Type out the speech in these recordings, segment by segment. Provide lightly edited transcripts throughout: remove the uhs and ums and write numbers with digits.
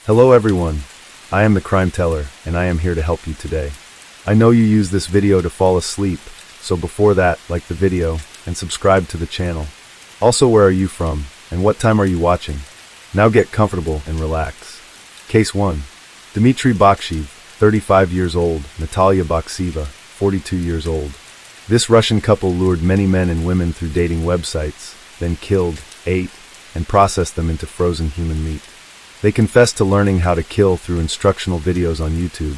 Hello everyone, I am the Crime Teller, and I am here to help you today. I know you use this video to fall asleep, so before that, like the video, and subscribe to the channel. Also, where are you from, and what time are you watching? Now get comfortable and relax. Case 1. Dmitry Baksheev, 35 years old, Natalia Bakseva, 42 years old. This Russian couple lured many men and women through dating websites, then killed, ate, and processed them into frozen human meat. They confessed to learning how to kill through instructional videos on YouTube,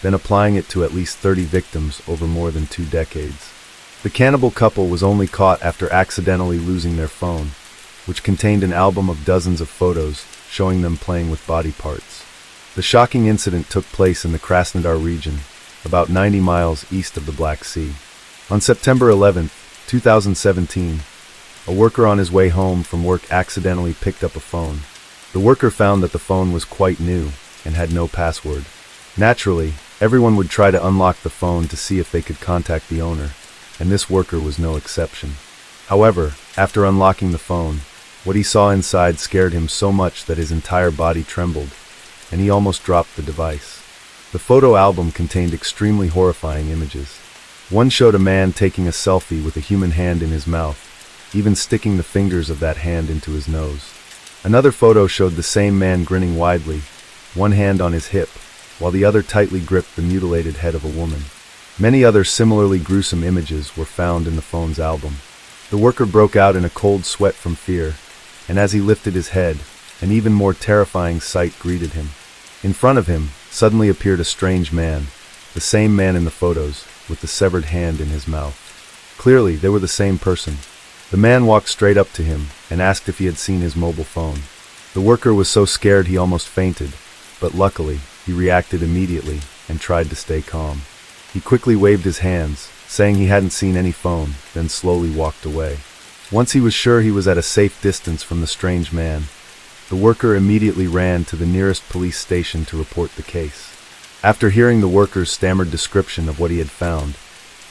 then applying it to at least 30 victims over more than 2 decades. The cannibal couple was only caught after accidentally losing their phone, which contained an album of dozens of photos showing them playing with body parts. The shocking incident took place in the Krasnodar region, about 90 miles east of the Black Sea. On September 11, 2017, a worker on his way home from work accidentally picked up a phone. The worker found that the phone was quite new and had no password. Naturally, everyone would try to unlock the phone to see if they could contact the owner, and this worker was no exception. However, after unlocking the phone, what he saw inside scared him so much that his entire body trembled, and he almost dropped the device. The photo album contained extremely horrifying images. One showed a man taking a selfie with a human hand in his mouth, even sticking the fingers of that hand into his nose. Another photo showed the same man grinning widely, one hand on his hip, while the other tightly gripped the mutilated head of a woman. Many other similarly gruesome images were found in the phone's album. The worker broke out in a cold sweat from fear, and as he lifted his head, an even more terrifying sight greeted him. In front of him suddenly appeared a strange man, the same man in the photos, with the severed hand in his mouth. Clearly, they were the same person. The man walked straight up to him and asked if he had seen his mobile phone. The worker was so scared he almost fainted, but luckily, he reacted immediately and tried to stay calm. He quickly waved his hands, saying he hadn't seen any phone, then slowly walked away. Once he was sure he was at a safe distance from the strange man, the worker immediately ran to the nearest police station to report the case. After hearing the worker's stammered description of what he had found,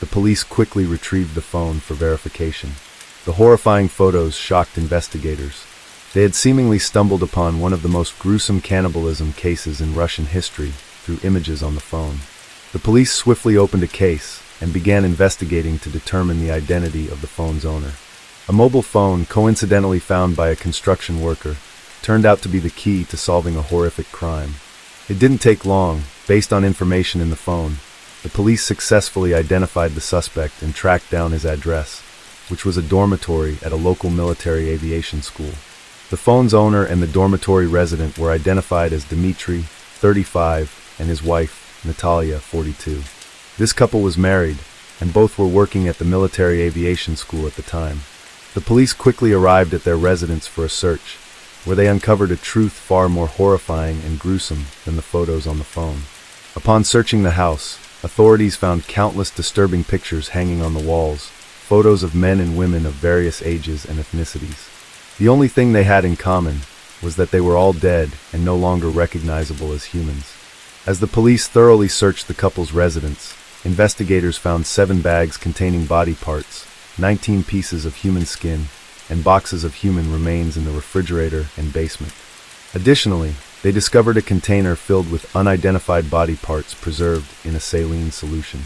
the police quickly retrieved the phone for verification. The horrifying photos shocked investigators. They had seemingly stumbled upon one of the most gruesome cannibalism cases in Russian history through images on the phone. The police swiftly opened a case and began investigating to determine the identity of the phone's owner. A mobile phone coincidentally found by a construction worker turned out to be the key to solving a horrific crime. It didn't take long. Based on information in the phone, the police successfully identified the suspect and tracked down his address, which was a dormitory at a local military aviation school. The phone's owner and the dormitory resident were identified as Dimitri, 35, and his wife, Natalia, 42. This couple was married, and both were working at the military aviation school at the time. The police quickly arrived at their residence for a search, where they uncovered a truth far more horrifying and gruesome than the photos on the phone. Upon searching the house, authorities found countless disturbing pictures hanging on the walls, photos of men and women of various ages and ethnicities. The only thing they had in common was that they were all dead and no longer recognizable as humans. As the police thoroughly searched the couple's residence, investigators found 7 bags containing body parts, 19 pieces of human skin, and boxes of human remains in the refrigerator and basement. Additionally, they discovered a container filled with unidentified body parts preserved in a saline solution.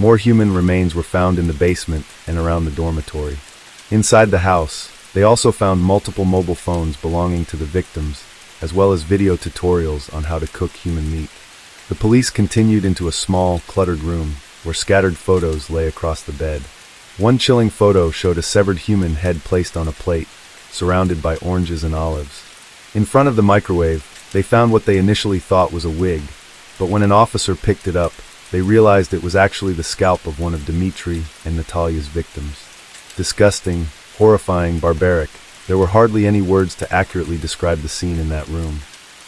More human remains were found in the basement and around the dormitory. Inside the house, they also found multiple mobile phones belonging to the victims, as well as video tutorials on how to cook human meat. The police continued into a small, cluttered room, where scattered photos lay across the bed. One chilling photo showed a severed human head placed on a plate, surrounded by oranges and olives. In front of the microwave, they found what they initially thought was a wig, but when an officer picked it up, they realized it was actually the scalp of one of Dimitri and Natalia's victims. Disgusting, horrifying, barbaric, there were hardly any words to accurately describe the scene in that room.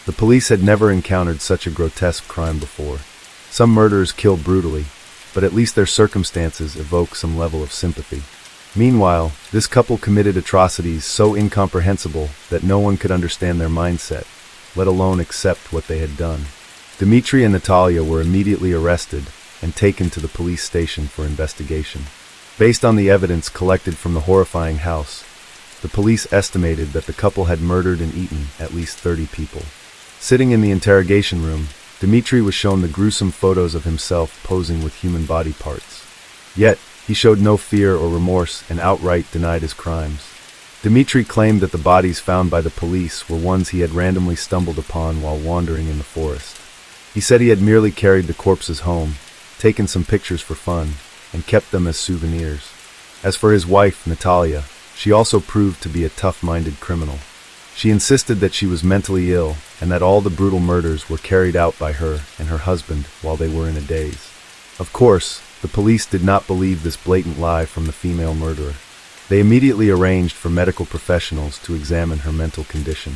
The police had never encountered such a grotesque crime before. Some murderers kill brutally, but at least their circumstances evoke some level of sympathy. Meanwhile, this couple committed atrocities so incomprehensible that no one could understand their mindset, let alone accept what they had done. Dimitri and Natalia were immediately arrested and taken to the police station for investigation. Based on the evidence collected from the horrifying house, the police estimated that the couple had murdered and eaten at least 30 people. Sitting in the interrogation room, Dimitri was shown the gruesome photos of himself posing with human body parts. Yet, he showed no fear or remorse and outright denied his crimes. Dimitri claimed that the bodies found by the police were ones he had randomly stumbled upon while wandering in the forest. He said he had merely carried the corpses home, taken some pictures for fun, and kept them as souvenirs. As for his wife, Natalia, she also proved to be a tough-minded criminal. She insisted that she was mentally ill and that all the brutal murders were carried out by her and her husband while they were in a daze. Of course, the police did not believe this blatant lie from the female murderer. They immediately arranged for medical professionals to examine her mental condition.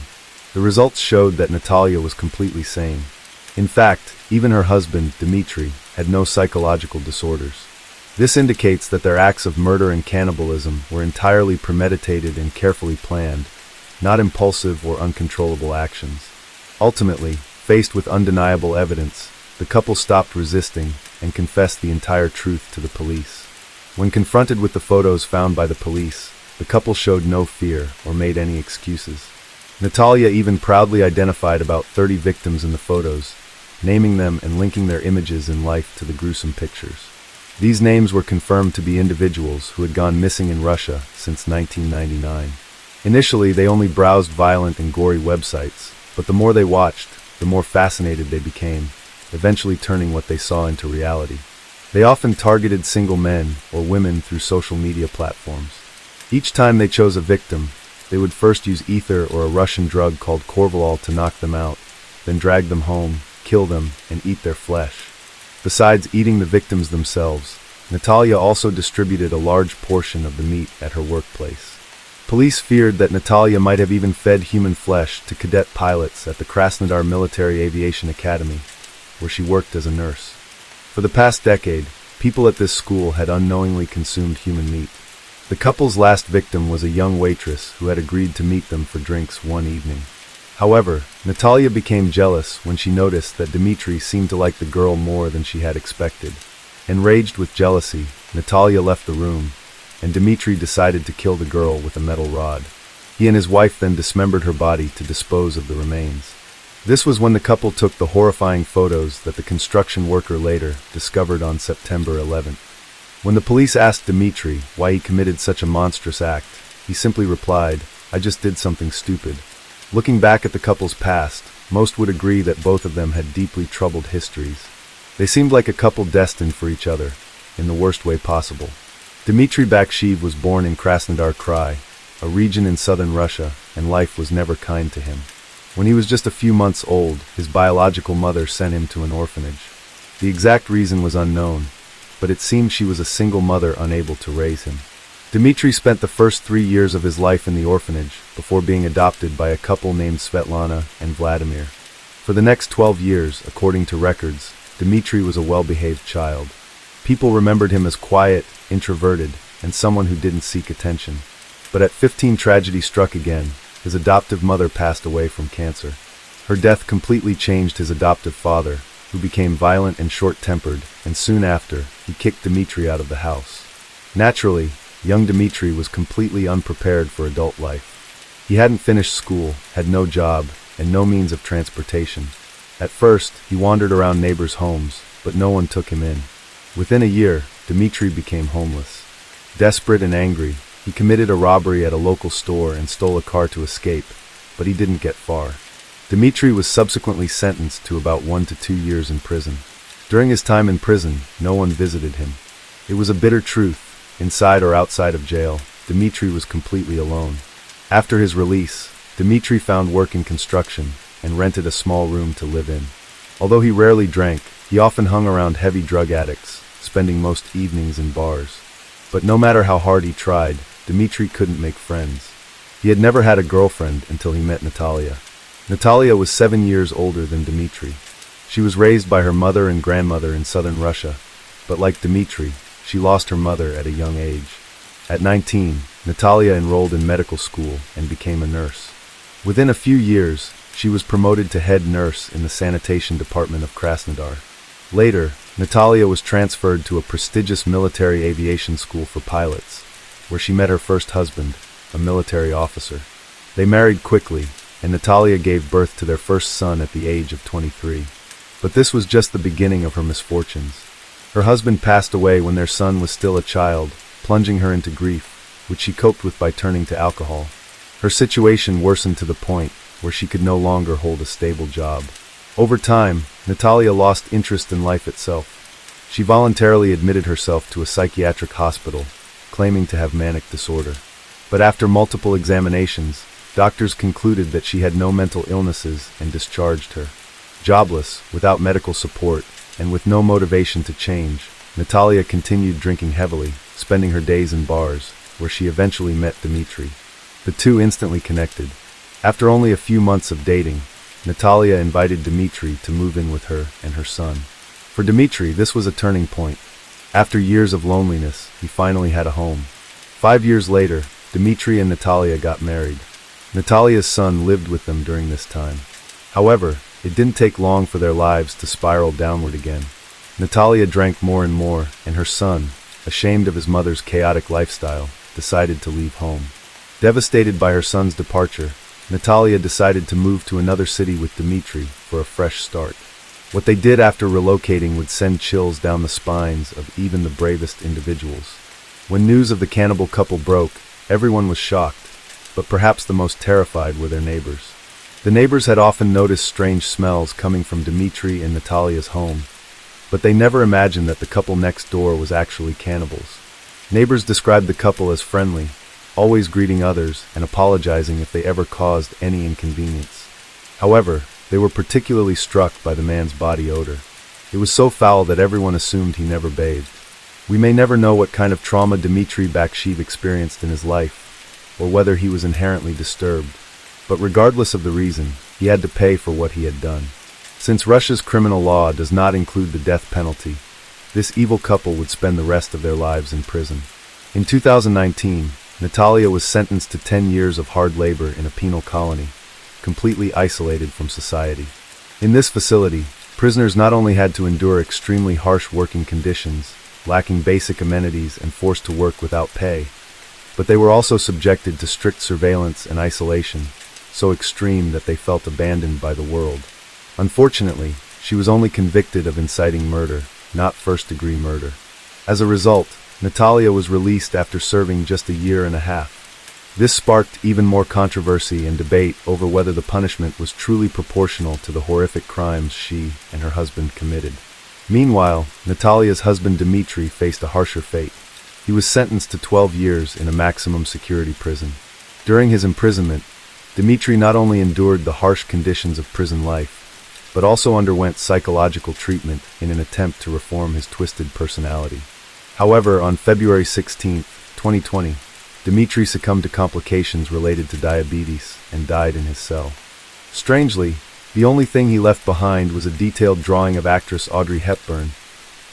The results showed that Natalia was completely sane. In fact, even her husband, Dimitri, had no psychological disorders. This indicates that their acts of murder and cannibalism were entirely premeditated and carefully planned, not impulsive or uncontrollable actions. Ultimately, faced with undeniable evidence, the couple stopped resisting and confessed the entire truth to the police. When confronted with the photos found by the police, the couple showed no fear or made any excuses. Natalia even proudly identified about 30 victims in the photos, naming them and linking their images in life to the gruesome pictures. These names were confirmed to be individuals who had gone missing in Russia since 1999. Initially, they only browsed violent and gory websites, but the more they watched, the more fascinated they became, eventually turning what they saw into reality. They often targeted single men or women through social media platforms. Each time they chose a victim, they would first use ether or a Russian drug called Korvalol to knock them out, then drag them home, kill them, and eat their flesh. Besides eating the victims themselves, Natalia also distributed a large portion of the meat at her workplace. Police feared that Natalia might have even fed human flesh to cadet pilots at the Krasnodar Military Aviation Academy, where she worked as a nurse. For the past decade, people at this school had unknowingly consumed human meat. The couple's last victim was a young waitress who had agreed to meet them for drinks one evening. However, Natalia became jealous when she noticed that Dimitri seemed to like the girl more than she had expected. Enraged with jealousy, Natalia left the room, and Dimitri decided to kill the girl with a metal rod. He and his wife then dismembered her body to dispose of the remains. This was when the couple took the horrifying photos that the construction worker later discovered on September 11th. When the police asked Dimitri why he committed such a monstrous act, he simply replied, "I just did something stupid." Looking back at the couple's past, most would agree that both of them had deeply troubled histories. They seemed like a couple destined for each other, in the worst way possible. Dmitry Bakshiv was born in Krasnodar Krai, a region in southern Russia, and life was never kind to him. When he was just a few months old, his biological mother sent him to an orphanage. The exact reason was unknown, but it seemed she was a single mother unable to raise him. Dmitry spent the first 3 years of his life in the orphanage before being adopted by a couple named Svetlana and Vladimir. For the next 12 years, according to records, Dmitry was a well-behaved child. People remembered him as quiet, introverted, and someone who didn't seek attention. But at 15, tragedy struck again. His adoptive mother passed away from cancer. Her death completely changed his adoptive father, who became violent and short-tempered, and soon after, he kicked Dmitry out of the house. Naturally, young Dmitry was completely unprepared for adult life. He hadn't finished school, had no job, and no means of transportation. At first, he wandered around neighbors' homes, but no one took him in. Within a year, Dmitry became homeless. Desperate and angry, he committed a robbery at a local store and stole a car to escape, but he didn't get far. Dmitry was subsequently sentenced to about 1 to 2 years in prison. During his time in prison, no one visited him. It was a bitter truth. Inside or outside of jail, Dmitry was completely alone. After his release, Dmitry found work in construction and rented a small room to live in. Although he rarely drank, he often hung around heavy drug addicts, spending most evenings in bars. But no matter how hard he tried, Dmitry couldn't make friends. He had never had a girlfriend until he met Natalia. Natalia was 7 years older than Dmitry. She was raised by her mother and grandmother in southern Russia, but like Dmitry, she lost her mother at a young age. At 19, Natalia enrolled in medical school and became a nurse. Within a few years, she was promoted to head nurse in the sanitation department of Krasnodar. Later, Natalia was transferred to a prestigious military aviation school for pilots, where she met her first husband, a military officer. They married quickly, and Natalia gave birth to their first son at the age of 23. But this was just the beginning of her misfortunes. Her husband passed away when their son was still a child, plunging her into grief, which she coped with by turning to alcohol. Her situation worsened to the point where she could no longer hold a stable job. Over time, Natalia lost interest in life itself. She voluntarily admitted herself to a psychiatric hospital, claiming to have manic disorder. But after multiple examinations, doctors concluded that she had no mental illnesses and discharged her. Jobless, without medical support, and with no motivation to change, Natalia continued drinking heavily, spending her days in bars, where she eventually met Dimitri. The two instantly connected. After only a few months of dating, Natalia invited Dimitri to move in with her and her son. For Dimitri, this was a turning point. After years of loneliness, he finally had a home. 5 years later, Dimitri and Natalia got married. Natalia's son lived with them during this time. However, it didn't take long for their lives to spiral downward again. Natalia drank more and more, and her son, ashamed of his mother's chaotic lifestyle, decided to leave home. Devastated by her son's departure, Natalia decided to move to another city with Dimitri for a fresh start. What they did after relocating would send chills down the spines of even the bravest individuals. When news of the cannibal couple broke, everyone was shocked, but perhaps the most terrified were their neighbors. The neighbors had often noticed strange smells coming from Dimitri and Natalia's home, but they never imagined that the couple next door was actually cannibals. Neighbors described the couple as friendly, always greeting others and apologizing if they ever caused any inconvenience. However, they were particularly struck by the man's body odor. It was so foul that everyone assumed he never bathed. We may never know what kind of trauma Dimitri Bakshiv experienced in his life, or whether he was inherently disturbed. But regardless of the reason, he had to pay for what he had done. Since Russia's criminal law does not include the death penalty, this evil couple would spend the rest of their lives in prison. In 2019, Natalia was sentenced to 10 years of hard labor in a penal colony, completely isolated from society. In this facility, prisoners not only had to endure extremely harsh working conditions, lacking basic amenities and forced to work without pay, but they were also subjected to strict surveillance and isolation, so extreme that they felt abandoned by the world. Unfortunately, she was only convicted of inciting murder, not first-degree murder. As a result, Natalia was released after serving just a year and a half. This sparked even more controversy and debate over whether the punishment was truly proportional to the horrific crimes she and her husband committed. Meanwhile, Natalia's husband Dimitri faced a harsher fate. He was sentenced to 12 years in a maximum security prison. During his imprisonment, Dimitri not only endured the harsh conditions of prison life, but also underwent psychological treatment in an attempt to reform his twisted personality. However, on February 16, 2020, Dimitri succumbed to complications related to diabetes and died in his cell. Strangely, the only thing he left behind was a detailed drawing of actress Audrey Hepburn,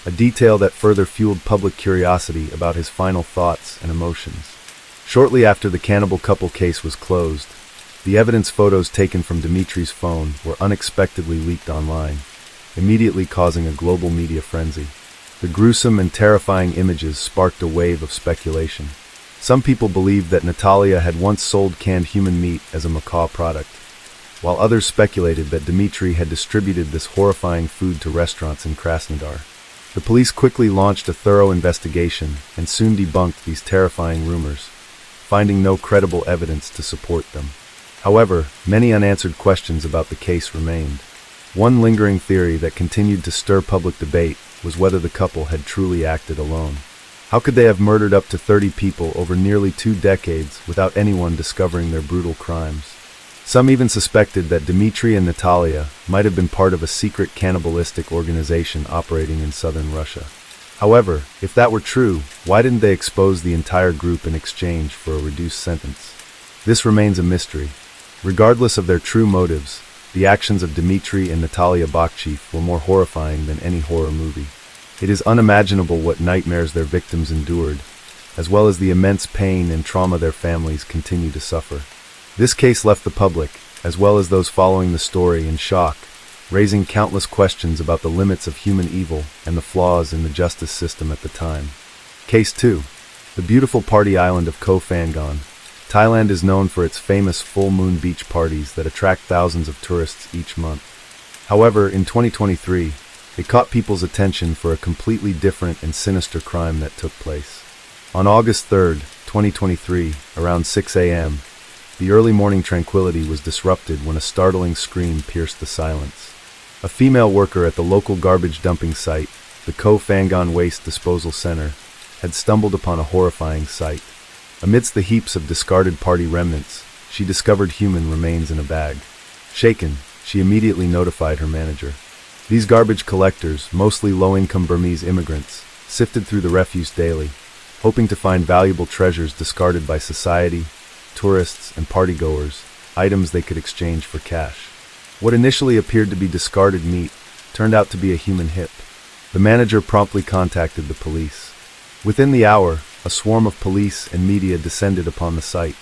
a detail that further fueled public curiosity about his final thoughts and emotions. Shortly after the cannibal couple case was closed, the evidence photos taken from Dimitri's phone were unexpectedly leaked online, immediately causing a global media frenzy. The gruesome and terrifying images sparked a wave of speculation. Some people believed that Natalia had once sold canned human meat as a macaw product, while others speculated that Dimitri had distributed this horrifying food to restaurants in Krasnodar. The police quickly launched a thorough investigation and soon debunked these terrifying rumors, finding no credible evidence to support them. However, many unanswered questions about the case remained. One lingering theory that continued to stir public debate was whether the couple had truly acted alone. How could they have murdered up to 30 people over nearly 2 decades without anyone discovering their brutal crimes? Some even suspected that Dimitri and Natalia might have been part of a secret cannibalistic organization operating in southern Russia. However, if that were true, why didn't they expose the entire group in exchange for a reduced sentence? This remains a mystery. Regardless of their true motives, the actions of Dimitri and Natalia Bakshiv were more horrifying than any horror movie. It is unimaginable what nightmares their victims endured, as well as the immense pain and trauma their families continue to suffer. This case left the public, as well as those following the story, in shock, raising countless questions about the limits of human evil and the flaws in the justice system at the time. Case 2. The beautiful party island of Koh Phangan. Thailand is known for its famous full moon beach parties that attract thousands of tourists each month. However, in 2023, it caught people's attention for a completely different and sinister crime that took place. On August 3rd, 2023, around 6 a.m., the early morning tranquility was disrupted when a startling scream pierced the silence. A female worker at the local garbage dumping site, the Koh Phangan Waste Disposal Center, had stumbled upon a horrifying sight. Amidst the heaps of discarded party remnants, she discovered human remains in a bag. Shaken, she immediately notified her manager. These garbage collectors, mostly low-income Burmese immigrants, sifted through the refuse daily, hoping to find valuable treasures discarded by society, tourists, and partygoers, items they could exchange for cash. What initially appeared to be discarded meat turned out to be a human hip. The manager promptly contacted the police. Within the hour, a swarm of police and media descended upon the site.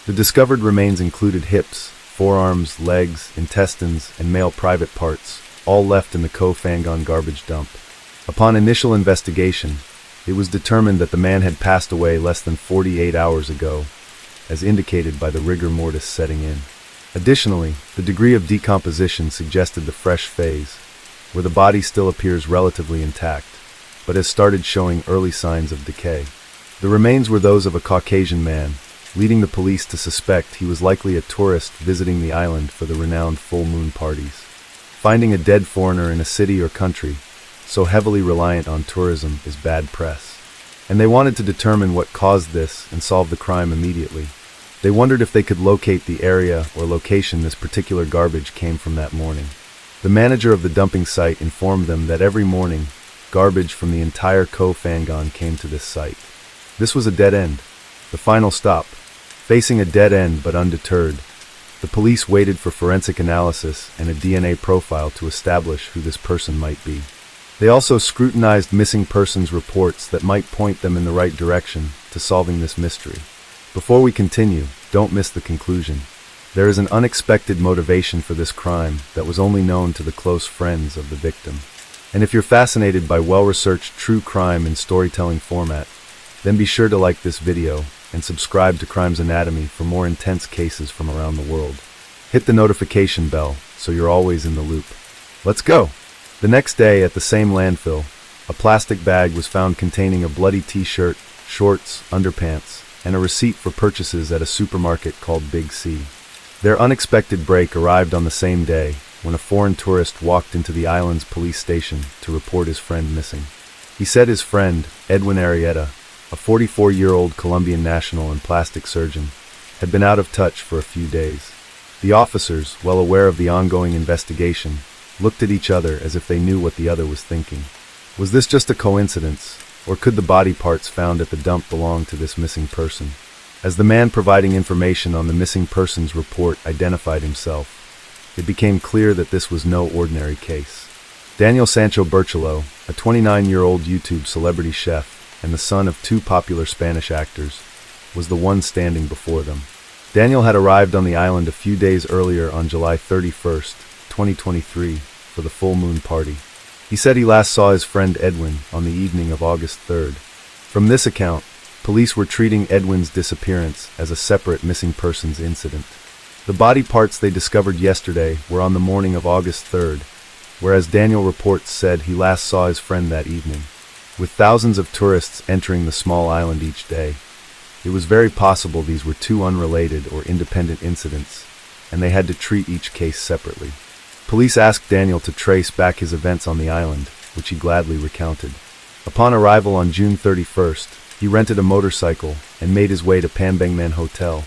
The discovered remains included hips, forearms, legs, intestines, and male private parts, all left in the Koh Phangan garbage dump. Upon initial investigation, it was determined that the man had passed away less than 48 hours ago, as indicated by the rigor mortis setting in. Additionally, the degree of decomposition suggested the fresh phase, where the body still appears relatively intact, but has started showing early signs of decay. The remains were those of a Caucasian man, leading the police to suspect he was likely a tourist visiting the island for the renowned full moon parties. Finding a dead foreigner in a city or country so heavily reliant on tourism is bad press, and they wanted to determine what caused this and solve the crime immediately. They wondered if they could locate the area or location this particular garbage came from that morning. The manager of the dumping site informed them that every morning, garbage from the entire Koh Phangan came to this site. This was a dead end, the final stop. Facing a dead end but undeterred, the police waited for forensic analysis and a DNA profile to establish who this person might be. They also scrutinized missing persons reports that might point them in the right direction to solving this mystery. Before we continue, don't miss the conclusion. There is an unexpected motivation for this crime that was only known to the close friends of the victim. And if you're fascinated by well-researched true crime in storytelling format, then be sure to like this video and subscribe to Crime's Anatomy for more intense cases from around the world. Hit the notification bell so you're always in the loop. Let's go! The next day at the same landfill, a plastic bag was found containing a bloody t-shirt, shorts, underpants, and a receipt for purchases at a supermarket called Big C. Their unexpected break arrived on the same day when a foreign tourist walked into the island's police station to report his friend missing. He said his friend, Edwin Arrieta, a 44-year-old Colombian national and plastic surgeon, had been out of touch for a few days. The officers, well aware of the ongoing investigation, looked at each other as if they knew what the other was thinking. Was this just a coincidence, or could the body parts found at the dump belong to this missing person? As the man providing information on the missing persons report identified himself, it became clear that this was no ordinary case. Daniel Sancho Berchelo, a 29-year-old YouTube celebrity chef and the son of two popular Spanish actors, was the one standing before them. Daniel had arrived on the island a few days earlier on July 31st, 2023, for the full moon party. He said he last saw his friend Edwin on the evening of August 3rd. From this account, police were treating Edwin's disappearance as a separate missing persons incident. The body parts they discovered yesterday were on the morning of August 3rd, whereas Daniel reports said he last saw his friend that evening. With thousands of tourists entering the small island each day, it was very possible these were two unrelated or independent incidents, and they had to treat each case separately. Police asked Daniel to trace back his events on the island, which he gladly recounted. Upon arrival on June 31st, he rented a motorcycle and made his way to Phangan Hotel,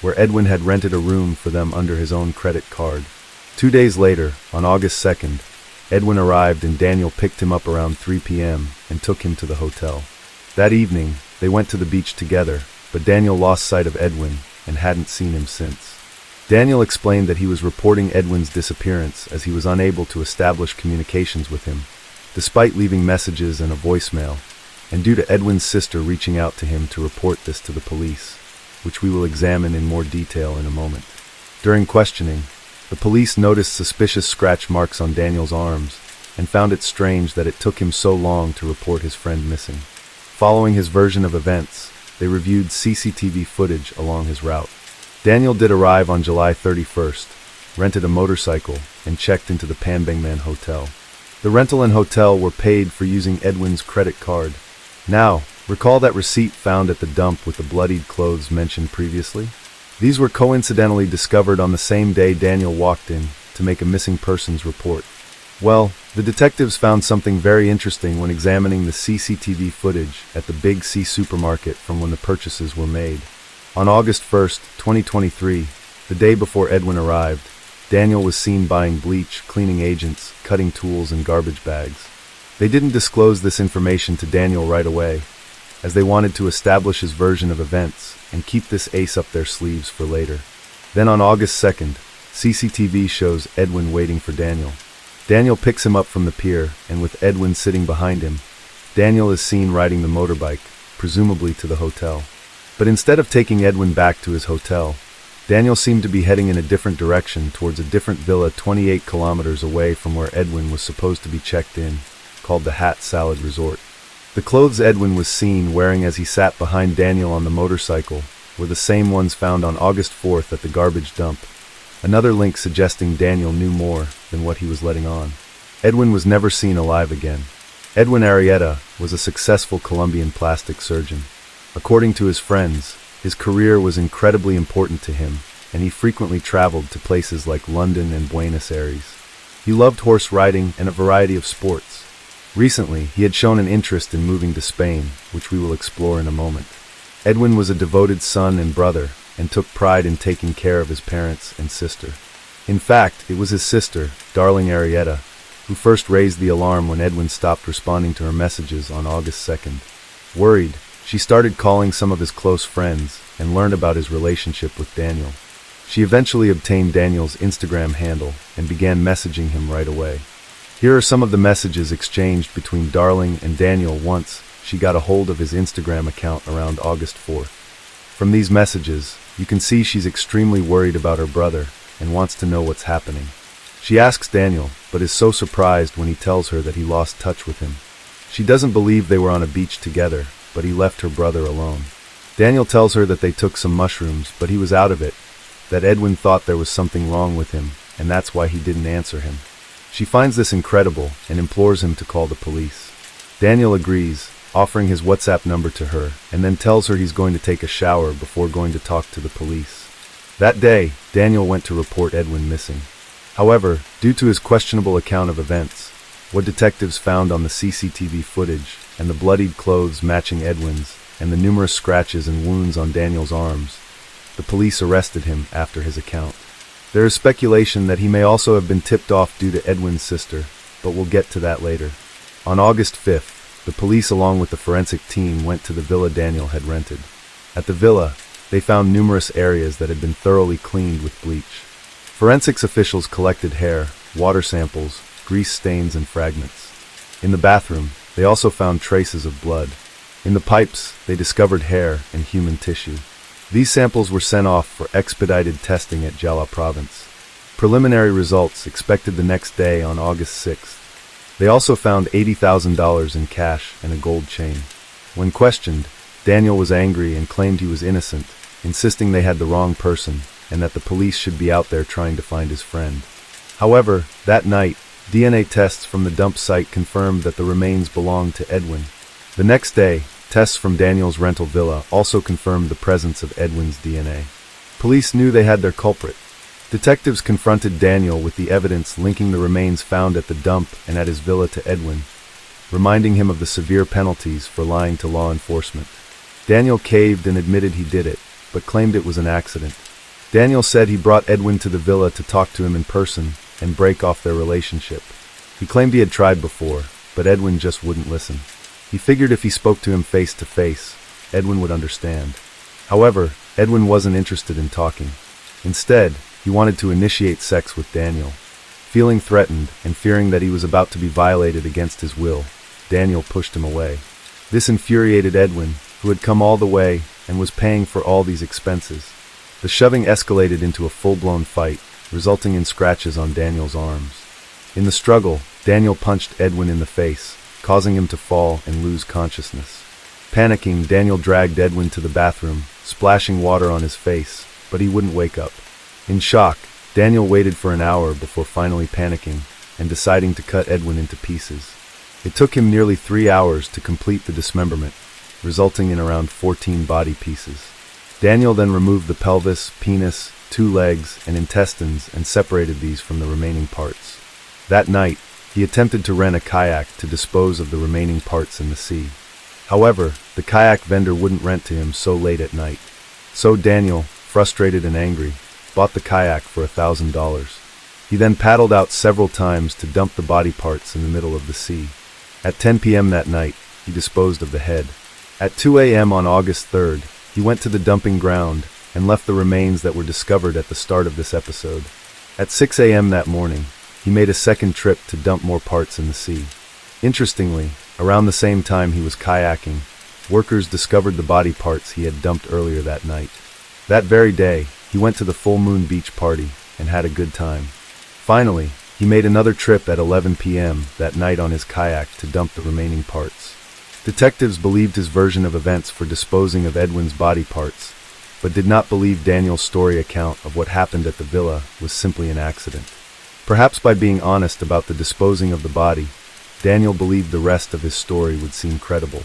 where Edwin had rented a room for them under his own credit card. 2 days later, on August 2nd, Edwin arrived and Daniel picked him up around 3 p.m. and took him to the hotel. That evening, they went to the beach together, but Daniel lost sight of Edwin and hadn't seen him since. Daniel explained that he was reporting Edwin's disappearance as he was unable to establish communications with him, despite leaving messages and a voicemail, and due to Edwin's sister reaching out to him to report this to the police, which we will examine in more detail in a moment. During questioning, the police noticed suspicious scratch marks on Daniel's arms and found it strange that it took him so long to report his friend missing. Following his version of events, they reviewed CCTV footage along his route. Daniel did arrive on July 31st, rented a motorcycle, and checked into the Phangan hotel. The rental and hotel were paid for using Edwin's credit card. Now, recall that receipt found at the dump with the bloodied clothes mentioned previously? These were coincidentally discovered on the same day Daniel walked in to make a missing persons report. Well, the detectives found something very interesting when examining the CCTV footage at the Big C supermarket from when the purchases were made. On August 1st, 2023, the day before Edwin arrived, Daniel was seen buying bleach, cleaning agents, cutting tools, and garbage bags. They didn't disclose this information to Daniel right away, as they wanted to establish his version of events and keep this ace up their sleeves for later. Then on August 2nd, CCTV shows Edwin waiting for Daniel. Daniel picks him up from the pier, and with Edwin sitting behind him, Daniel is seen riding the motorbike, presumably to the hotel. But instead of taking Edwin back to his hotel, Daniel seemed to be heading in a different direction towards a different villa 28 kilometers away from where Edwin was supposed to be checked in, called the Hat Salad Resort. The clothes Edwin was seen wearing as he sat behind Daniel on the motorcycle were the same ones found on August 4th at the garbage dump. Another link suggesting Daniel knew more than what he was letting on. Edwin was never seen alive again. Edwin Arrieta was a successful Colombian plastic surgeon. According to his friends, his career was incredibly important to him, and he frequently traveled to places like London and Buenos Aires. He loved horse riding and a variety of sports. Recently, he had shown an interest in moving to Spain, which we will explore in a moment. Edwin was a devoted son and brother, and took pride in taking care of his parents and sister. In fact, it was his sister, Darling Arrieta, who first raised the alarm when Edwin stopped responding to her messages on August 2nd. Worried, she started calling some of his close friends and learned about his relationship with Daniel. She eventually obtained Daniel's Instagram handle and began messaging him right away. Here are some of the messages exchanged between Darling and Daniel once she got a hold of his Instagram account around August 4th. From these messages, you can see she's extremely worried about her brother and wants to know what's happening. She asks Daniel, but is so surprised when he tells her that he lost touch with him. She doesn't believe they were on a beach together, but he left her brother alone. Daniel tells her that they took some mushrooms, but he was out of it, that Edwin thought there was something wrong with him, and that's why he didn't answer him. She finds this incredible and implores him to call the police. Daniel agrees, offering his WhatsApp number to her, and then tells her he's going to take a shower before going to talk to the police. That day, Daniel went to report Edwin missing. However, due to his questionable account of events, what detectives found on the CCTV footage, and the bloodied clothes matching Edwin's, and the numerous scratches and wounds on Daniel's arms, the police arrested him after his account. There is speculation that he may also have been tipped off due to Edwin's sister, but we'll get to that later. On August 5th, the police along with the forensic team went to the villa Daniel had rented. At the villa, they found numerous areas that had been thoroughly cleaned with bleach. Forensics officials collected hair, water samples, grease stains, and fragments. In the bathroom, they also found traces of blood. In the pipes, they discovered hair and human tissue. These samples were sent off for expedited testing at Jala province. Preliminary results expected the next day on August 6th. They also found $80,000 in cash and a gold chain. When questioned, Daniel was angry and claimed he was innocent, insisting they had the wrong person and that the police should be out there trying to find his friend. However, that night, DNA tests from the dump site confirmed that the remains belonged to Edwin. The next day, tests from Daniel's rental villa also confirmed the presence of Edwin's DNA. Police knew they had their culprit. Detectives confronted Daniel with the evidence linking the remains found at the dump and at his villa to Edwin, reminding him of the severe penalties for lying to law enforcement. Daniel caved and admitted he did it, but claimed it was an accident. Daniel said he brought Edwin to the villa to talk to him in person and break off their relationship. He claimed he had tried before, but Edwin just wouldn't listen. He figured if he spoke to him face to face, Edwin would understand. However, Edwin wasn't interested in talking. Instead, he wanted to initiate sex with Daniel. Feeling threatened and fearing that he was about to be violated against his will, Daniel pushed him away. This infuriated Edwin, who had come all the way and was paying for all these expenses. The shoving escalated into a full-blown fight, resulting in scratches on Daniel's arms. In the struggle, Daniel punched Edwin in the face, causing him to fall and lose consciousness. Panicking, Daniel dragged Edwin to the bathroom, splashing water on his face, but he wouldn't wake up. In shock, Daniel waited for an hour before finally panicking and deciding to cut Edwin into pieces. It took him nearly 3 hours to complete the dismemberment, resulting in around 14 body pieces. Daniel then removed the pelvis, penis, 2 legs, and intestines and separated these from the remaining parts. That night, he attempted to rent a kayak to dispose of the remaining parts in the sea. However, the kayak vendor wouldn't rent to him so late at night. So Daniel, frustrated and angry, bought the kayak for $1,000. He then paddled out several times to dump the body parts in the middle of the sea. At 10 p.m. that night, he disposed of the head. At 2 a.m. on August 3rd, he went to the dumping ground and left the remains that were discovered at the start of this episode. At 6 a.m. that morning, he made a second trip to dump more parts in the sea. Interestingly, around the same time he was kayaking, workers discovered the body parts he had dumped earlier that night. That very day, he went to the full moon beach party and had a good time. Finally, he made another trip at 11 p.m. that night on his kayak to dump the remaining parts. Detectives believed his version of events for disposing of Edwin's body parts, but did not believe Daniel's story account of what happened at the villa was simply an accident. Perhaps by being honest about the disposing of the body, Daniel believed the rest of his story would seem credible.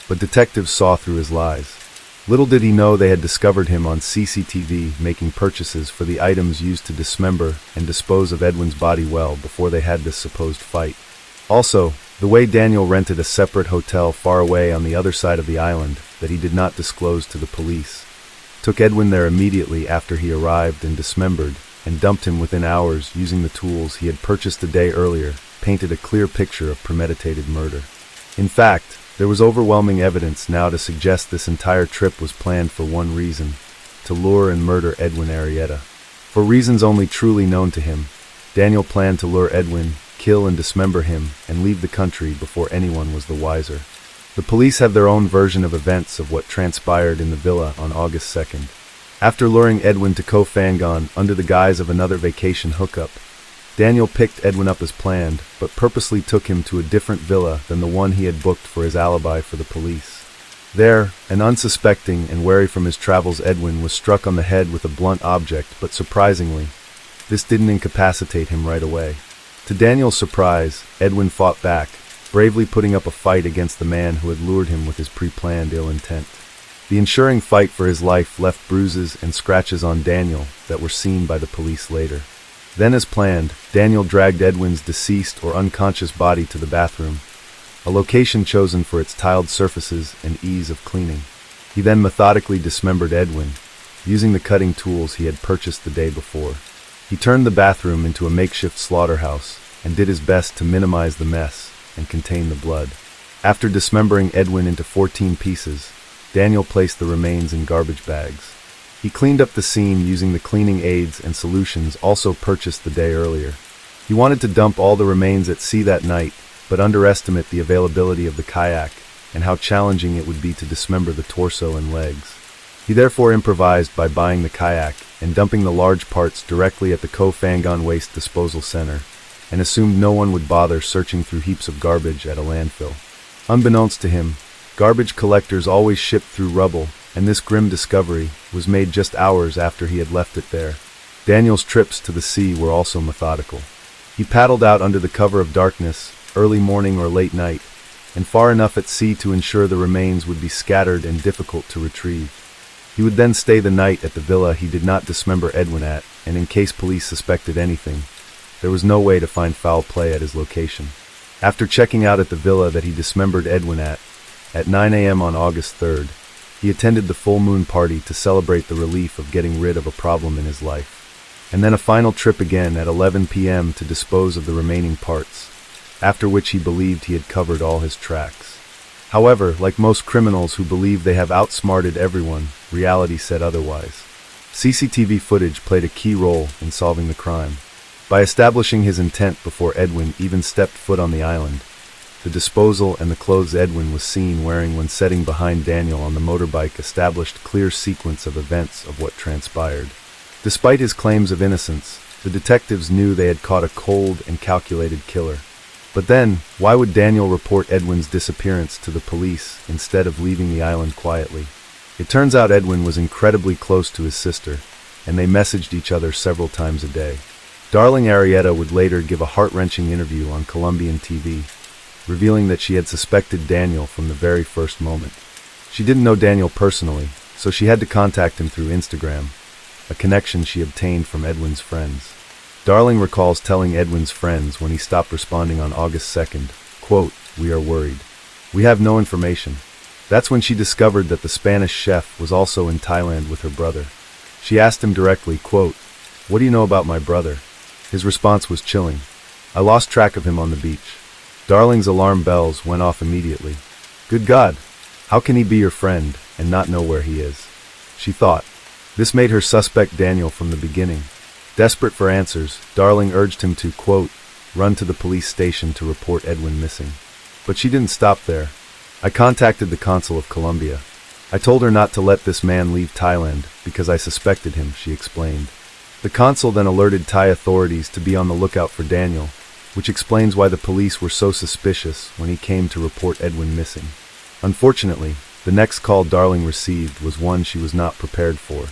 But detectives saw through his lies. Little did he know they had discovered him on CCTV making purchases for the items used to dismember and dispose of Edwin's body well before they had this supposed fight. Also, the way Daniel rented a separate hotel far away on the other side of the island that he did not disclose to the police, took Edwin there immediately after he arrived and dismembered, and dumped him within hours using the tools he had purchased a day earlier, painted a clear picture of premeditated murder. In fact, there was overwhelming evidence now to suggest this entire trip was planned for one reason: to lure and murder Edwin Arrieta. For reasons only truly known to him, Daniel planned to lure Edwin, kill and dismember him, and leave the country before anyone was the wiser. The police have their own version of events of what transpired in the villa on August 2nd. After luring Edwin to Koh Phangan under the guise of another vacation hookup, Daniel picked Edwin up as planned, but purposely took him to a different villa than the one he had booked for his alibi for the police. There, an unsuspecting and wary from his travels Edwin was struck on the head with a blunt object, but surprisingly, this didn't incapacitate him right away. To Daniel's surprise, Edwin fought back, bravely putting up a fight against the man who had lured him with his pre-planned ill intent. The ensuing fight for his life left bruises and scratches on Daniel that were seen by the police later. Then, as planned, Daniel dragged Edwin's deceased or unconscious body to the bathroom, a location chosen for its tiled surfaces and ease of cleaning. He then methodically dismembered Edwin, using the cutting tools he had purchased the day before. He turned the bathroom into a makeshift slaughterhouse and did his best to minimize the mess and contain the blood. After dismembering Edwin into 14 pieces, Daniel placed the remains in garbage bags. He cleaned up the scene using the cleaning aids and solutions also purchased the day earlier. He wanted to dump all the remains at sea that night, but underestimate the availability of the kayak and how challenging it would be to dismember the torso and legs. He therefore improvised by buying the kayak and dumping the large parts directly at the Koh Phangan Waste Disposal Center, and assumed no one would bother searching through heaps of garbage at a landfill. Unbeknownst to him, garbage collectors always shipped through rubble, and this grim discovery was made just hours after he had left it there. Daniel's trips to the sea were also methodical. He paddled out under the cover of darkness, early morning or late night, and far enough at sea to ensure the remains would be scattered and difficult to retrieve. He would then stay the night at the villa he did not dismember Edwin at, and in case police suspected anything, there was no way to find foul play at his location. After checking out at the villa that he dismembered Edwin at 9 a.m. on August 3rd, he attended the full moon party to celebrate the relief of getting rid of a problem in his life. And then a final trip again at 11 p.m. to dispose of the remaining parts, after which he believed he had covered all his tracks. However, like most criminals who believe they have outsmarted everyone, reality said otherwise. CCTV footage played a key role in solving the crime. By establishing his intent before Edwin even stepped foot on the island, the disposal and the clothes Edwin was seen wearing when setting behind Daniel on the motorbike established clear sequence of events of what transpired. Despite his claims of innocence, the detectives knew they had caught a cold and calculated killer. But then, why would Daniel report Edwin's disappearance to the police instead of leaving the island quietly? It turns out Edwin was incredibly close to his sister, and they messaged each other several times a day. Darling Arietta would later give a heart-wrenching interview on Colombian TV, revealing that she had suspected Daniel from the very first moment. She didn't know Daniel personally, so she had to contact him through Instagram, a connection she obtained from Edwin's friends. Darling recalls telling Edwin's friends when he stopped responding on August 2nd, quote, "We are worried. We have no information." That's when she discovered that the Spanish chef was also in Thailand with her brother. She asked him directly, quote, "What do you know about my brother?" His response was chilling. "I lost track of him on the beach." Darling's alarm bells went off immediately. Good God, how can he be your friend and not know where he is? She thought. This made her suspect Daniel from the beginning. Desperate for answers, Darling urged him to, quote, "run to the police station to report Edwin missing." But she didn't stop there. "I contacted the consul of Colombia. I told her not to let this man leave Thailand because I suspected him," she explained. The consul then alerted Thai authorities to be on the lookout for Daniel, which explains why the police were so suspicious when he came to report Edwin missing. Unfortunately, the next call Darling received was one she was not prepared for.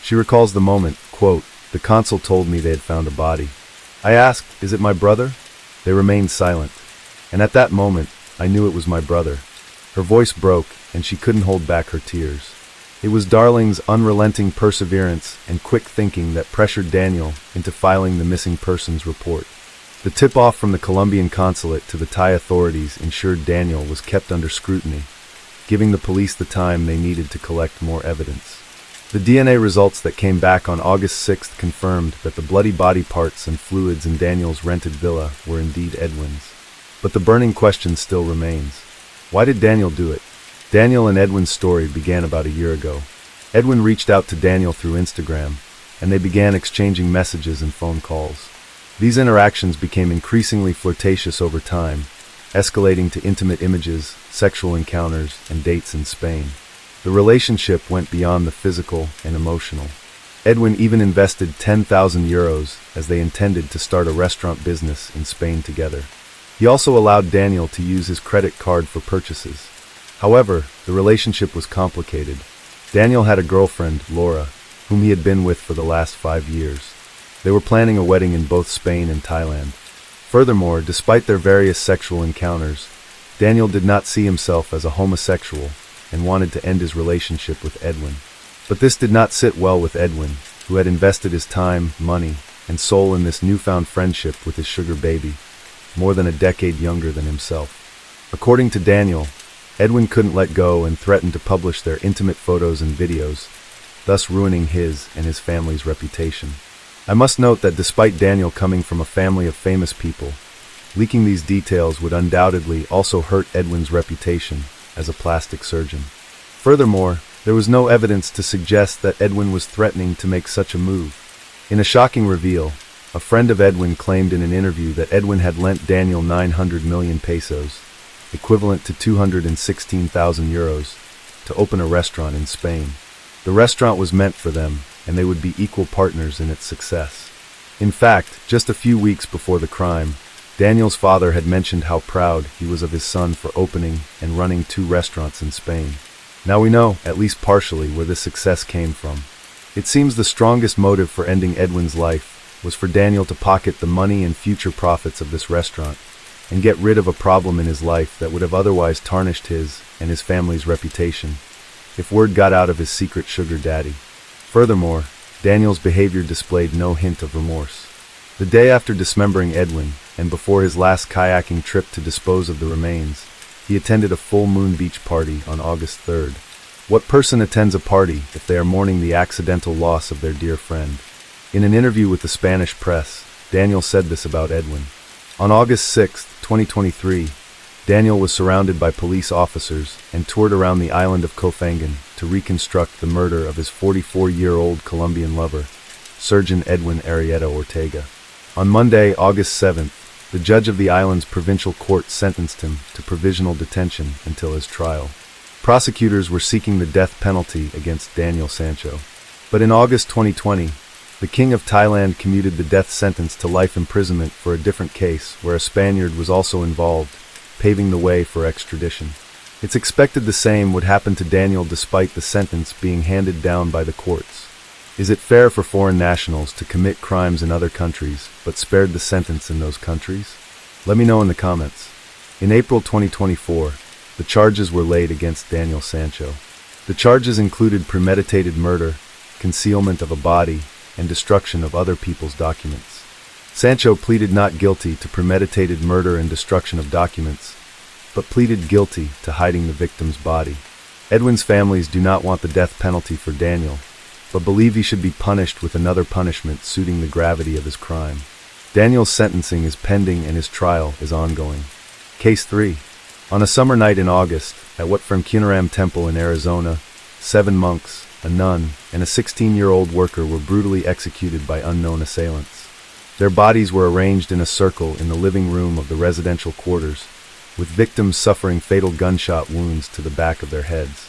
She recalls the moment, quote, "The consul told me they had found a body. I asked, 'Is it my brother?' They remained silent. And at that moment, I knew it was my brother." Her voice broke, and she couldn't hold back her tears. It was Darling's unrelenting perseverance and quick thinking that pressured Daniel into filing the missing persons report. The tip-off from the Colombian consulate to the Thai authorities ensured Daniel was kept under scrutiny, giving the police the time they needed to collect more evidence. The DNA results that came back on August 6th confirmed that the bloody body parts and fluids in Daniel's rented villa were indeed Edwin's. But the burning question still remains. Why did Daniel do it? Daniel and Edwin's story began about a year ago. Edwin reached out to Daniel through Instagram, and they began exchanging messages and phone calls. These interactions became increasingly flirtatious over time, escalating to intimate images, sexual encounters, and dates in Spain. The relationship went beyond the physical and emotional. Edwin even invested €10,000 as they intended to start a restaurant business in Spain together. He also allowed Daniel to use his credit card for purchases. However, the relationship was complicated. Daniel had a girlfriend, Laura, whom he had been with for the last 5 years. They were planning a wedding in both Spain and Thailand. Furthermore, despite their various sexual encounters, Daniel did not see himself as a homosexual and wanted to end his relationship with Edwin. But this did not sit well with Edwin, who had invested his time, money, and soul in this newfound friendship with his sugar baby, more than a decade younger than himself. According to Daniel, Edwin couldn't let go and threatened to publish their intimate photos and videos, thus ruining his and his family's reputation. I must note that despite Daniel coming from a family of famous people, leaking these details would undoubtedly also hurt Edwin's reputation as a plastic surgeon. Furthermore, there was no evidence to suggest that Edwin was threatening to make such a move. In a shocking reveal, a friend of Edwin claimed in an interview that Edwin had lent Daniel 900 million pesos, equivalent to €216,000, to open a restaurant in Spain. The restaurant was meant for them, and they would be equal partners in its success. In fact, just a few weeks before the crime, Daniel's father had mentioned how proud he was of his son for opening and running 2 restaurants in Spain. Now we know, at least partially, where this success came from. It seems the strongest motive for ending Edwin's life was for Daniel to pocket the money and future profits of this restaurant and get rid of a problem in his life that would have otherwise tarnished his and his family's reputation if word got out of his secret sugar daddy. Furthermore, Daniel's behavior displayed no hint of remorse. The day after dismembering Edwin, and before his last kayaking trip to dispose of the remains, he attended a full moon beach party on August 3rd. What person attends a party if they are mourning the accidental loss of their dear friend? In an interview with the Spanish press, Daniel said this about Edwin. On August 6, 2023, Daniel was surrounded by police officers and toured around the island of Koh Phangan to reconstruct the murder of his 44-year-old Colombian lover, Surgeon Edwin Arrieta Ortega. On Monday, August 7th, the judge of the island's provincial court sentenced him to provisional detention until his trial. Prosecutors were seeking the death penalty against Daniel Sancho. But in August 2020, The King of Thailand commuted the death sentence to life imprisonment for a different case where a Spaniard was also involved, paving the way for extradition. It's expected the same would happen to Daniel despite the sentence being handed down by the courts. Is it fair for foreign nationals to commit crimes in other countries, but spared the sentence in those countries? Let me know in the comments. In April 2024, the charges were laid against Daniel Sancho. The charges included premeditated murder, concealment of a body, and destruction of other people's documents. Sancho pleaded not guilty to premeditated murder and destruction of documents, but pleaded guilty to hiding the victim's body. Edwin's families do not want the death penalty for Daniel, but believe he should be punished with another punishment suiting the gravity of his crime. Daniel's sentencing is pending and his trial is ongoing. Case 3. On a summer night in August, at Wat Phra Kunaram Temple in Arizona, 7 monks, a nun, and a 16-year-old worker were brutally executed by unknown assailants. Their bodies were arranged in a circle in the living room of the residential quarters, with victims suffering fatal gunshot wounds to the back of their heads.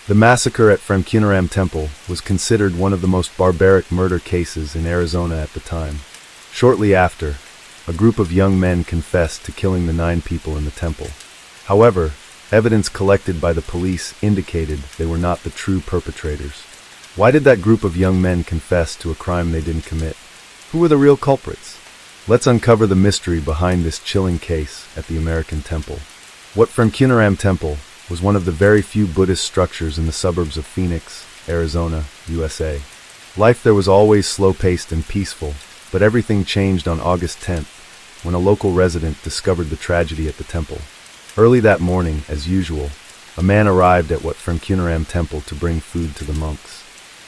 The massacre at Phra Kunaram Temple was considered one of the most barbaric murder cases in Arizona at the time. Shortly after, a group of young men confessed to killing the 9 people in the temple. However, evidence collected by the police indicated they were not the true perpetrators. Why did that group of young men confess to a crime they didn't commit? Who were the real culprits? Let's uncover the mystery behind this chilling case at the American temple. Wat Phra Kunaram Temple was one of the very few Buddhist structures in the suburbs of Phoenix, Arizona, USA. Life there was always slow-paced and peaceful, but everything changed on August 10th, when a local resident discovered the tragedy at the temple. Early that morning, as usual, a man arrived at Wat Phra Kunaram Temple to bring food to the monks.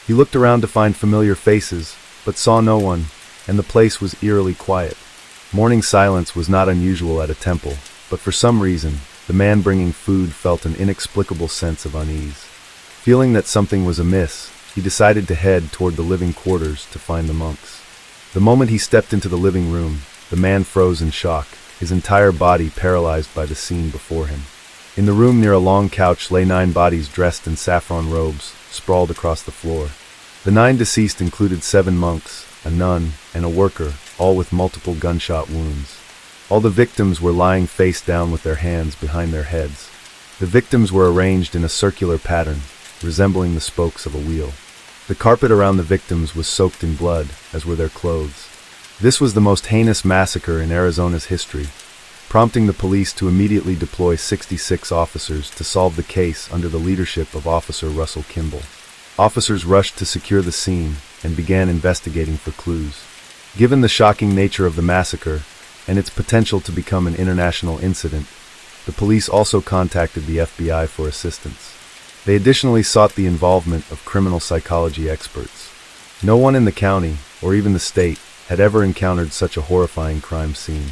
He looked around to find familiar faces, but saw no one, and the place was eerily quiet. Morning silence was not unusual at a temple, but for some reason, the man bringing food felt an inexplicable sense of unease. Feeling that something was amiss, he decided to head toward the living quarters to find the monks. The moment he stepped into the living room, the man froze in shock, his entire body paralyzed by the scene before him. In the room near a long couch lay 9 bodies dressed in saffron robes, sprawled across the floor. The 9 deceased included 7 monks, a nun, and a worker, all with multiple gunshot wounds. All the victims were lying face down with their hands behind their heads. The victims were arranged in a circular pattern, resembling the spokes of a wheel. The carpet around the victims was soaked in blood, as were their clothes. This was the most heinous massacre in Arizona's history, prompting the police to immediately deploy 66 officers to solve the case under the leadership of Officer Russell Kimball. Officers rushed to secure the scene and began investigating for clues. Given the shocking nature of the massacre and its potential to become an international incident, the police also contacted the FBI for assistance. They additionally sought the involvement of criminal psychology experts. No one in the county, or even the state, had ever encountered such a horrifying crime scene.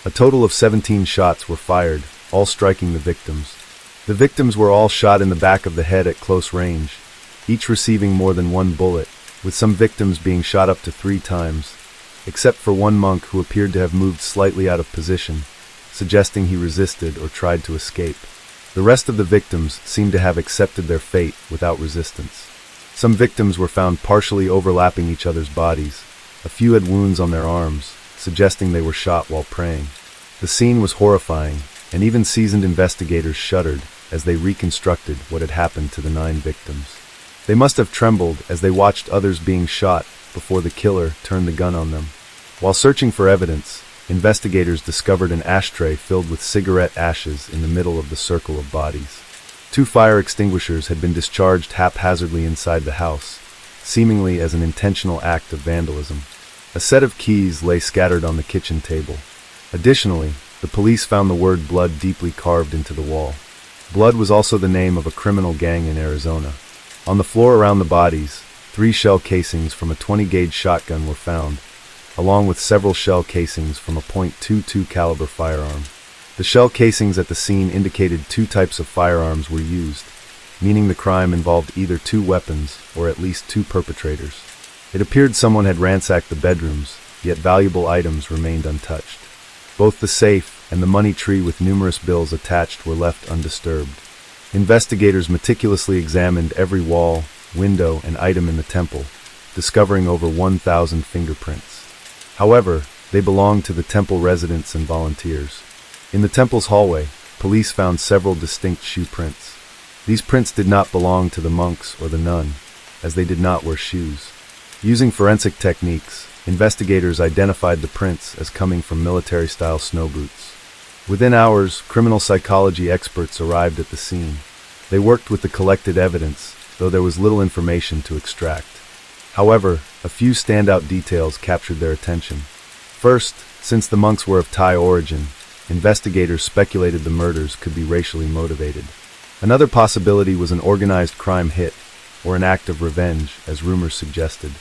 A total of 17 shots were fired, all striking the victims. The victims were all shot in the back of the head at close range, each receiving more than 1 bullet, with some victims being shot up to 3 times, except for one monk who appeared to have moved slightly out of position, suggesting he resisted or tried to escape. The rest of the victims seemed to have accepted their fate without resistance. Some victims were found partially overlapping each other's bodies. A few had wounds on their arms, suggesting they were shot while praying. The scene was horrifying, and even seasoned investigators shuddered as they reconstructed what had happened to the 9 victims. They must have trembled as they watched others being shot before the killer turned the gun on them. While searching for evidence, investigators discovered an ashtray filled with cigarette ashes in the middle of the circle of bodies. 2 fire extinguishers had been discharged haphazardly inside the house, seemingly as an intentional act of vandalism. A set of keys lay scattered on the kitchen table. Additionally, the police found the word blood deeply carved into the wall. Blood was also the name of a criminal gang in Arizona. On the floor around the bodies, 3 shell casings from a 20-gauge shotgun were found, along with several shell casings from a .22 caliber firearm. The shell casings at the scene indicated 2 types of firearms were used, meaning the crime involved either 2 weapons or at least 2 perpetrators. It appeared someone had ransacked the bedrooms, yet valuable items remained untouched. Both the safe and the money tree with numerous bills attached were left undisturbed. Investigators meticulously examined every wall, window, and item in the temple, discovering over 1,000 fingerprints. However, they belonged to the temple residents and volunteers. In the temple's hallway, police found several distinct shoe prints. These prints did not belong to the monks or the nun, as they did not wear shoes. Using forensic techniques, investigators identified the prints as coming from military-style snow boots. Within hours, criminal psychology experts arrived at the scene. They worked with the collected evidence, though there was little information to extract. However, a few standout details captured their attention. First, since the monks were of Thai origin, investigators speculated the murders could be racially motivated. Another possibility was an organized crime hit, or an act of revenge, as rumors suggested.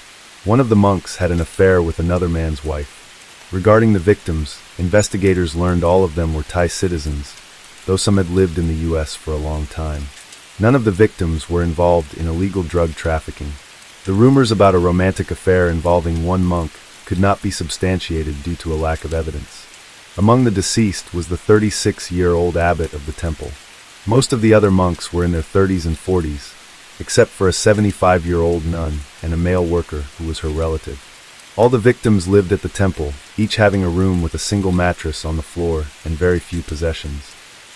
One of the monks had an affair with another man's wife. Regarding the victims, investigators learned all of them were Thai citizens, though some had lived in the U.S. for a long time. None of the victims were involved in illegal drug trafficking. The rumors about a romantic affair involving one monk could not be substantiated due to a lack of evidence. Among the deceased was the 36-year-old abbot of the temple. Most of the other monks were in their 30s and 40s, except for a 75-year-old nun and a male worker who was her relative. All the victims lived at the temple, each having a room with a single mattress on the floor and very few possessions.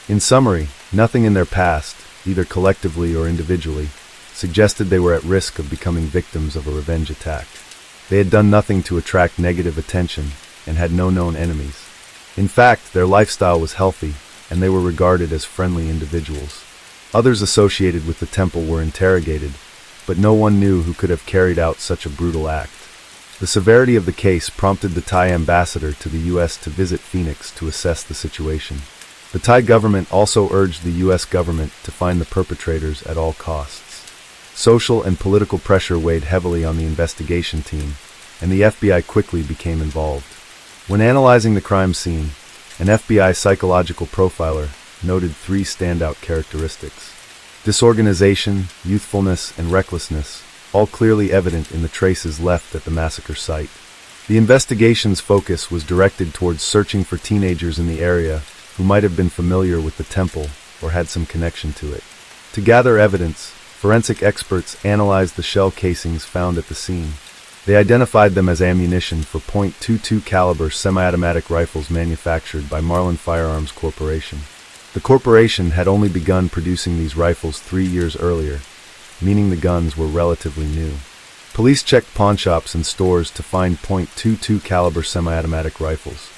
In summary, nothing in their past, either collectively or individually, suggested they were at risk of becoming victims of a revenge attack. They had done nothing to attract negative attention and had no known enemies. In fact, their lifestyle was healthy, and they were regarded as friendly individuals. Others associated with the temple were interrogated, but no one knew who could have carried out such a brutal act. The severity of the case prompted the Thai ambassador to the U.S. to visit Phoenix to assess the situation. The Thai government also urged the U.S. government to find the perpetrators at all costs. Social and political pressure weighed heavily on the investigation team, and the FBI quickly became involved. When analyzing the crime scene, an FBI psychological profiler noted three standout characteristics: disorganization, youthfulness, and recklessness, all clearly evident in the traces left at the massacre site. The investigation's focus was directed towards searching for teenagers in the area who might have been familiar with the temple or had some connection to it. To gather evidence, forensic experts analyzed the shell casings found at the scene. They identified them as ammunition for .22 caliber semi-automatic rifles manufactured by Marlin Firearms Corporation. The corporation had only begun producing these rifles 3 years earlier, meaning the guns were relatively new. Police checked pawnshops and stores to find .22 caliber semi-automatic rifles.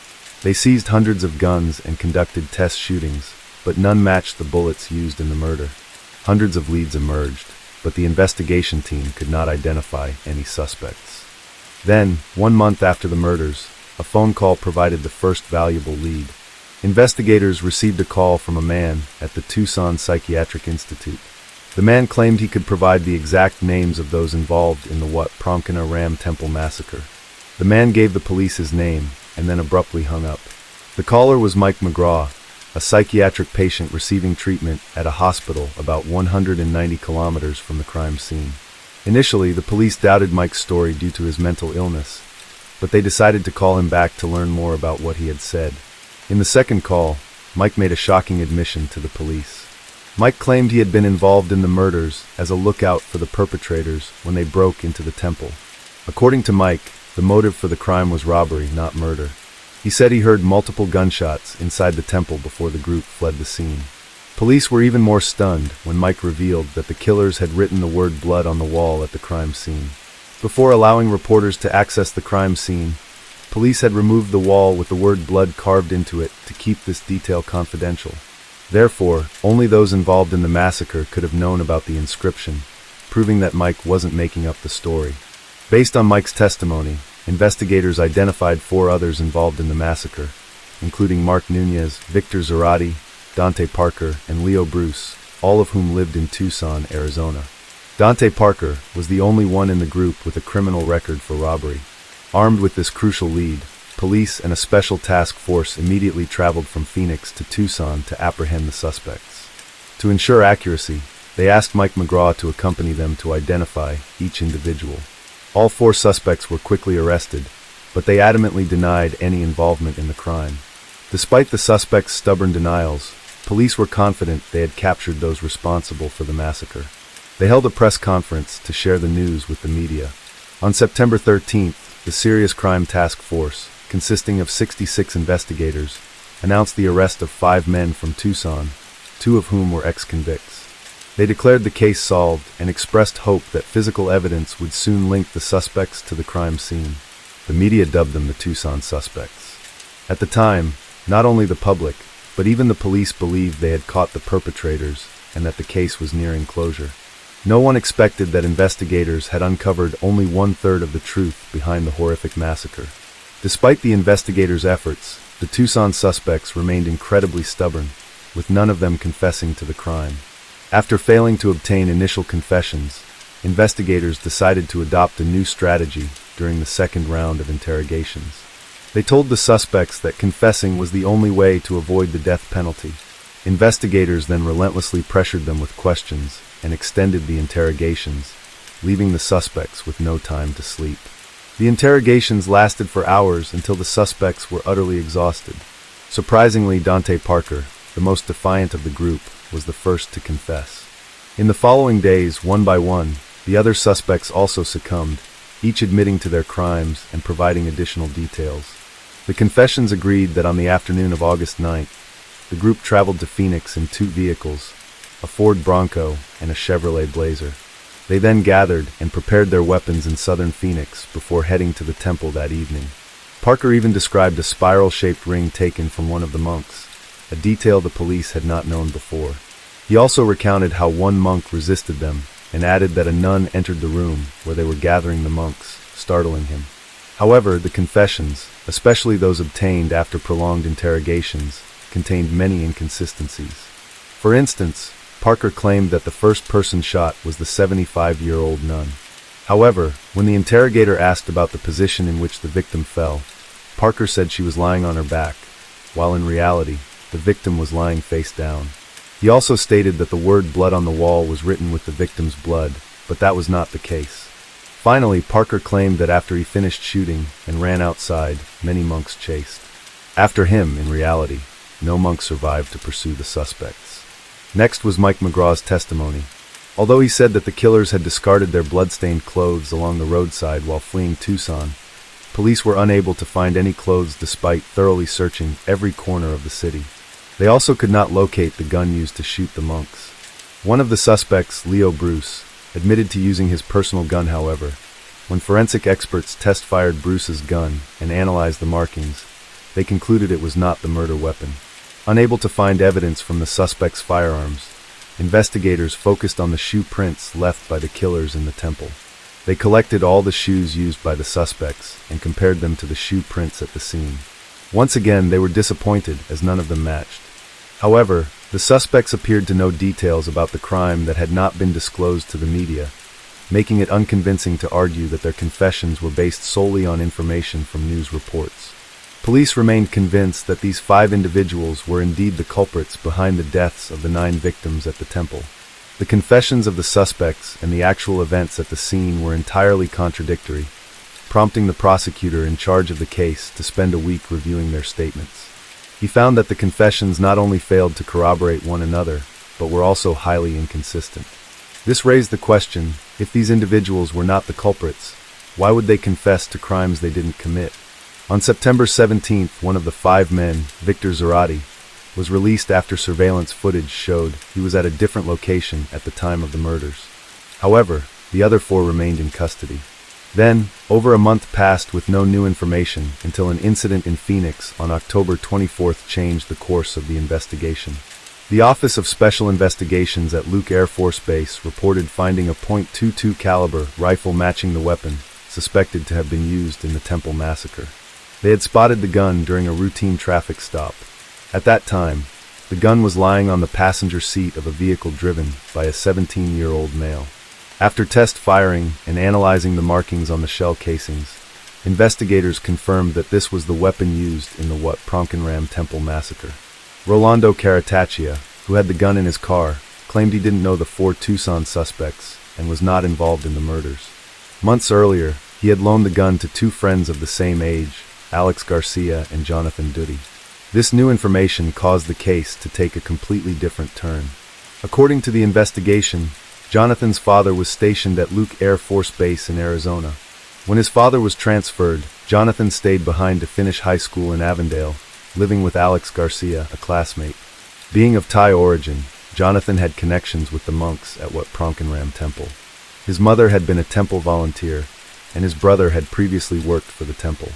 They seized hundreds of guns and conducted test shootings, but none matched the bullets used in the murder. Hundreds of leads emerged, but the investigation team could not identify any suspects. Then, 1 month after the murders, a phone call provided the first valuable lead. Investigators received a call from a man at the Tucson Psychiatric Institute. The man claimed he could provide the exact names of those involved in the Koh Phangan Ram Temple massacre. The man gave the police his name, and then abruptly hung up. The caller was Mike McGraw, a psychiatric patient receiving treatment at a hospital about 190 kilometers from the crime scene. Initially, the police doubted Mike's story due to his mental illness, but they decided to call him back to learn more about what he had said. In the second call, Mike made a shocking admission to the police. Mike claimed he had been involved in the murders as a lookout for the perpetrators when they broke into the temple. According to Mike, the motive for the crime was robbery, not murder. He said he heard multiple gunshots inside the temple before the group fled the scene. Police were even more stunned when Mike revealed that the killers had written the word blood on the wall at the crime scene. Before allowing reporters to access the crime scene, police had removed the wall with the word blood carved into it to keep this detail confidential. Therefore, only those involved in the massacre could have known about the inscription, proving that Mike wasn't making up the story. Based on Mike's testimony, investigators identified 4 others involved in the massacre, including Mark Nunez, Victor Zarate, Dante Parker, and Leo Bruce, all of whom lived in Tucson, Arizona. Dante Parker was the only one in the group with a criminal record for robbery. Armed with this crucial lead, police and a special task force immediately traveled from Phoenix to Tucson to apprehend the suspects. To ensure accuracy, they asked Mike McGraw to accompany them to identify each individual. All 4 suspects were quickly arrested, but they adamantly denied any involvement in the crime. Despite the suspects' stubborn denials, police were confident they had captured those responsible for the massacre. They held a press conference to share the news with the media. On September 13th, the Serious Crime Task Force, consisting of 66 investigators, announced the arrest of 5 men from Tucson, 2 of whom were ex-convicts. They declared the case solved and expressed hope that physical evidence would soon link the suspects to the crime scene. The media dubbed them the Tucson Suspects. At the time, not only the public, but even the police believed they had caught the perpetrators and that the case was nearing closure. No one expected that investigators had uncovered only 1/3 of the truth behind the horrific massacre. Despite the investigators' efforts, the Tucson suspects remained incredibly stubborn, with none of them confessing to the crime. After failing to obtain initial confessions, investigators decided to adopt a new strategy during the second round of interrogations. They told the suspects that confessing was the only way to avoid the death penalty. Investigators then relentlessly pressured them with questions and extended the interrogations, leaving the suspects with no time to sleep. The interrogations lasted for hours until the suspects were utterly exhausted. Surprisingly, Dante Parker, the most defiant of the group, was the first to confess. In the following days, one by one, the other suspects also succumbed, each admitting to their crimes and providing additional details. The confessions agreed that on the afternoon of August 9th, the group traveled to Phoenix in 2 vehicles, a Ford Bronco and a Chevrolet Blazer. They then gathered and prepared their weapons in southern Phoenix before heading to the temple that evening. Parker even described a spiral-shaped ring taken from one of the monks, a detail the police had not known before. He also recounted how one monk resisted them and added that a nun entered the room where they were gathering the monks, startling him. However, the confessions, especially those obtained after prolonged interrogations, contained many inconsistencies. For instance, Parker claimed that the first person shot was the 75-year-old nun. However, when the interrogator asked about the position in which the victim fell, Parker said she was lying on her back, while in reality, the victim was lying face down. He also stated that the word blood on the wall was written with the victim's blood, but that was not the case. Finally, Parker claimed that after he finished shooting and ran outside, many monks chased. After him, in reality, no monk survived to pursue the suspects. Next was Mike McGraw's testimony. Although he said that the killers had discarded their blood-stained clothes along the roadside while fleeing Tucson, police were unable to find any clothes despite thoroughly searching every corner of the city. They also could not locate the gun used to shoot the monks. One of the suspects, Leo Bruce, admitted to using his personal gun. However, when forensic experts test-fired Bruce's gun and analyzed the markings, they concluded it was not the murder weapon. Unable to find evidence from the suspect's firearms, investigators focused on the shoe prints left by the killers in the temple. They collected all the shoes used by the suspects and compared them to the shoe prints at the scene. Once again, they were disappointed as none of them matched. However, the suspects appeared to know details about the crime that had not been disclosed to the media, making it unconvincing to argue that their confessions were based solely on information from news reports. Police remained convinced that these 5 individuals were indeed the culprits behind the deaths of the 9 victims at the temple. The confessions of the suspects and the actual events at the scene were entirely contradictory, prompting the prosecutor in charge of the case to spend a week reviewing their statements. He found that the confessions not only failed to corroborate one another, but were also highly inconsistent. This raised the question, if these individuals were not the culprits, why would they confess to crimes they didn't commit? On September 17th, one of the 5 men, Victor Zarate, was released after surveillance footage showed he was at a different location at the time of the murders. However, the other 4 remained in custody. Then, over a month passed with no new information until an incident in Phoenix on October 24th changed the course of the investigation. The Office of Special Investigations at Luke Air Force Base reported finding a .22 caliber rifle matching the weapon suspected to have been used in the Temple massacre. They had spotted the gun during a routine traffic stop. At that time, the gun was lying on the passenger seat of a vehicle driven by a 17-year-old male. After test firing and analyzing the markings on the shell casings, investigators confirmed that this was the weapon used in the Premeditation Temple massacre. Rolando Carataccia, who had the gun in his car, claimed he didn't know the 4 Tucson suspects and was not involved in the murders. Months earlier, he had loaned the gun to 2 friends of the same age, Alex Garcia and Jonathan Duty. This new information caused the case to take a completely different turn. According to the investigation, Jonathan's father was stationed at Luke Air Force Base in Arizona. When his father was transferred, Jonathan stayed behind to finish high school in Avondale, living with Alex Garcia, a classmate. Being of Thai origin, Jonathan had connections with the monks at Koh Phangan temple. His mother had been a temple volunteer, and his brother had previously worked for the temple.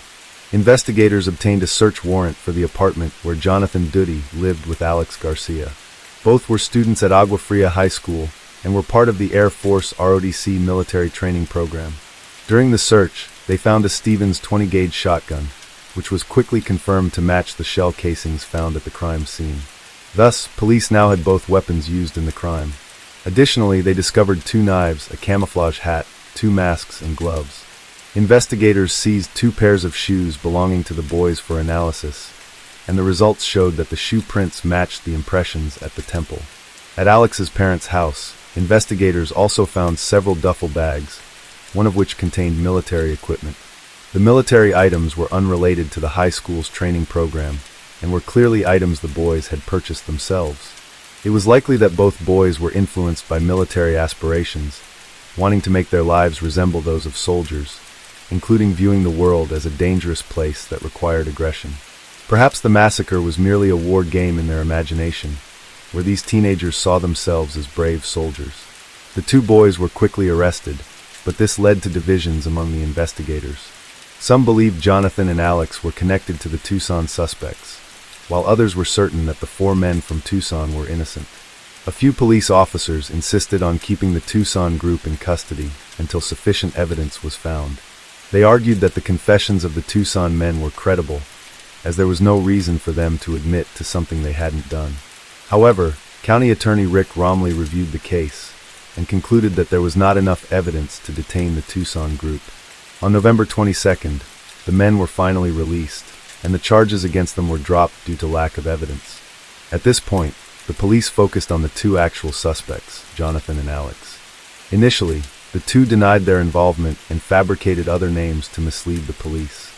Investigators obtained a search warrant for the apartment where Jonathan Dudi lived with Alex Garcia. Both were students at Agua Fria High School and were part of the Air Force ROTC military training program. During the search, they found a Stevens 20-gauge shotgun, which was quickly confirmed to match the shell casings found at the crime scene. Thus, police now had both weapons used in the crime. Additionally, they discovered 2 knives, a camouflage hat, 2 masks, and gloves. Investigators seized 2 pairs of shoes belonging to the boys for analysis, and the results showed that the shoe prints matched the impressions at the temple. At Alex's parents' house, investigators also found several duffel bags, one of which contained military equipment. The military items were unrelated to the high school's training program, and were clearly items the boys had purchased themselves. It was likely that both boys were influenced by military aspirations, wanting to make their lives resemble those of soldiers, including viewing the world as a dangerous place that required aggression. Perhaps the massacre was merely a war game in their imagination, where these teenagers saw themselves as brave soldiers. The 2 boys were quickly arrested, but this led to divisions among the investigators. Some believed Jonathan and Alex were connected to the Tucson suspects, while others were certain that the 4 men from Tucson were innocent. A few police officers insisted on keeping the Tucson group in custody until sufficient evidence was found. They argued that the confessions of the Tucson men were credible, as there was no reason for them to admit to something they hadn't done. However, County Attorney Rick Romley reviewed the case and concluded that there was not enough evidence to detain the Tucson group. On November 22nd, the men were finally released, and the charges against them were dropped due to lack of evidence. At this point, the police focused on the 2 actual suspects, Jonathan and Alex. Initially, the 2 denied their involvement and fabricated other names to mislead the police.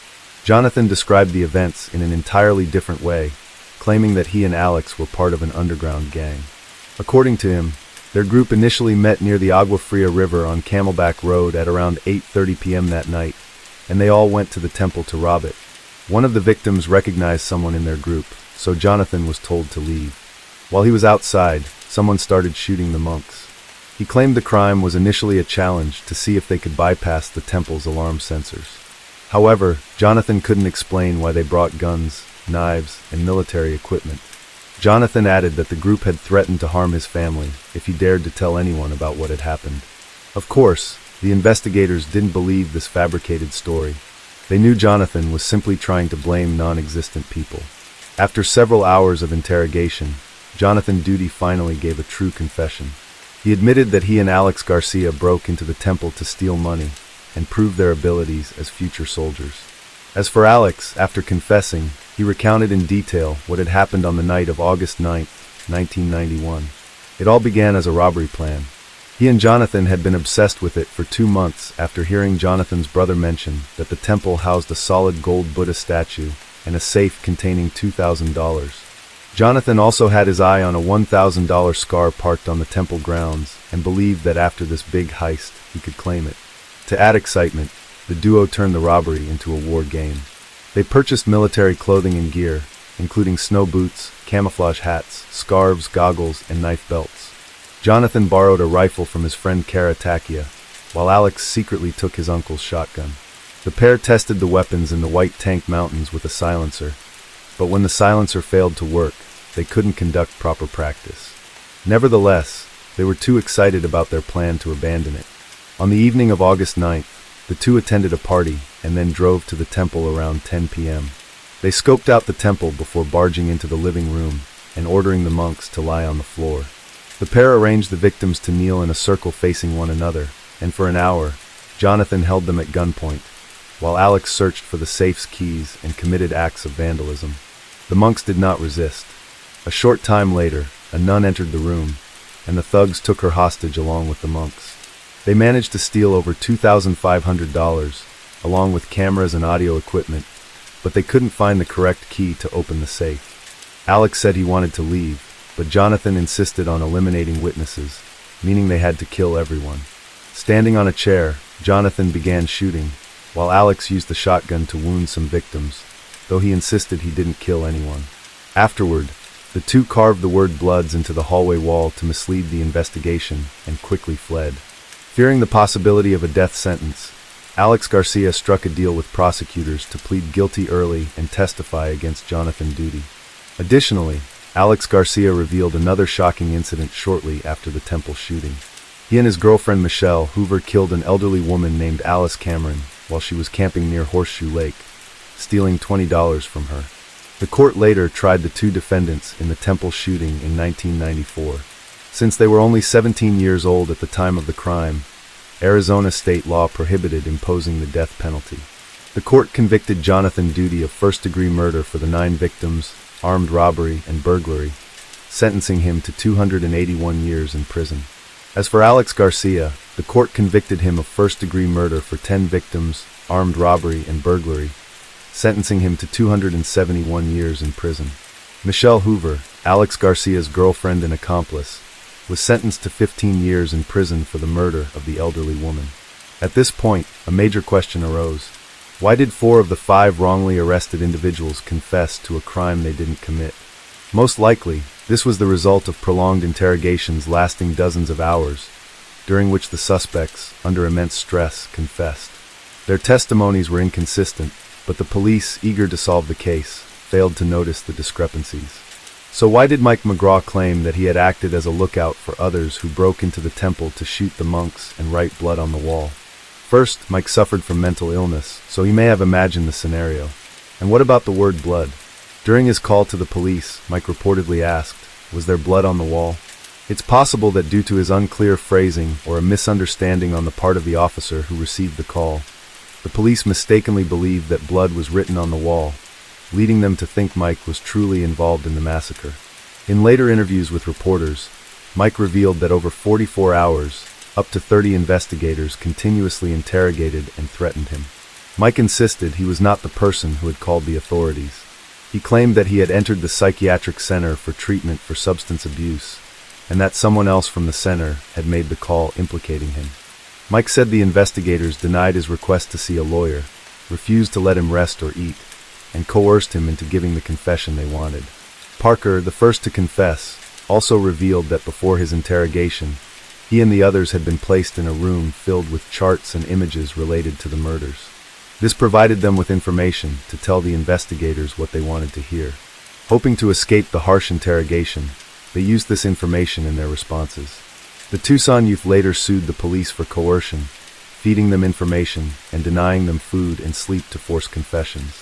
Jonathan described the events in an entirely different way, claiming that he and Alex were part of an underground gang. According to him, their group initially met near the Agua Fria River on Camelback Road at around 8:30 p.m. that night, and they all went to the temple to rob it. One of the victims recognized someone in their group, so Jonathan was told to leave. While he was outside, someone started shooting the monks. He claimed the crime was initially a challenge to see if they could bypass the temple's alarm sensors. However, Jonathan couldn't explain why they brought guns, knives, and military equipment. Jonathan added that the group had threatened to harm his family if he dared to tell anyone about what had happened. Of course, the investigators didn't believe this fabricated story. They knew Jonathan was simply trying to blame non-existent people. After several hours of interrogation, Jonathan Dudi finally gave a true confession. He admitted that he and Alex Garcia broke into the temple to steal money and prove their abilities as future soldiers. As for Alex, after confessing, he recounted in detail what had happened on the night of August 9, 1991. It all began as a robbery plan. He and Jonathan had been obsessed with it for 2 months after hearing Jonathan's brother mention that the temple housed a solid gold Buddha statue and a safe containing $2,000. Jonathan also had his eye on a $1,000 scar parked on the temple grounds and believed that after this big heist, he could claim it. To add excitement, the duo turned the robbery into a war game. They purchased military clothing and gear, including snow boots, camouflage hats, scarves, goggles, and knife belts. Jonathan borrowed a rifle from his friend Karatakia, while Alex secretly took his uncle's shotgun. The pair tested the weapons in the White Tank Mountains with a silencer, but when the silencer failed to work, they couldn't conduct proper practice. Nevertheless, they were too excited about their plan to abandon it. On the evening of August 9th, the two attended a party and then drove to the temple around 10 p.m. They scoped out the temple before barging into the living room and ordering the monks to lie on the floor. The pair arranged the victims to kneel in a circle facing one another, and for an hour, Jonathan held them at gunpoint, while Alex searched for the safe's keys and committed acts of vandalism. The monks did not resist. A short time later, a nun entered the room, and the thugs took her hostage along with the monks. They managed to steal over $2,500, along with cameras and audio equipment, but they couldn't find the correct key to open the safe. Alex said he wanted to leave, but Jonathan insisted on eliminating witnesses, meaning they had to kill everyone. Standing on a chair, Jonathan began shooting, while Alex used the shotgun to wound some victims, though he insisted he didn't kill anyone. Afterward, the two carved the word "Bloods" into the hallway wall to mislead the investigation and quickly fled. Fearing the possibility of a death sentence, Alex Garcia struck a deal with prosecutors to plead guilty early and testify against Jonathan Duty. Additionally, Alex Garcia revealed another shocking incident shortly after the Temple shooting. He and his girlfriend Michelle Hoover killed an elderly woman named Alice Cameron while she was camping near Horseshoe Lake, stealing $20 from her. The court later tried the two defendants in the Temple shooting in 1994. Since they were only 17 years old at the time of the crime, Arizona state law prohibited imposing the death penalty. The court convicted Jonathan Duty of first-degree murder for the 9 victims, armed robbery, and burglary, sentencing him to 281 years in prison. As for Alex Garcia, the court convicted him of first-degree murder for 10 victims, armed robbery, and burglary, sentencing him to 271 years in prison. Michelle Hoover, Alex Garcia's girlfriend and accomplice, was sentenced to 15 years in prison for the murder of the elderly woman. At this point, a major question arose. Why did 4 of the 5 wrongly arrested individuals confess to a crime they didn't commit? Most likely, this was the result of prolonged interrogations lasting dozens of hours, during which the suspects, under immense stress, confessed. Their testimonies were inconsistent, but the police, eager to solve the case, failed to notice the discrepancies. So why did Mike McGraw claim that he had acted as a lookout for others who broke into the temple to shoot the monks and write blood on the wall? First, Mike suffered from mental illness, so he may have imagined the scenario. And what about the word blood? During his call to the police, Mike reportedly asked, "Was there blood on the wall?" It's possible that due to his unclear phrasing or a misunderstanding on the part of the officer who received the call, the police mistakenly believed that blood was written on the wall, leading them to think Mike was truly involved in the massacre. In later interviews with reporters, Mike revealed that over 44 hours, up to 30 investigators continuously interrogated and threatened him. Mike insisted he was not the person who had called the authorities. He claimed that he had entered the psychiatric center for treatment for substance abuse, and that someone else from the center had made the call implicating him. Mike said the investigators denied his request to see a lawyer, refused to let him rest or eat, and coerced him into giving the confession they wanted. Parker, the first to confess, also revealed that before his interrogation, he and the others had been placed in a room filled with charts and images related to the murders. This provided them with information to tell the investigators what they wanted to hear. Hoping to escape the harsh interrogation, they used this information in their responses. The Tucson youth later sued the police for coercion, feeding them information and denying them food and sleep to force confessions.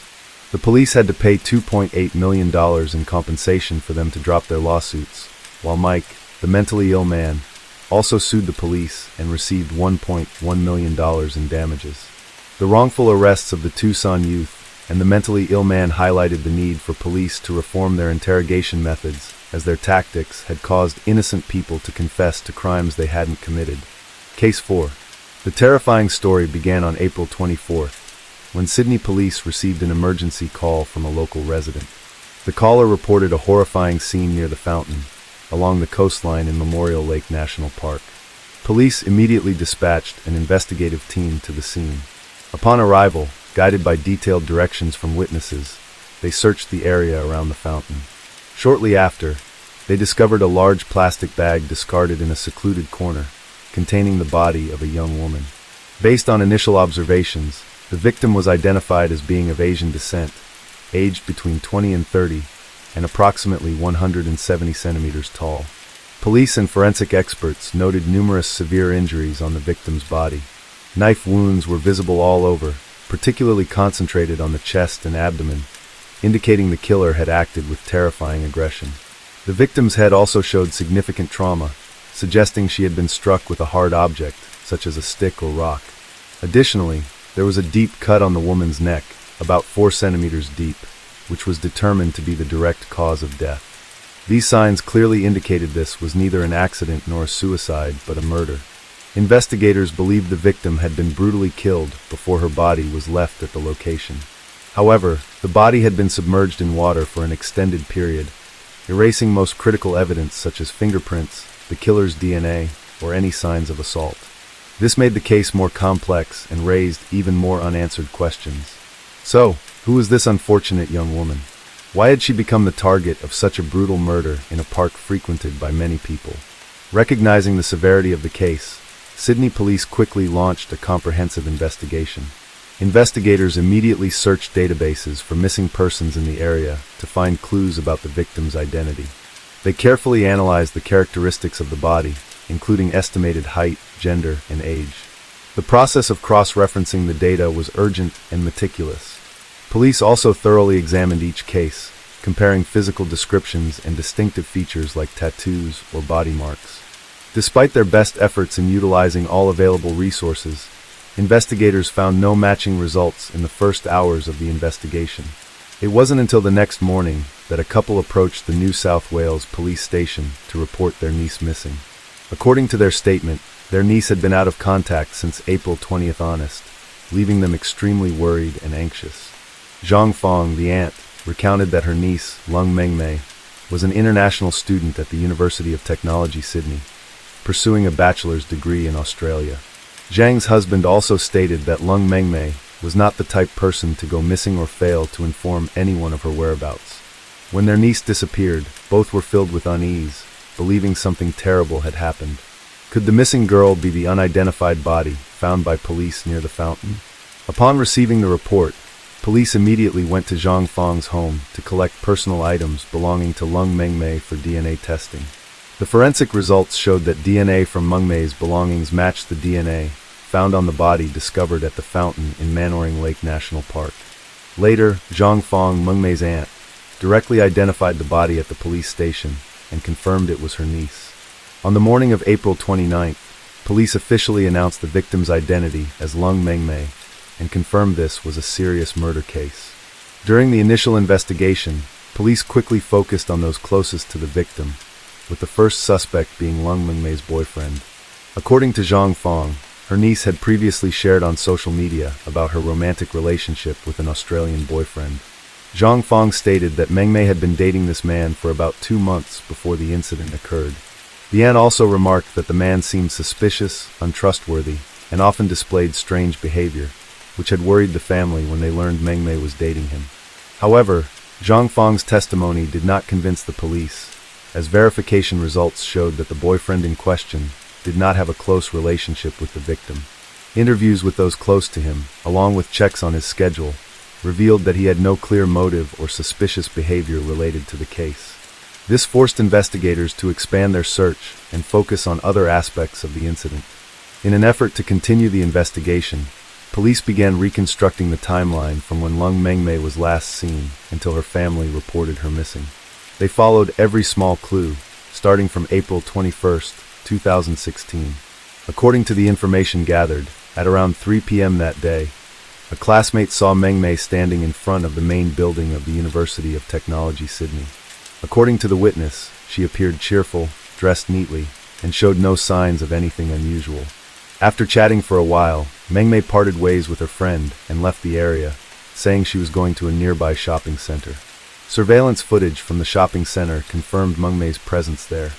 The police had to pay $2.8 million in compensation for them to drop their lawsuits, while Mike, the mentally ill man, also sued the police and received $1.1 million in damages. The wrongful arrests of the Tucson youth and the mentally ill man highlighted the need for police to reform their interrogation methods, as their tactics had caused innocent people to confess to crimes they hadn't committed. Case 4. The terrifying story began on April 24th, when Sydney police received an emergency call from a local resident. The caller reported a horrifying scene near the fountain, along the coastline in Memorial Lake National Park. Police immediately dispatched an investigative team to the scene. Upon arrival, guided by detailed directions from witnesses, they searched the area around the fountain. Shortly after, they discovered a large plastic bag discarded in a secluded corner, containing the body of a young woman. Based on initial observations, the victim was identified as being of Asian descent, aged between 20 and 30, and approximately 170 centimeters tall. Police and forensic experts noted numerous severe injuries on the victim's body. Knife wounds were visible all over, particularly concentrated on the chest and abdomen, indicating the killer had acted with terrifying aggression. The victim's head also showed significant trauma, suggesting she had been struck with a hard object, such as a stick or rock. Additionally, there was a deep cut on the woman's neck, about 4 centimeters deep, which was determined to be the direct cause of death. These signs clearly indicated this was neither an accident nor a suicide, but a murder. Investigators believed the victim had been brutally killed before her body was left at the location. However, the body had been submerged in water for an extended period, erasing most critical evidence such as fingerprints, the killer's DNA, or any signs of assault. This made the case more complex and raised even more unanswered questions. So, who was this unfortunate young woman? Why had she become the target of such a brutal murder in a park frequented by many people? Recognizing the severity of the case, Sydney police quickly launched a comprehensive investigation. Investigators immediately searched databases for missing persons in the area to find clues about the victim's identity. They carefully analyzed the characteristics of the body, including estimated height, gender, and age. The process of cross-referencing the data was urgent and meticulous. Police also thoroughly examined each case, comparing physical descriptions and distinctive features like tattoos or body marks. Despite their best efforts in utilizing all available resources, investigators found no matching results in the first hours of the investigation. It wasn't until the next morning that a couple approached the New South Wales police station to report their niece missing. According to their statement, their niece had been out of contact since April 20th honest, leaving them extremely worried and anxious. Zhang Fong, the aunt, recounted that her niece, Lung Mengmei, was an international student at the University of Technology, Sydney, pursuing a bachelor's degree in Australia. Zhang's husband also stated that Lung Mengmei was not the type person to go missing or fail to inform anyone of her whereabouts. When their niece disappeared, both were filled with unease, believing something terrible had happened. Could the missing girl be the unidentified body found by police near the fountain? Upon receiving the report, police immediately went to Zhang Fong's home to collect personal items belonging to Lung Mengmei for DNA testing. The forensic results showed that DNA from Mengmei's belongings matched the DNA found on the body discovered at the fountain in Manoring Lake National Park. Later, Zhang Fong, Mengmei's aunt, directly identified the body at the police station and confirmed it was her niece. On the morning of April 29th, police officially announced the victim's identity as Lung Mengmei and confirmed this was a serious murder case. During the initial investigation, police quickly focused on those closest to the victim, with the first suspect being Lung Mengmei's boyfriend. According to Zhang Fong, her niece had previously shared on social media about her romantic relationship with an Australian boyfriend. Zhang Fong stated that Mengmei had been dating this man for about 2 months before the incident occurred. The aunt also remarked that the man seemed suspicious, untrustworthy, and often displayed strange behavior, which had worried the family when they learned Mengmei was dating him. However, Zhang Fong's testimony did not convince the police, as verification results showed that the boyfriend in question did not have a close relationship with the victim. Interviews with those close to him, along with checks on his schedule, revealed that he had no clear motive or suspicious behavior related to the case. This forced investigators to expand their search and focus on other aspects of the incident. In an effort to continue the investigation, police began reconstructing the timeline from when Lung Mengmei was last seen until her family reported her missing. They followed every small clue, starting from April 21st, 2016. According to the information gathered, at around 3 p.m. that day, a classmate saw Mengmei standing in front of the main building of the University of Technology, Sydney. According to the witness, she appeared cheerful, dressed neatly, and showed no signs of anything unusual. After chatting for a while, Mengmei parted ways with her friend and left the area, saying she was going to a nearby shopping center. Surveillance footage from the shopping center confirmed Mengmei's presence there.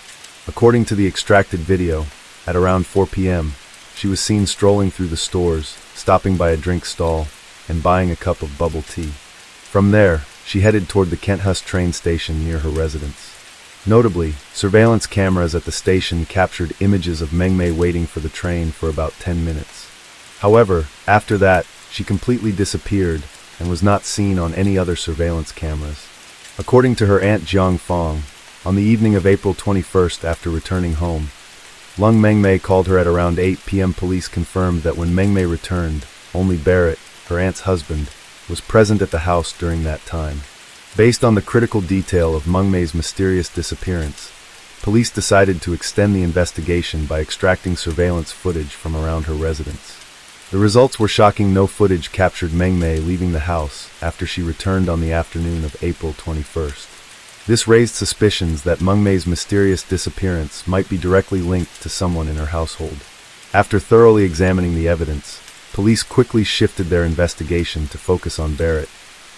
According to the extracted video, at around 4 p.m., she was seen strolling through the stores, stopping by a drink stall, and buying a cup of bubble tea. From there, she headed toward the Kenthus train station near her residence. Notably, surveillance cameras at the station captured images of Mengmei waiting for the train for about 10 minutes. However, after that, she completely disappeared and was not seen on any other surveillance cameras. According to her aunt Zhang Fong, on the evening of April 21st after returning home, Lung Mengmei called her at around 8 p.m. Police confirmed that when Mengmei returned, only Barrett, her aunt's husband, was present at the house during that time. Based on the critical detail of Mengmei's mysterious disappearance, police decided to extend the investigation by extracting surveillance footage from around her residence. The results were shocking. No footage captured Mengmei leaving the house after she returned on the afternoon of April 21st. This raised suspicions that Mengmei's mysterious disappearance might be directly linked to someone in her household. After thoroughly examining the evidence, police quickly shifted their investigation to focus on Barrett,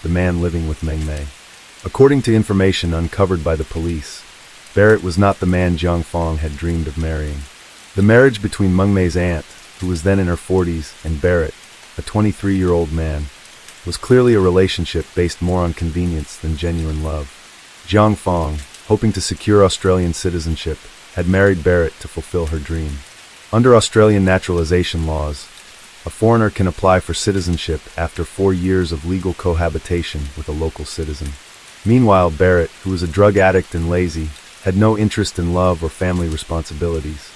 the man living with Mengmei. According to information uncovered by the police, Barrett was not the man Zhang Fong had dreamed of marrying. The marriage between Mengmei's aunt, who was then in her 40s, and Barrett, a 23-year-old man, was clearly a relationship based more on convenience than genuine love. Jiang Fong, hoping to secure Australian citizenship, had married Barrett to fulfill her dream. Under Australian naturalization laws, a foreigner can apply for citizenship after 4 years of legal cohabitation with a local citizen. Meanwhile, Barrett, who was a drug addict and lazy, had no interest in love or family responsibilities.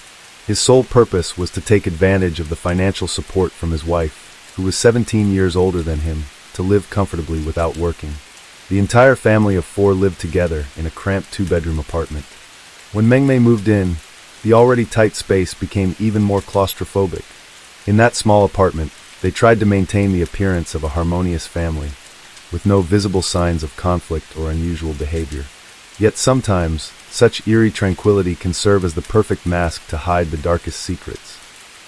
His sole purpose was to take advantage of the financial support from his wife, who was 17 years older than him, to live comfortably without working. The entire family of 4 lived together in a cramped 2-bedroom apartment. When Mengmei moved in, the already tight space became even more claustrophobic. In that small apartment, they tried to maintain the appearance of a harmonious family, with no visible signs of conflict or unusual behavior. Yet sometimes, such eerie tranquility can serve as the perfect mask to hide the darkest secrets.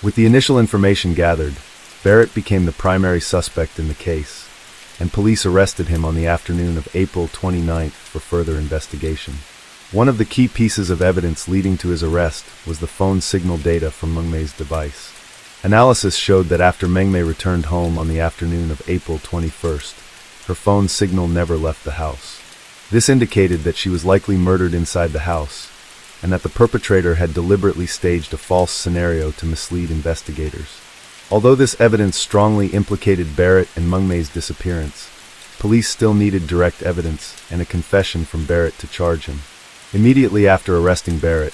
With the initial information gathered, Barrett became the primary suspect in the case, and police arrested him on the afternoon of April 29th for further investigation. One of the key pieces of evidence leading to his arrest was the phone signal data from Mengmei's device. Analysis showed that after Mengmei returned home on the afternoon of April 21st, her phone signal never left the house. This indicated that she was likely murdered inside the house, and that the perpetrator had deliberately staged a false scenario to mislead investigators. Although this evidence strongly implicated Barrett and Mengmei's disappearance, police still needed direct evidence and a confession from Barrett to charge him. Immediately after arresting Barrett,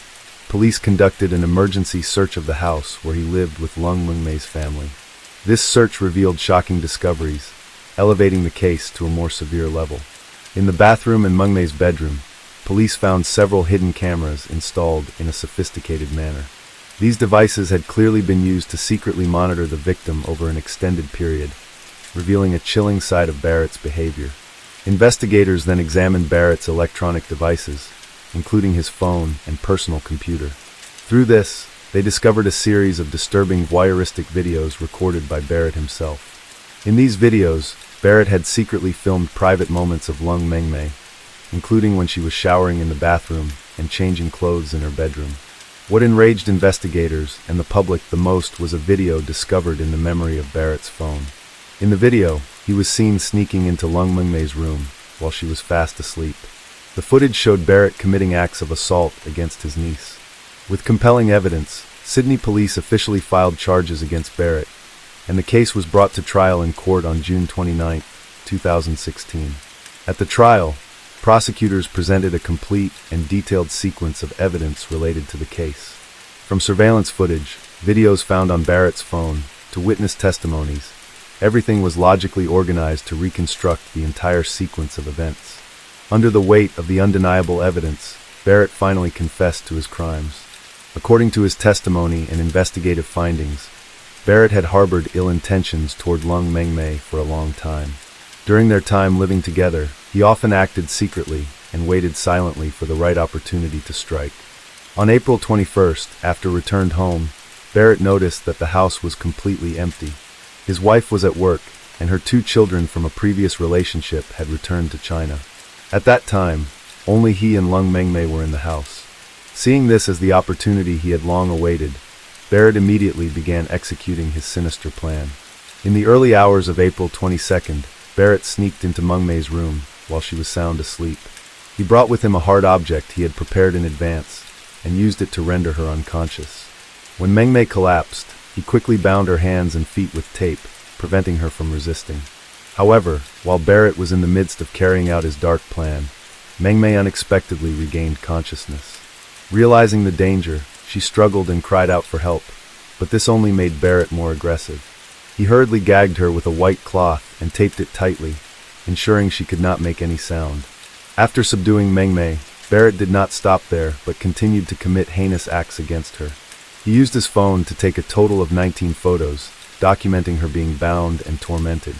police conducted an emergency search of the house where he lived with Lung Mengmei's family. This search revealed shocking discoveries, elevating the case to a more severe level. In the bathroom and Mengmei's bedroom, police found several hidden cameras installed in a sophisticated manner. These devices had clearly been used to secretly monitor the victim over an extended period, revealing a chilling side of Barrett's behavior. Investigators then examined Barrett's electronic devices, including his phone and personal computer. Through this, they discovered a series of disturbing voyeuristic videos recorded by Barrett himself. In these videos, Barrett had secretly filmed private moments of Lung Mengmei, including when she was showering in the bathroom and changing clothes in her bedroom. What enraged investigators and the public the most was a video discovered in the memory of Barrett's phone. In the video, he was seen sneaking into Lung Mengmei's room while she was fast asleep. The footage showed Barrett committing acts of assault against his niece. With compelling evidence, Sydney police officially filed charges against Barrett, and the case was brought to trial in court on June 29, 2016. At the trial, prosecutors presented a complete and detailed sequence of evidence related to the case. From surveillance footage, videos found on Barrett's phone, to witness testimonies, everything was logically organized to reconstruct the entire sequence of events. Under the weight of the undeniable evidence, Barrett finally confessed to his crimes. According to his testimony and investigative findings, Barrett had harbored ill intentions toward Lung Mengmei for a long time. During their time living together, he often acted secretly and waited silently for the right opportunity to strike. On April 21st, after returned home, Barrett noticed that the house was completely empty. His wife was at work, and her 2 children from a previous relationship had returned to China. At that time, only he and Lung Mengmei were in the house. Seeing this as the opportunity he had long awaited, Barrett immediately began executing his sinister plan. In the early hours of April 22nd, Barrett sneaked into Mengmei's room while she was sound asleep. He brought with him a hard object he had prepared in advance and used it to render her unconscious. When Mengmei collapsed, he quickly bound her hands and feet with tape, preventing her from resisting. However, while Barrett was in the midst of carrying out his dark plan, Mengmei unexpectedly regained consciousness. Realizing the danger, she struggled and cried out for help, but this only made Barrett more aggressive. He hurriedly gagged her with a white cloth and taped it tightly, ensuring she could not make any sound. After subduing Mengmei, Barrett did not stop there, but continued to commit heinous acts against her. He used his phone to take a total of 19 photos, documenting her being bound and tormented.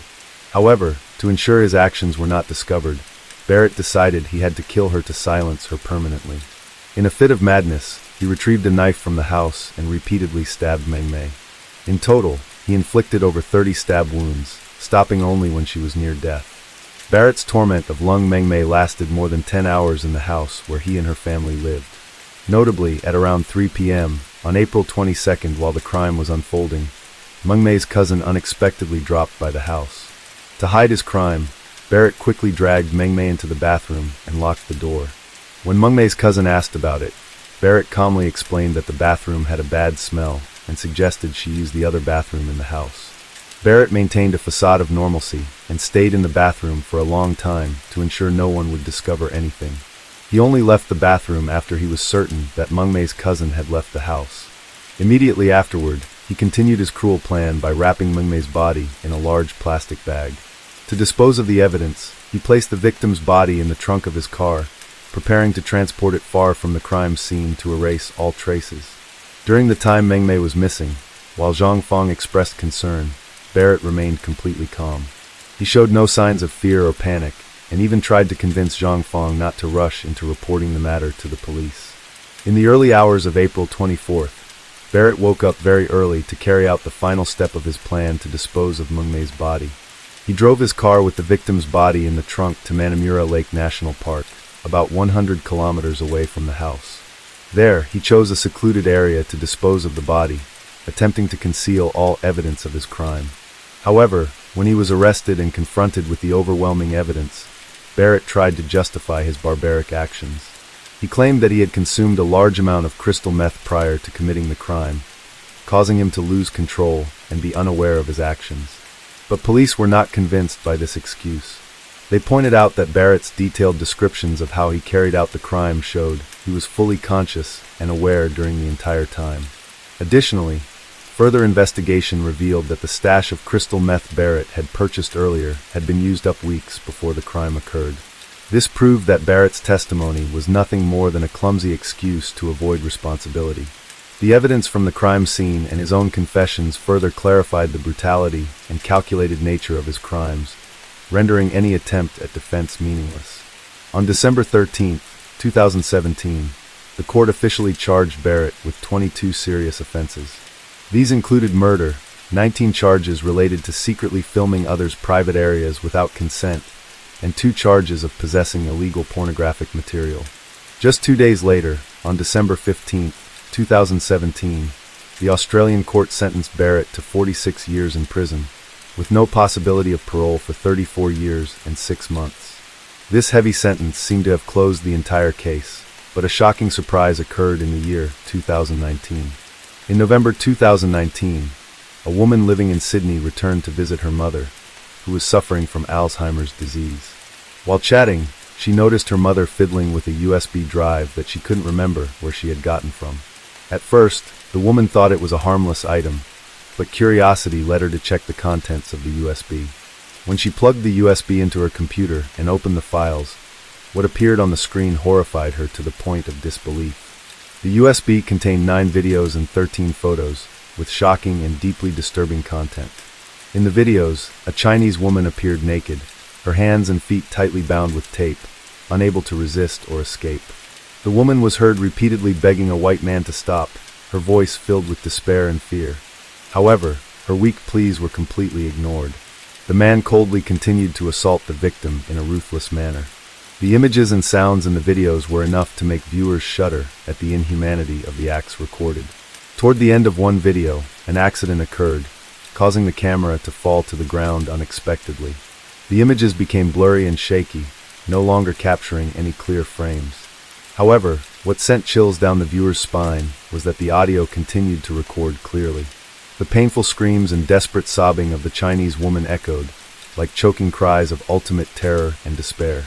However, to ensure his actions were not discovered, Barrett decided he had to kill her to silence her permanently. In a fit of madness, he retrieved a knife from the house and repeatedly stabbed Mengmei. In total, he inflicted over 30 stab wounds, stopping only when she was near death. Barrett's torment of Lung Mengmei lasted more than 10 hours in the house where he and her family lived. Notably, at around 3 p.m., on April 22nd, while the crime was unfolding, Mengmei's cousin unexpectedly dropped by the house. To hide his crime, Barrett quickly dragged Mengmei into the bathroom and locked the door. When Mengmei's cousin asked about it, Barrett calmly explained that the bathroom had a bad smell and suggested she use the other bathroom in the house. Barrett maintained a facade of normalcy and stayed in the bathroom for a long time to ensure no one would discover anything. He only left the bathroom after he was certain that Mengmei's cousin had left the house. Immediately afterward, he continued his cruel plan by wrapping Mengmei's body in a large plastic bag. To dispose of the evidence, he placed the victim's body in the trunk of his car, preparing to transport it far from the crime scene to erase all traces. During the time Mengmei was missing, while Zhang Fang expressed concern, Barrett remained completely calm. He showed no signs of fear or panic, and even tried to convince Zhang Fang not to rush into reporting the matter to the police. In the early hours of April 24th, Barrett woke up very early to carry out the final step of his plan to dispose of Mengmei's body. He drove his car with the victim's body in the trunk to Manamura Lake National Park, about 100 kilometers away from the house. There, he chose a secluded area to dispose of the body, attempting to conceal all evidence of his crime. However, when he was arrested and confronted with the overwhelming evidence, Barrett tried to justify his barbaric actions. He claimed that he had consumed a large amount of crystal meth prior to committing the crime, causing him to lose control and be unaware of his actions. But police were not convinced by this excuse. They pointed out that Barrett's detailed descriptions of how he carried out the crime showed he was fully conscious and aware during the entire time. Additionally, further investigation revealed that the stash of crystal meth Barrett had purchased earlier had been used up weeks before the crime occurred. This proved that Barrett's testimony was nothing more than a clumsy excuse to avoid responsibility. The evidence from the crime scene and his own confessions further clarified the brutality and calculated nature of his crimes, rendering any attempt at defense meaningless. On December 13, 2017, the court officially charged Barrett with 22 serious offenses. These included murder, 19 charges related to secretly filming others' private areas without consent, and 2 charges of possessing illegal pornographic material. Just 2 days later, on December 15, 2017, the Australian court sentenced Barrett to 46 years in prison, with no possibility of parole for 34 years and 6 months. This heavy sentence seemed to have closed the entire case, but a shocking surprise occurred in the year 2019. In November 2019, a woman living in Sydney returned to visit her mother, who was suffering from Alzheimer's disease. While chatting, she noticed her mother fiddling with a USB drive that she couldn't remember where she had gotten from. At first, the woman thought it was a harmless item, but curiosity led her to check the contents of the USB. When she plugged the USB into her computer and opened the files, what appeared on the screen horrified her to the point of disbelief. The USB contained 9 videos and 13 photos, with shocking and deeply disturbing content. In the videos, a Chinese woman appeared naked, her hands and feet tightly bound with tape, unable to resist or escape. The woman was heard repeatedly begging a white man to stop, her voice filled with despair and fear. However, her weak pleas were completely ignored. The man coldly continued to assault the victim in a ruthless manner. The images and sounds in the videos were enough to make viewers shudder at the inhumanity of the acts recorded. Toward the end of one video, an accident occurred, causing the camera to fall to the ground unexpectedly. The images became blurry and shaky, no longer capturing any clear frames. However, what sent chills down the viewer's spine was that the audio continued to record clearly. The painful screams and desperate sobbing of the Chinese woman echoed, like choking cries of ultimate terror and despair.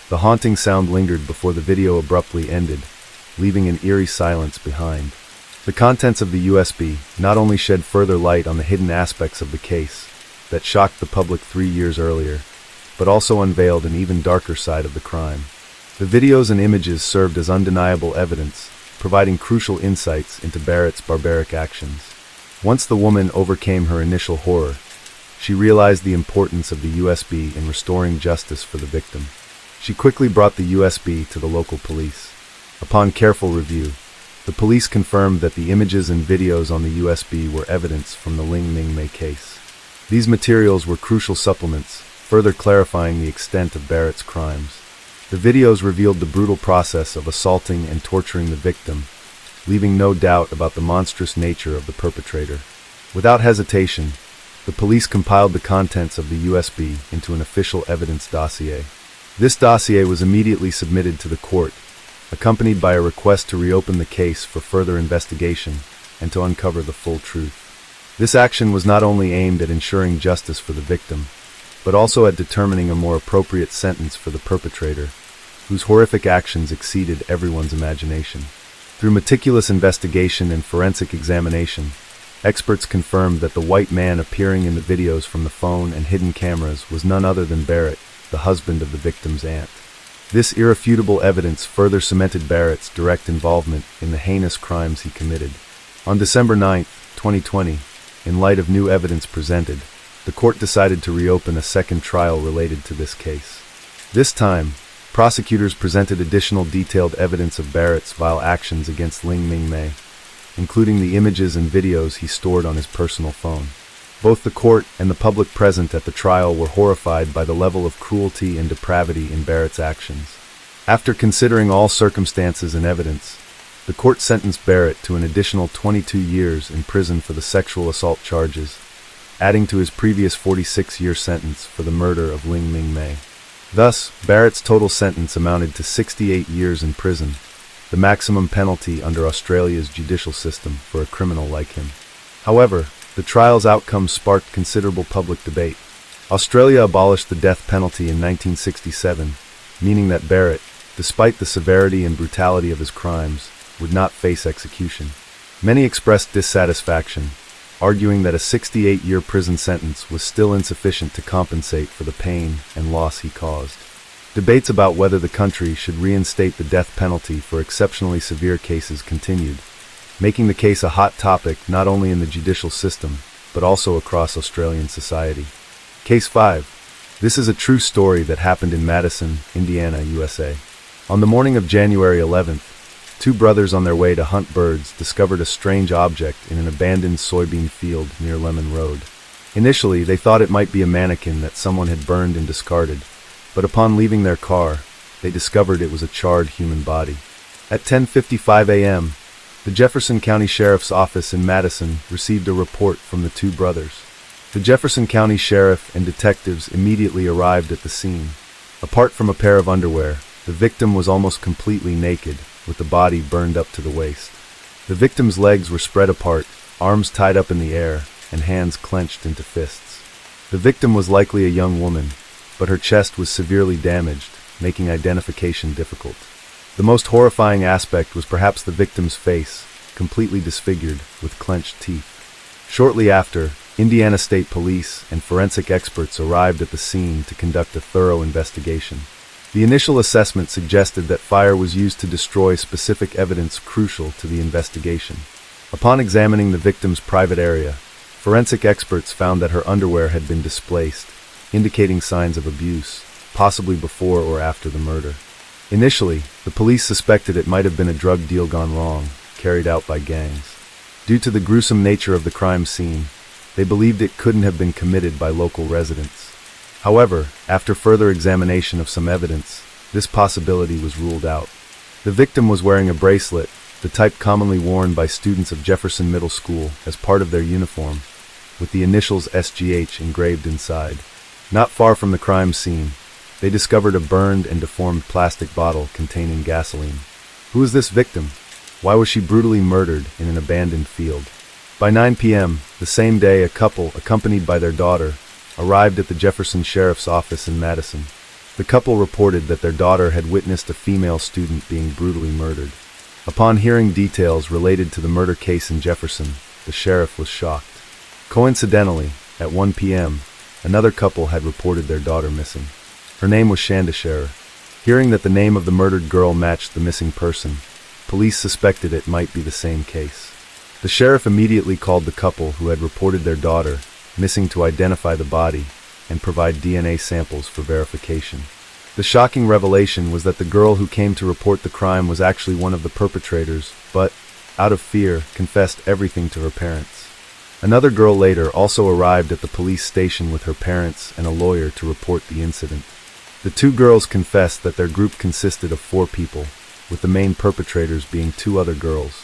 The haunting sound lingered before the video abruptly ended, leaving an eerie silence behind. The contents of the USB not only shed further light on the hidden aspects of the case that shocked the public 3 years earlier, but also unveiled an even darker side of the crime. The videos and images served as undeniable evidence, providing crucial insights into Barrett's barbaric actions. Once the woman overcame her initial horror, she realized the importance of the USB in restoring justice for the victim. She quickly brought the USB to the local police. Upon careful review, the police confirmed that the images and videos on the USB were evidence from the Ling Mingmei case. These materials were crucial supplements, further clarifying the extent of Barrett's crimes. The videos revealed the brutal process of assaulting and torturing the victim, leaving no doubt about the monstrous nature of the perpetrator. Without hesitation, the police compiled the contents of the USB into an official evidence dossier. This dossier was immediately submitted to the court, accompanied by a request to reopen the case for further investigation and to uncover the full truth. This action was not only aimed at ensuring justice for the victim, but also at determining a more appropriate sentence for the perpetrator, whose horrific actions exceeded everyone's imagination. Through meticulous investigation and forensic examination, experts confirmed that the white man appearing in the videos from the phone and hidden cameras was none other than Barrett, the husband of the victim's aunt. This irrefutable evidence further cemented Barrett's direct involvement in the heinous crimes he committed. On December 9, 2020, in light of new evidence presented, the court decided to reopen a second trial related to this case. This time, prosecutors presented additional detailed evidence of Barrett's vile actions against Ling Ming Mei, including the images and videos he stored on his personal phone. Both the court and the public present at the trial were horrified by the level of cruelty and depravity in Barrett's actions. After considering all circumstances and evidence, the court sentenced Barrett to an additional 22 years in prison for the sexual assault charges, adding to his previous 46-year sentence for the murder of Ling Ming Mei. Thus, Barrett's total sentence amounted to 68 years in prison, the maximum penalty under Australia's judicial system for a criminal like him. However, the trial's outcome sparked considerable public debate. Australia abolished the death penalty in 1967, meaning that Barrett, despite the severity and brutality of his crimes, would not face execution. Many expressed dissatisfaction, arguing that a 68-year prison sentence was still insufficient to compensate for the pain and loss he caused. Debates about whether the country should reinstate the death penalty for exceptionally severe cases continued, making the case a hot topic not only in the judicial system, but also across Australian society. Case 5. This is a true story that happened in Madison, Indiana, USA. On the morning of January 11th, two brothers on their way to hunt birds discovered a strange object in an abandoned soybean field near Lemon Road. Initially, they thought it might be a mannequin that someone had burned and discarded, but upon leaving their car, they discovered it was a charred human body. At 10:55 a.m., the Jefferson County Sheriff's Office in Madison received a report from the two brothers. The Jefferson County Sheriff and detectives immediately arrived at the scene. Apart from a pair of underwear, the victim was almost completely naked, with the body burned up to the waist. The victim's legs were spread apart, arms tied up in the air, and hands clenched into fists. The victim was likely a young woman, but her chest was severely damaged, making identification difficult. The most horrifying aspect was perhaps the victim's face, completely disfigured, with clenched teeth. Shortly after, Indiana State Police and forensic experts arrived at the scene to conduct a thorough investigation. The initial assessment suggested that fire was used to destroy specific evidence crucial to the investigation. Upon examining the victim's private area, forensic experts found that her underwear had been displaced, indicating signs of abuse, possibly before or after the murder. Initially, the police suspected it might have been a drug deal gone wrong, carried out by gangs. Due to the gruesome nature of the crime scene, they believed it couldn't have been committed by local residents. However, after further examination of some evidence, this possibility was ruled out. The victim was wearing a bracelet, the type commonly worn by students of Jefferson Middle School as part of their uniform, with the initials SGH engraved inside. Not far from the crime scene, they discovered a burned and deformed plastic bottle containing gasoline. Who is this victim? Why was she brutally murdered in an abandoned field? By 9 p.m., the same day, a couple, accompanied by their daughter, arrived at the Jefferson Sheriff's Office in Madison. The couple reported that their daughter had witnessed a female student being brutally murdered. Upon hearing details related to the murder case in Jefferson, the sheriff was shocked. Coincidentally, at 1 p.m., another couple had reported their daughter missing. Her name was Shanda. Hearing that the name of the murdered girl matched the missing person, police suspected it might be the same case. The sheriff immediately called the couple who had reported their daughter missing to identify the body and provide DNA samples for verification. The shocking revelation was that the girl who came to report the crime was actually one of the perpetrators, but, out of fear, confessed everything to her parents. Another girl later also arrived at the police station with her parents and a lawyer to report the incident. The two girls confessed that their group consisted of 4 people, with the main perpetrators being 2 other girls.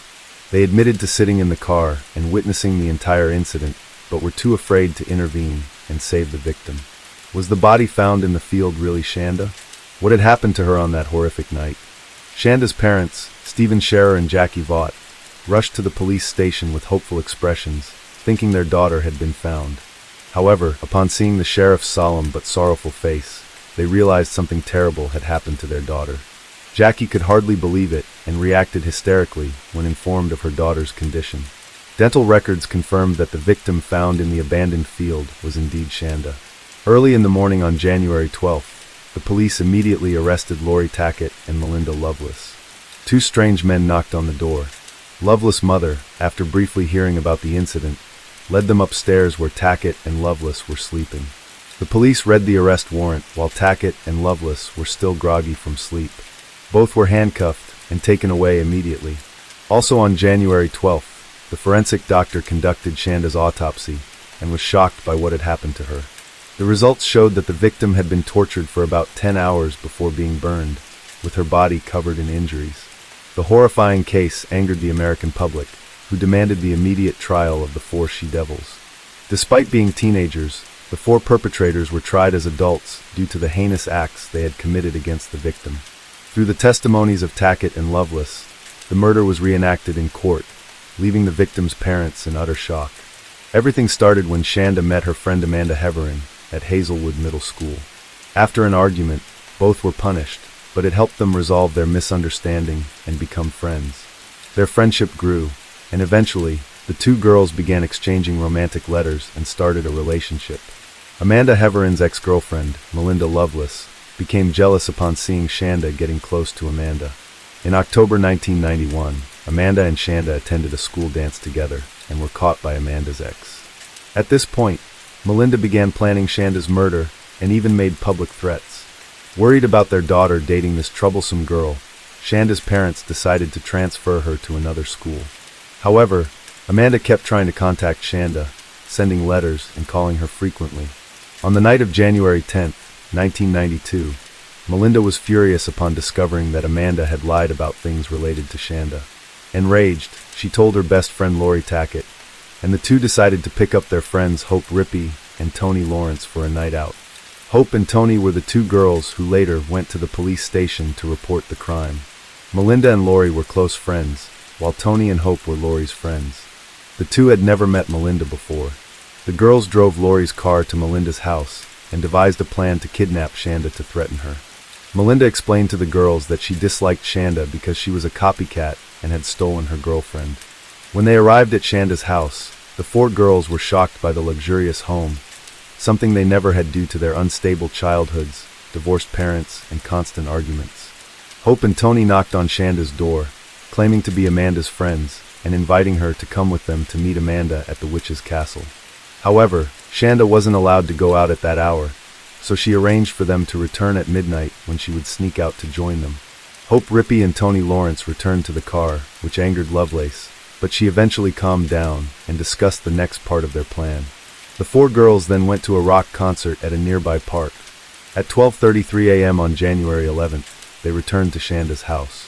They admitted to sitting in the car and witnessing the entire incident, but were too afraid to intervene and save the victim. Was the body found in the field really Shanda? What had happened to her on that horrific night? Shanda's parents, Stephen Scherer and Jackie Vaught, rushed to the police station with hopeful expressions, thinking their daughter had been found. However, upon seeing the sheriff's solemn but sorrowful face, they realized something terrible had happened to their daughter. Jackie could hardly believe it and reacted hysterically when informed of her daughter's condition. Dental records confirmed that the victim found in the abandoned field was indeed Shanda. Early in the morning on January 12th, the police immediately arrested Lori Tackett and Melinda Loveless. 2 strange men knocked on the door. Loveless' mother, after briefly hearing about the incident, led them upstairs where Tackett and Loveless were sleeping. The police read the arrest warrant while Tackett and Loveless were still groggy from sleep. Both were handcuffed and taken away immediately. Also on January 12th, the forensic doctor conducted Shanda's autopsy and was shocked by what had happened to her. The results showed that the victim had been tortured for about 10 hours before being burned, with her body covered in injuries. The horrifying case angered the American public, who demanded the immediate trial of the 4 she-devils. Despite being teenagers, the 4 perpetrators were tried as adults due to the heinous acts they had committed against the victim. Through the testimonies of Tackett and Loveless, the murder was reenacted in court, leaving the victim's parents in utter shock. Everything started when Shanda met her friend Amanda Heverin at Hazelwood Middle School. After an argument, both were punished, but it helped them resolve their misunderstanding and become friends. Their friendship grew, and eventually, the 2 girls began exchanging romantic letters and started a relationship. Amanda Heverin's ex-girlfriend, Melinda Loveless, became jealous upon seeing Shanda getting close to Amanda. In October 1991, Amanda and Shanda attended a school dance together and were caught by Amanda's ex. At this point, Melinda began planning Shanda's murder and even made public threats. Worried about their daughter dating this troublesome girl, Shanda's parents decided to transfer her to another school. However, Amanda kept trying to contact Shanda, sending letters and calling her frequently. On the night of January 10, 1992, Melinda was furious upon discovering that Amanda had lied about things related to Shanda. Enraged, she told her best friend Lori Tackett, and the 2 decided to pick up their friends Hope Rippey and Tony Lawrence for a night out. Hope and Tony were the 2 girls who later went to the police station to report the crime. Melinda and Lori were close friends, while Tony and Hope were Lori's friends. The 2 had never met Melinda before. The girls drove Lori's car to Melinda's house and devised a plan to kidnap Shanda to threaten her. Melinda explained to the girls that she disliked Shanda because she was a copycat and had stolen her girlfriend. When they arrived at Shanda's house, the 4 girls were shocked by the luxurious home, something they never had due to their unstable childhoods, divorced parents, and constant arguments. Hope and Tony knocked on Shanda's door, claiming to be Amanda's friends and inviting her to come with them to meet Amanda at the witch's castle. However, Shanda wasn't allowed to go out at that hour, so she arranged for them to return at midnight when she would sneak out to join them. Hope Rippey and Tony Lawrence returned to the car, which angered Lovelace, but she eventually calmed down and discussed the next part of their plan. The 4 girls then went to a rock concert at a nearby park. At 12:33 a.m. on January 11th, they returned to Shanda's house.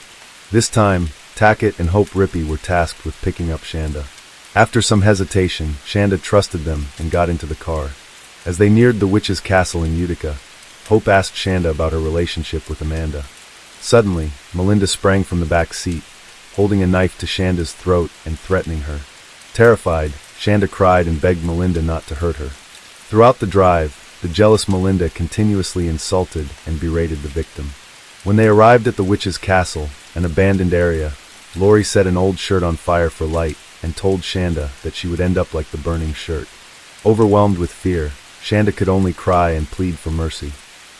This time, Tackett and Hope Rippey were tasked with picking up Shanda. After some hesitation, Shanda trusted them and got into the car. As they neared the witch's castle in Utica, Hope asked Shanda about her relationship with Amanda. Suddenly, Melinda sprang from the back seat, holding a knife to Shanda's throat and threatening her. Terrified, Shanda cried and begged Melinda not to hurt her. Throughout the drive, the jealous Melinda continuously insulted and berated the victim. When they arrived at the witch's castle, an abandoned area, Lori set an old shirt on fire for light and told Shanda that she would end up like the burning shirt. Overwhelmed with fear, Shanda could only cry and plead for mercy.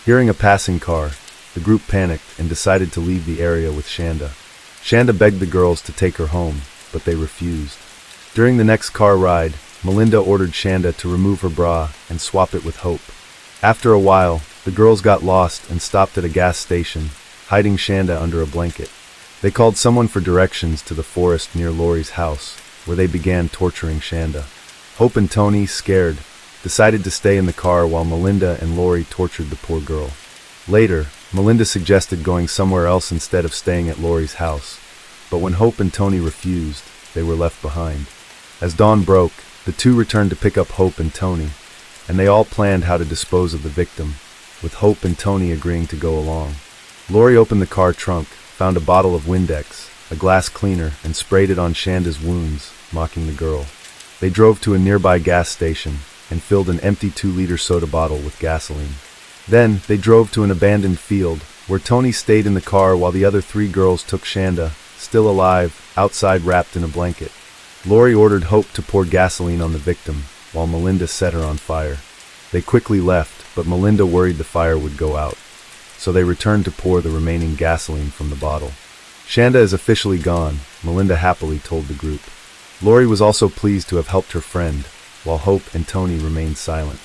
Hearing a passing car, the group panicked and decided to leave the area with Shanda. Shanda begged the girls to take her home, but they refused. During the next car ride, Melinda ordered Shanda to remove her bra and swap it with Hope. After a while, the girls got lost and stopped at a gas station, hiding Shanda under a blanket. They called someone for directions to the forest near Lori's house, where they began torturing Shanda. Hope and Tony, scared, decided to stay in the car while Melinda and Lori tortured the poor girl. Later, Melinda suggested going somewhere else instead of staying at Lori's house, but when Hope and Tony refused, they were left behind. As dawn broke, the two returned to pick up Hope and Tony, and they all planned how to dispose of the victim, with Hope and Tony agreeing to go along. Lori opened the car trunk, found a bottle of Windex, a glass cleaner, and sprayed it on Shanda's wounds, mocking the girl. They drove to a nearby gas station and filled an empty 2-liter soda bottle with gasoline. Then, they drove to an abandoned field, where Tony stayed in the car while the other 3 girls took Shanda, still alive, outside wrapped in a blanket. Lori ordered Hope to pour gasoline on the victim, while Melinda set her on fire. They quickly left, but Melinda worried the fire would go out, so they returned to pour the remaining gasoline from the bottle. Shanda is officially gone, Melinda happily told the group. Lori was also pleased to have helped her friend, while Hope and Tony remained silent.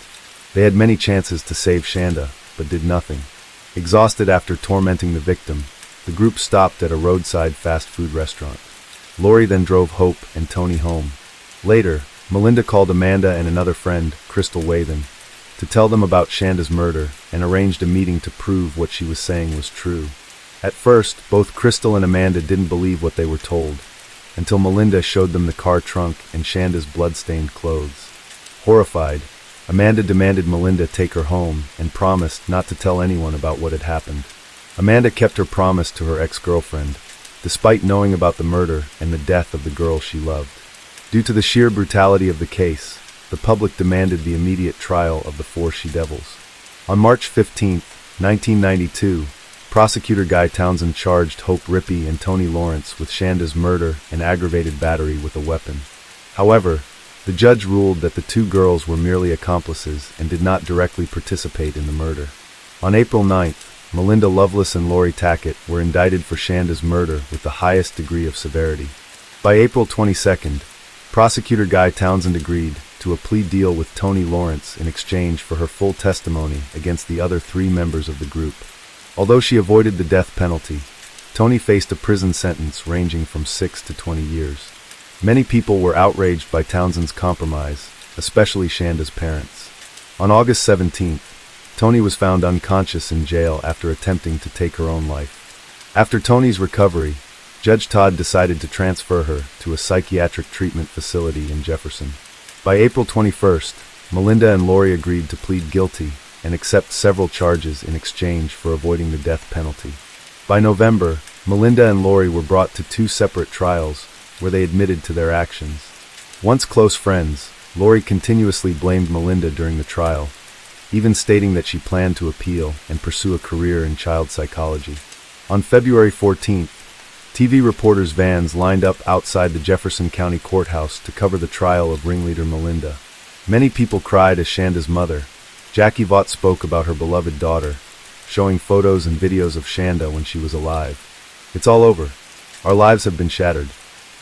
They had many chances to save Shanda, but did nothing. Exhausted after tormenting the victim, the group stopped at a roadside fast food restaurant. Lori then drove Hope and Tony home. Later, Melinda called Amanda and another friend, Crystal Wathen, to tell them about Shanda's murder and arranged a meeting to prove what she was saying was true. At first, both Crystal and Amanda didn't believe what they were told, until Melinda showed them the car trunk and Shanda's blood-stained clothes. Horrified, Amanda demanded Melinda take her home and promised not to tell anyone about what had happened. Amanda kept her promise to her ex-girlfriend, despite knowing about the murder and the death of the girl she loved. Due to the sheer brutality of the case, the public demanded the immediate trial of the 4 she-devils. On March 15, 1992, Prosecutor Guy Townsend charged Hope Rippey and Tony Lawrence with Shanda's murder and aggravated battery with a weapon. However, the judge ruled that the 2 girls were merely accomplices and did not directly participate in the murder. On April 9th, Melinda Loveless and Lori Tackett were indicted for Shanda's murder with the highest degree of severity. By April 22nd, Prosecutor Guy Townsend agreed to a plea deal with Tony Lawrence in exchange for her full testimony against the other 3 members of the group. Although she avoided the death penalty, Tony faced a prison sentence ranging from 6 to 20 years. Many people were outraged by Townsend's compromise, especially Shanda's parents. On August 17th, Tony was found unconscious in jail after attempting to take her own life. After Tony's recovery, Judge Todd decided to transfer her to a psychiatric treatment facility in Jefferson. By April 21st, Melinda and Lori agreed to plead guilty and accept several charges in exchange for avoiding the death penalty. By November, Melinda and Lori were brought to 2 separate trials where they admitted to their actions. Once close friends, Lori continuously blamed Melinda during the trial, even stating that she planned to appeal and pursue a career in child psychology. On February 14th, TV reporters' vans lined up outside the Jefferson County Courthouse to cover the trial of ringleader Melinda. Many people cried as Shanda's mother, Jackie Vaught, spoke about her beloved daughter, showing photos and videos of Shanda when she was alive. "It's all over. Our lives have been shattered.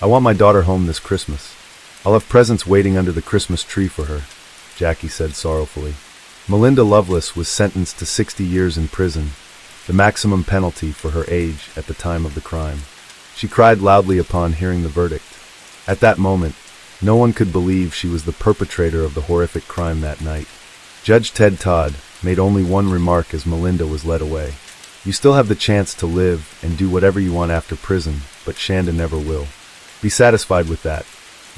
I want my daughter home this Christmas. I'll have presents waiting under the Christmas tree for her," Jackie said sorrowfully. Melinda Loveless was sentenced to 60 years in prison, the maximum penalty for her age at the time of the crime. She cried loudly upon hearing the verdict. At that moment, no one could believe she was the perpetrator of the horrific crime that night. Judge Ted Todd made only one remark as Melinda was led away. "You still have the chance to live and do whatever you want after prison, but Shanda never will. Be satisfied with that."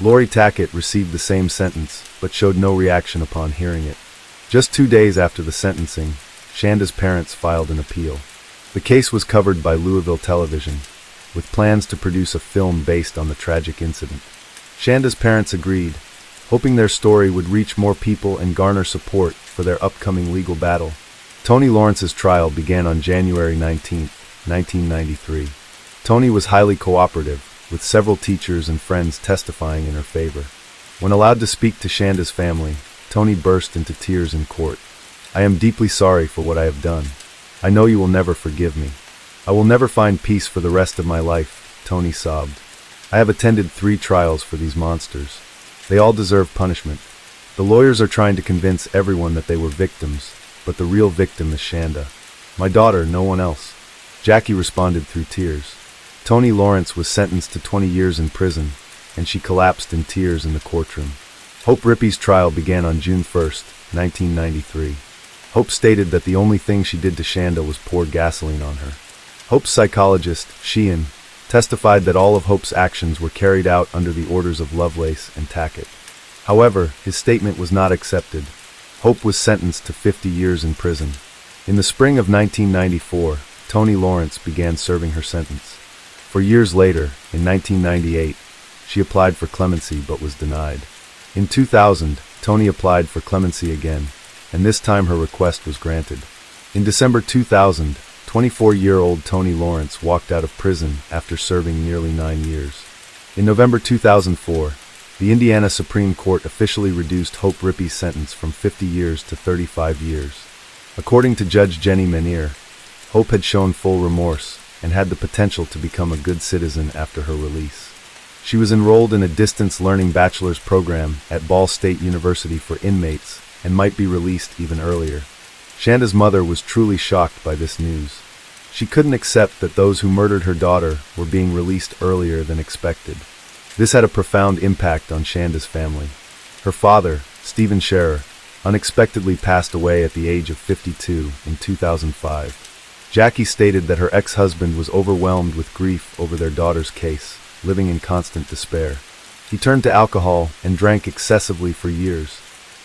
Lori Tackett received the same sentence, but showed no reaction upon hearing it. Just 2 days after the sentencing, Shanda's parents filed an appeal. The case was covered by Louisville Television, with plans to produce a film based on the tragic incident. Shanda's parents agreed, hoping their story would reach more people and garner support for their upcoming legal battle. Tony Lawrence's trial began on January 19, 1993. Tony was highly cooperative, with several teachers and friends testifying in her favor. When allowed to speak to Shanda's family, Tony burst into tears in court. "I am deeply sorry for what I have done. I know you will never forgive me. I will never find peace for the rest of my life," Tony sobbed. "I have attended 3 trials for these monsters. They all deserve punishment. The lawyers are trying to convince everyone that they were victims, but the real victim is Shanda. My daughter, no one else." Jackie responded through tears. Tony Lawrence was sentenced to 20 years in prison, and she collapsed in tears in the courtroom. Hope Rippey's trial began on June 1, 1993. Hope stated that the only thing she did to Shanda was pour gasoline on her. Hope's psychologist, Sheehan, testified that all of Hope's actions were carried out under the orders of Lovelace and Tackett. However, his statement was not accepted. Hope was sentenced to 50 years in prison. In the spring of 1994, Toni Lawrence began serving her sentence. 4 years later, in 1998, she applied for clemency but was denied. In 2000, Toni applied for clemency again, and this time her request was granted. In December 2000, 24-year-old Toni Lawrence walked out of prison after serving nearly 9 years. In November 2004, the Indiana Supreme Court officially reduced Hope Rippey's sentence from 50 years to 35 years. According to Judge Jenny Manier, Hope had shown full remorse and had the potential to become a good citizen after her release. She was enrolled in a distance learning bachelor's program at Ball State University for inmates and might be released even earlier. Shanda's mother was truly shocked by this news. She couldn't accept that those who murdered her daughter were being released earlier than expected. This had a profound impact on Shanda's family. Her father, Stephen Scherer, unexpectedly passed away at the age of 52 in 2005. Jackie stated that her ex-husband was overwhelmed with grief over their daughter's case, living in constant despair. He turned to alcohol and drank excessively for years.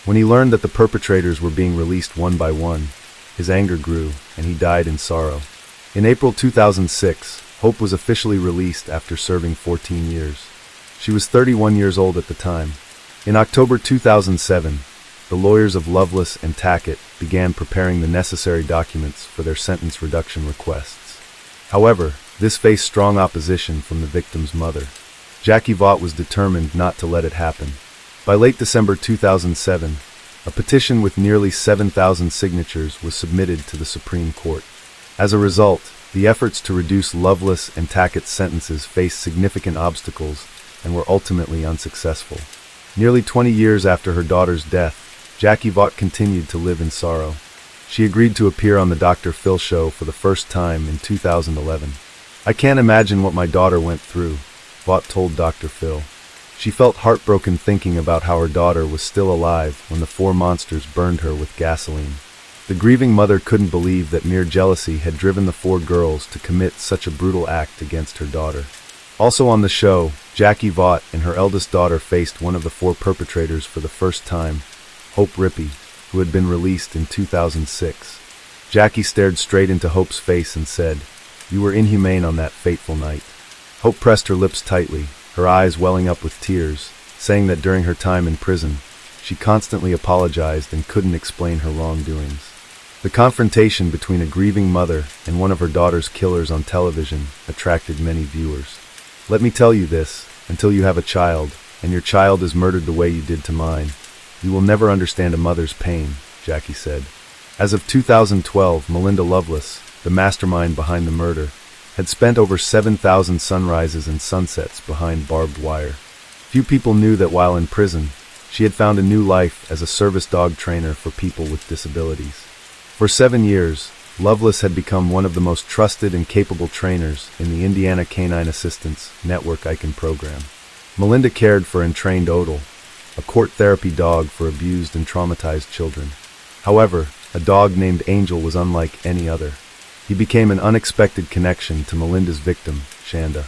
When he learned that the perpetrators were being released one by one, his anger grew and he died in sorrow. In April 2006, Hope was officially released after serving 14 years. She was 31 years old at the time. In October 2007, the lawyers of Lovelace and Tackett began preparing the necessary documents for their sentence reduction requests. However, this faced strong opposition from the victim's mother. Jackie Vaught was determined not to let it happen. By late December 2007, a petition with nearly 7,000 signatures was submitted to the Supreme Court. As a result, the efforts to reduce Lovelace and Tackett's sentences faced significant obstacles and were ultimately unsuccessful. Nearly 20 years after her daughter's death, Jackie Vaught continued to live in sorrow. She agreed to appear on the Dr. Phil show for the first time in 2011. "I can't imagine what my daughter went through," Vaught told Dr. Phil. She felt heartbroken thinking about how her daughter was still alive when the 4 monsters burned her with gasoline. The grieving mother couldn't believe that mere jealousy had driven the 4 girls to commit such a brutal act against her daughter. Also on the show, Jackie Vaught and her eldest daughter faced one of the 4 perpetrators for the first time, Hope Rippey, who had been released in 2006. Jackie stared straight into Hope's face and said, "You were inhumane on that fateful night." Hope pressed her lips tightly, her eyes welling up with tears, saying that during her time in prison, she constantly apologized and couldn't explain her wrongdoings. The confrontation between a grieving mother and one of her daughter's killers on television attracted many viewers. "Let me tell you this, until you have a child, and your child is murdered the way you did to mine, you will never understand a mother's pain," Jackie said. As of 2012, Melinda Lovelace, the mastermind behind the murder, had spent over 7,000 sunrises and sunsets behind barbed wire. Few people knew that while in prison, she had found a new life as a service dog trainer for people with disabilities. For 7 years, Lovelace had become one of the most trusted and capable trainers in the Indiana Canine Assistance Network Icon program. Melinda cared for and trained Odell, a court therapy dog for abused and traumatized children. However, a dog named Angel was unlike any other. He became an unexpected connection to Melinda's victim, Shanda.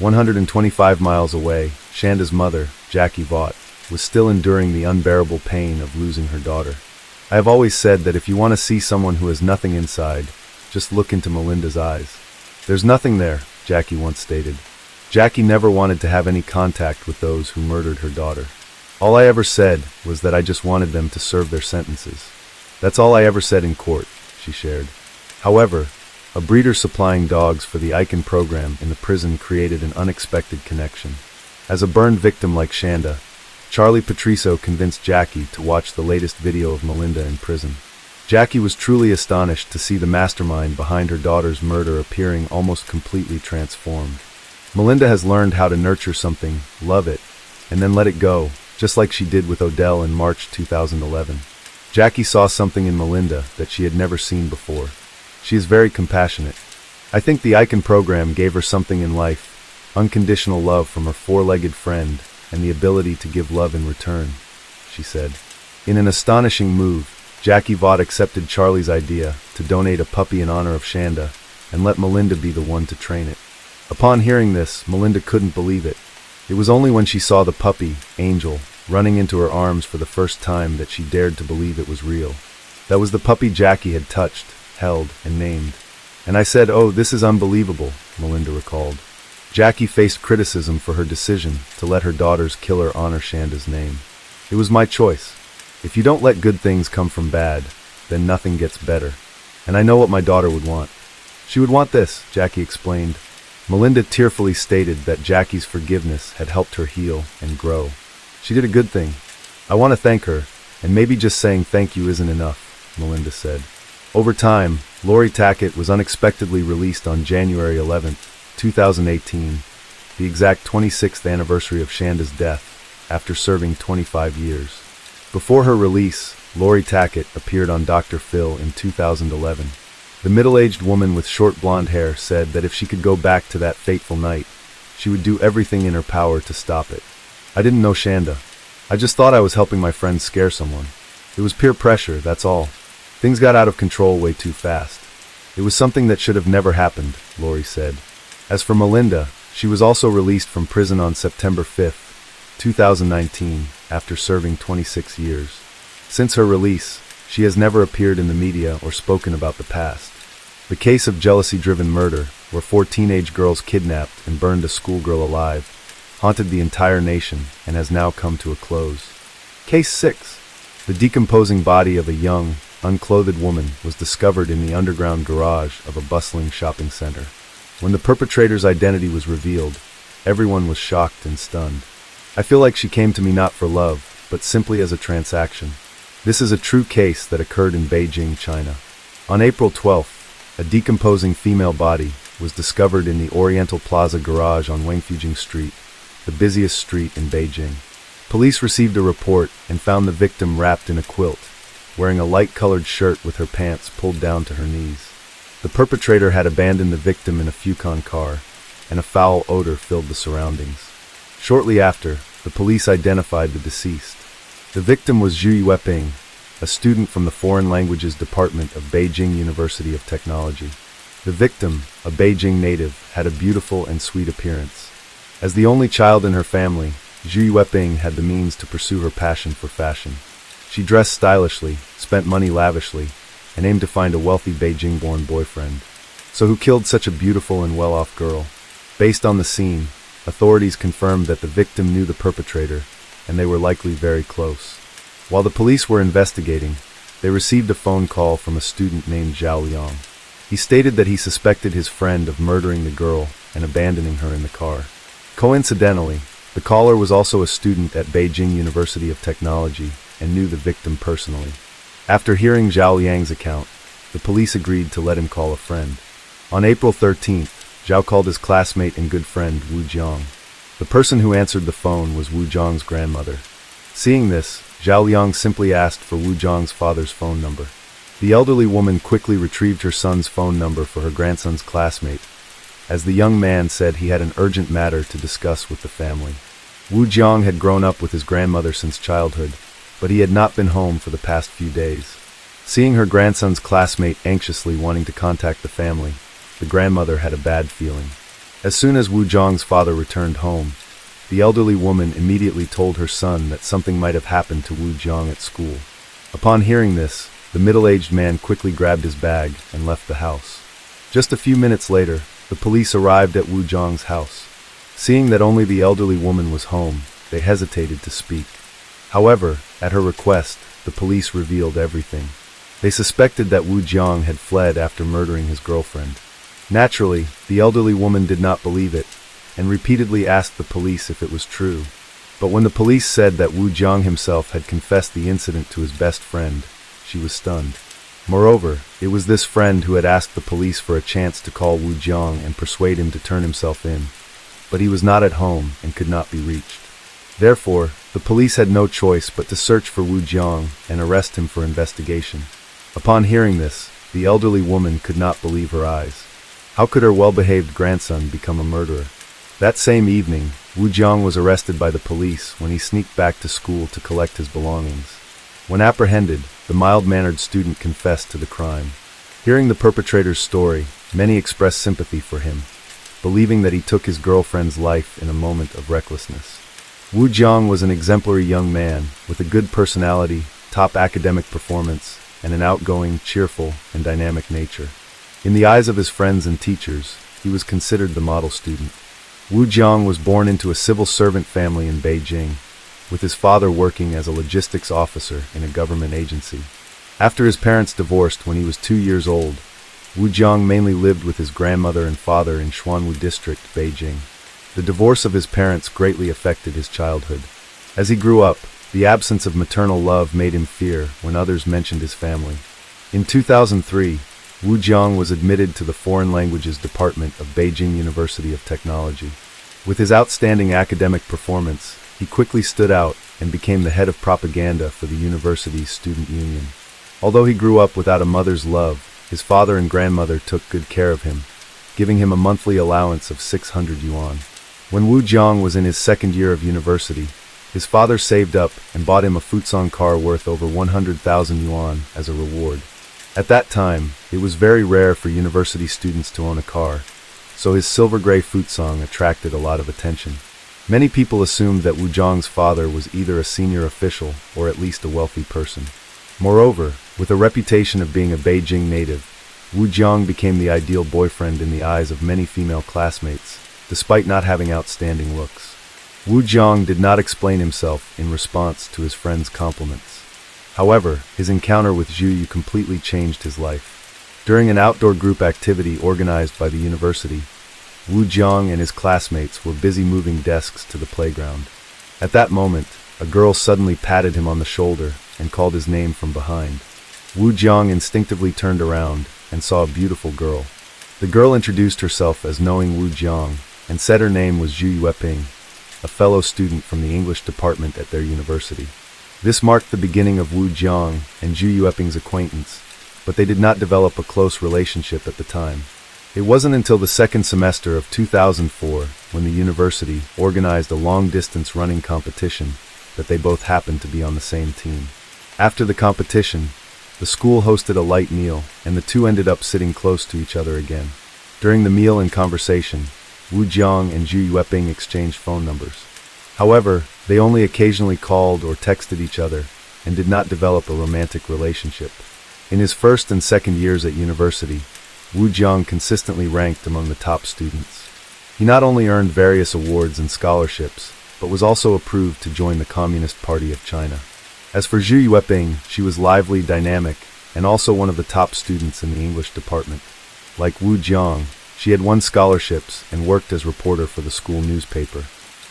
125 miles away, Shanda's mother, Jackie Vaught, was still enduring the unbearable pain of losing her daughter. "I have always said that if you want to see someone who has nothing inside, just look into Melinda's eyes. There's nothing there," Jackie once stated. Jackie never wanted to have any contact with those who murdered her daughter. "All I ever said was that I just wanted them to serve their sentences. That's all I ever said in court," she shared. However, a breeder supplying dogs for the Icon program in the prison created an unexpected connection. As a burned victim like Shanda, Charlie Patricio convinced Jackie to watch the latest video of Melinda in prison. Jackie was truly astonished to see the mastermind behind her daughter's murder appearing almost completely transformed. Melinda has learned how to nurture something, love it, and then let it go, just like she did with Odell in March 2011. Jackie saw something in Melinda that she had never seen before. She is very compassionate. "I think the Icon program gave her something in life, unconditional love from her 4-legged friend, and the ability to give love in return," she said. In an astonishing move, Jackie Vaught accepted Charlie's idea to donate a puppy in honor of Shanda and let Melinda be the one to train it. Upon hearing this, Melinda couldn't believe it. It was only when she saw the puppy, Angel, running into her arms for the first time that she dared to believe it was real. That was the puppy Jackie had touched, held, and named. And I said, "Oh, this is unbelievable," Melinda recalled. Jackie faced criticism for her decision to let her daughter's killer honor Shanda's name. "It was my choice. If you don't let good things come from bad, then nothing gets better. And I know what my daughter would want. She would want this," Jackie explained. Melinda tearfully stated that Jackie's forgiveness had helped her heal and grow. "She did a good thing. I want to thank her, and maybe just saying thank you isn't enough," Melinda said. Over time, Lori Tackett was unexpectedly released on January 11th, 2018, the exact 26th anniversary of Shanda's death, after serving 25 years. Before her release, Lori Tackett appeared on Dr. Phil in 2011. The middle-aged woman with short blonde hair said that if she could go back to that fateful night, she would do everything in her power to stop it. "I didn't know Shanda. I just thought I was helping my friends scare someone. It was peer pressure, that's all. Things got out of control way too fast. It was something that should have never happened," Lori said. As for Melinda, she was also released from prison on September 5th, 2019, after serving 26 years. Since her release, she has never appeared in the media or spoken about the past. The case of jealousy-driven murder, where 4 teenage girls kidnapped and burned a schoolgirl alive, haunted the entire nation and has now come to a close. Case 6. The decomposing body of a young, unclothed woman was discovered in the underground garage of a bustling shopping center. When the perpetrator's identity was revealed, everyone was shocked and stunned. "I feel like she came to me not for love, but simply as a transaction." This is a true case that occurred in Beijing, China. On April 12th, a decomposing female body was discovered in the Oriental Plaza garage on Wrongful Street, the busiest street in Beijing. Police received a report and found the victim wrapped in a quilt, wearing a light-colored shirt with her pants pulled down to her knees. The perpetrator had abandoned the victim in a Phucan car, and a foul odor filled the surroundings. Shortly after, the police identified the deceased. The victim was Zhu Yueping, a student from the Foreign Languages Department of Beijing University of Technology. The victim, a Beijing native, had a beautiful and sweet appearance. As the only child in her family, Zhu Yueping had the means to pursue her passion for fashion. She dressed stylishly, spent money lavishly, and aimed to find a wealthy Beijing-born boyfriend. So who killed such a beautiful and well-off girl? Based on the scene, authorities confirmed that the victim knew the perpetrator, and they were likely very close. While the police were investigating, they received a phone call from a student named Zhao Liang. He stated that he suspected his friend of murdering the girl and abandoning her in the car. Coincidentally, the caller was also a student at Beijing University of Technology and knew the victim personally. After hearing Zhao Liang's account, the police agreed to let him call a friend. On April 13th, Zhao called his classmate and good friend Wu Jiang. The person who answered the phone was Wu Jiang's grandmother. Seeing this, Zhao Liang simply asked for Wu Jiang's father's phone number. The elderly woman quickly retrieved her son's phone number for her grandson's classmate, as the young man said he had an urgent matter to discuss with the family. Wu Jiang had grown up with his grandmother since childhood, but he had not been home for the past few days. Seeing her grandson's classmate anxiously wanting to contact the family, the grandmother had a bad feeling. As soon as Wu Jiang's father returned home, the elderly woman immediately told her son that something might have happened to Wu Jiang at school. Upon hearing this, the middle-aged man quickly grabbed his bag and left the house. Just a few minutes later, the police arrived at Wu Jiang's house. Seeing that only the elderly woman was home, they hesitated to speak. However, at her request, the police revealed everything. They suspected that Wu Jiang had fled after murdering his girlfriend. Naturally, the elderly woman did not believe it, and repeatedly asked the police if it was true. But when the police said that Wu Jiang himself had confessed the incident to his best friend, she was stunned. Moreover, it was this friend who had asked the police for a chance to call Wu Jiang and persuade him to turn himself in. But he was not at home and could not be reached. Therefore, the police had no choice but to search for Wu Jiang and arrest him for investigation. Upon hearing this, the elderly woman could not believe her eyes. How could her well-behaved grandson become a murderer? That same evening, Wu Jiang was arrested by the police when he sneaked back to school to collect his belongings. When apprehended, the mild-mannered student confessed to the crime. Hearing the perpetrator's story, many expressed sympathy for him, believing that he took his girlfriend's life in a moment of recklessness. Wu Jiang was an exemplary young man with a good personality, top academic performance, and an outgoing, cheerful, and dynamic nature. In the eyes of his friends and teachers, he was considered the model student. Wu Jiang was born into a civil servant family in Beijing, with his father working as a logistics officer in a government agency. After his parents divorced when he was 2 years old, Wu Jiang mainly lived with his grandmother and father in Xuanwu District, Beijing. The divorce of his parents greatly affected his childhood. As he grew up, the absence of maternal love made him fear when others mentioned his family. In 2003, Wu Jiang was admitted to the Foreign Languages Department of Beijing University of Technology. With his outstanding academic performance, he quickly stood out and became the head of propaganda for the university's student union. Although he grew up without a mother's love, his father and grandmother took good care of him, giving him a monthly allowance of 600 yuan. When Wu Jiang was in his second year of university, his father saved up and bought him a Futsong car worth over 100,000 yuan as a reward. At that time, it was very rare for university students to own a car, so his silver-gray Futsong attracted a lot of attention. Many people assumed that Wu Jiang's father was either a senior official or at least a wealthy person. Moreover, with a reputation of being a Beijing native, Wu Jiang became the ideal boyfriend in the eyes of many female classmates, despite not having outstanding looks. Wu Jiang did not explain himself in response to his friends' compliments. However, his encounter with Zhu Yu completely changed his life. During an outdoor group activity organized by the university, Wu Jiang and his classmates were busy moving desks to the playground. At that moment, a girl suddenly patted him on the shoulder and called his name from behind. Wu Jiang instinctively turned around and saw a beautiful girl. The girl introduced herself as knowing Wu Jiang and said her name was Zhu Yueping, a fellow student from the English department at their university. This marked the beginning of Wu Jiang and Zhu Yueping's acquaintance, but they did not develop a close relationship at the time. It wasn't until the second semester of 2004, when the university organized a long-distance running competition, that they both happened to be on the same team. After the competition, the school hosted a light meal, and the two ended up sitting close to each other again. During the meal and conversation, Wu Jiang and Zhu Yueping exchanged phone numbers. However, they only occasionally called or texted each other and did not develop a romantic relationship. In his first and second years at university, Wu Jiang consistently ranked among the top students. He not only earned various awards and scholarships, but was also approved to join the Communist Party of China. As for Zhu Yueping, she was lively, dynamic, and also one of the top students in the English department. Like Wu Jiang, she had won scholarships and worked as reporter for the school newspaper.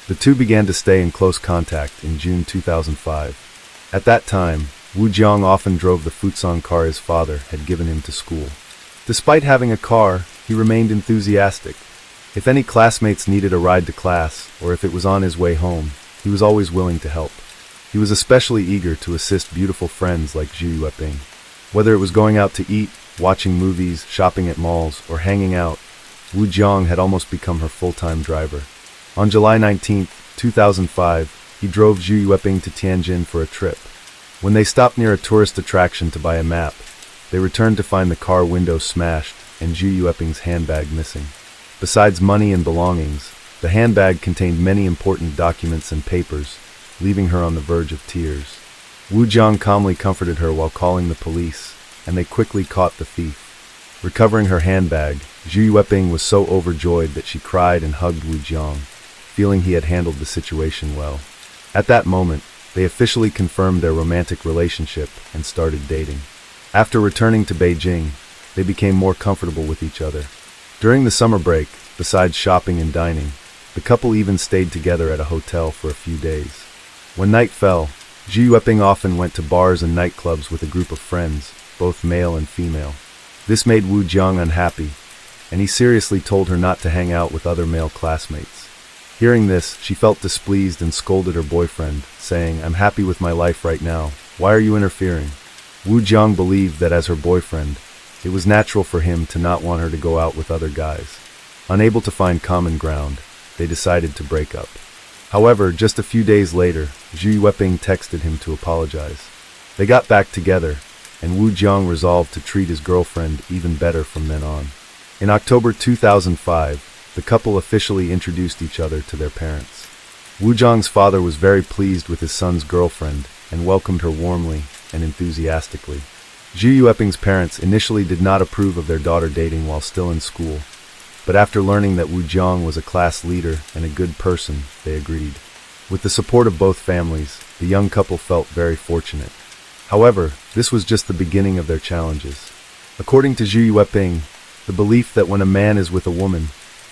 The two began to stay in close contact in June 2005. At that time, Wu Jiang often drove the Futsong car his father had given him to school. Despite having a car, he remained enthusiastic. If any classmates needed a ride to class, or if it was on his way home, he was always willing to help. He was especially eager to assist beautiful friends like Zhu Yueping. Whether it was going out to eat, watching movies, shopping at malls, or hanging out, Wu Jiang had almost become her full-time driver. On July 19, 2005, he drove Zhu Yueping to Tianjin for a trip. When they stopped near a tourist attraction to buy a map, they returned to find the car window smashed and Zhu Yueping's handbag missing. Besides money and belongings, the handbag contained many important documents and papers, leaving her on the verge of tears. Wu Jiang calmly comforted her while calling the police, and they quickly caught the thief. Recovering her handbag, Zhu Yueping was so overjoyed that she cried and hugged Wu Jiang, feeling he had handled the situation well. At that moment, they officially confirmed their romantic relationship and started dating. After returning to Beijing, they became more comfortable with each other. During the summer break, besides shopping and dining, the couple even stayed together at a hotel for a few days. When night fell, Zhu Yueping often went to bars and nightclubs with a group of friends, both male and female. This made Wu Jiang unhappy, and he seriously told her not to hang out with other male classmates. Hearing this, she felt displeased and scolded her boyfriend, saying, "I'm happy with my life right now. Why are you interfering?" Wu Jiang believed that as her boyfriend, it was natural for him to not want her to go out with other guys. Unable to find common ground, they decided to break up. However, just a few days later, Zhu Yueping texted him to apologize. They got back together, and Wu Jiang resolved to treat his girlfriend even better from then on. In October 2005, the couple officially introduced each other to their parents. Wu Jiang's father was very pleased with his son's girlfriend and welcomed her warmly and enthusiastically. Zhu Yueping's parents initially did not approve of their daughter dating while still in school, but after learning that Wu Jiang was a class leader and a good person, they agreed. With the support of both families, the young couple felt very fortunate. However, this was just the beginning of their challenges. According to Zhu Yueping, the belief that when a man is with a woman,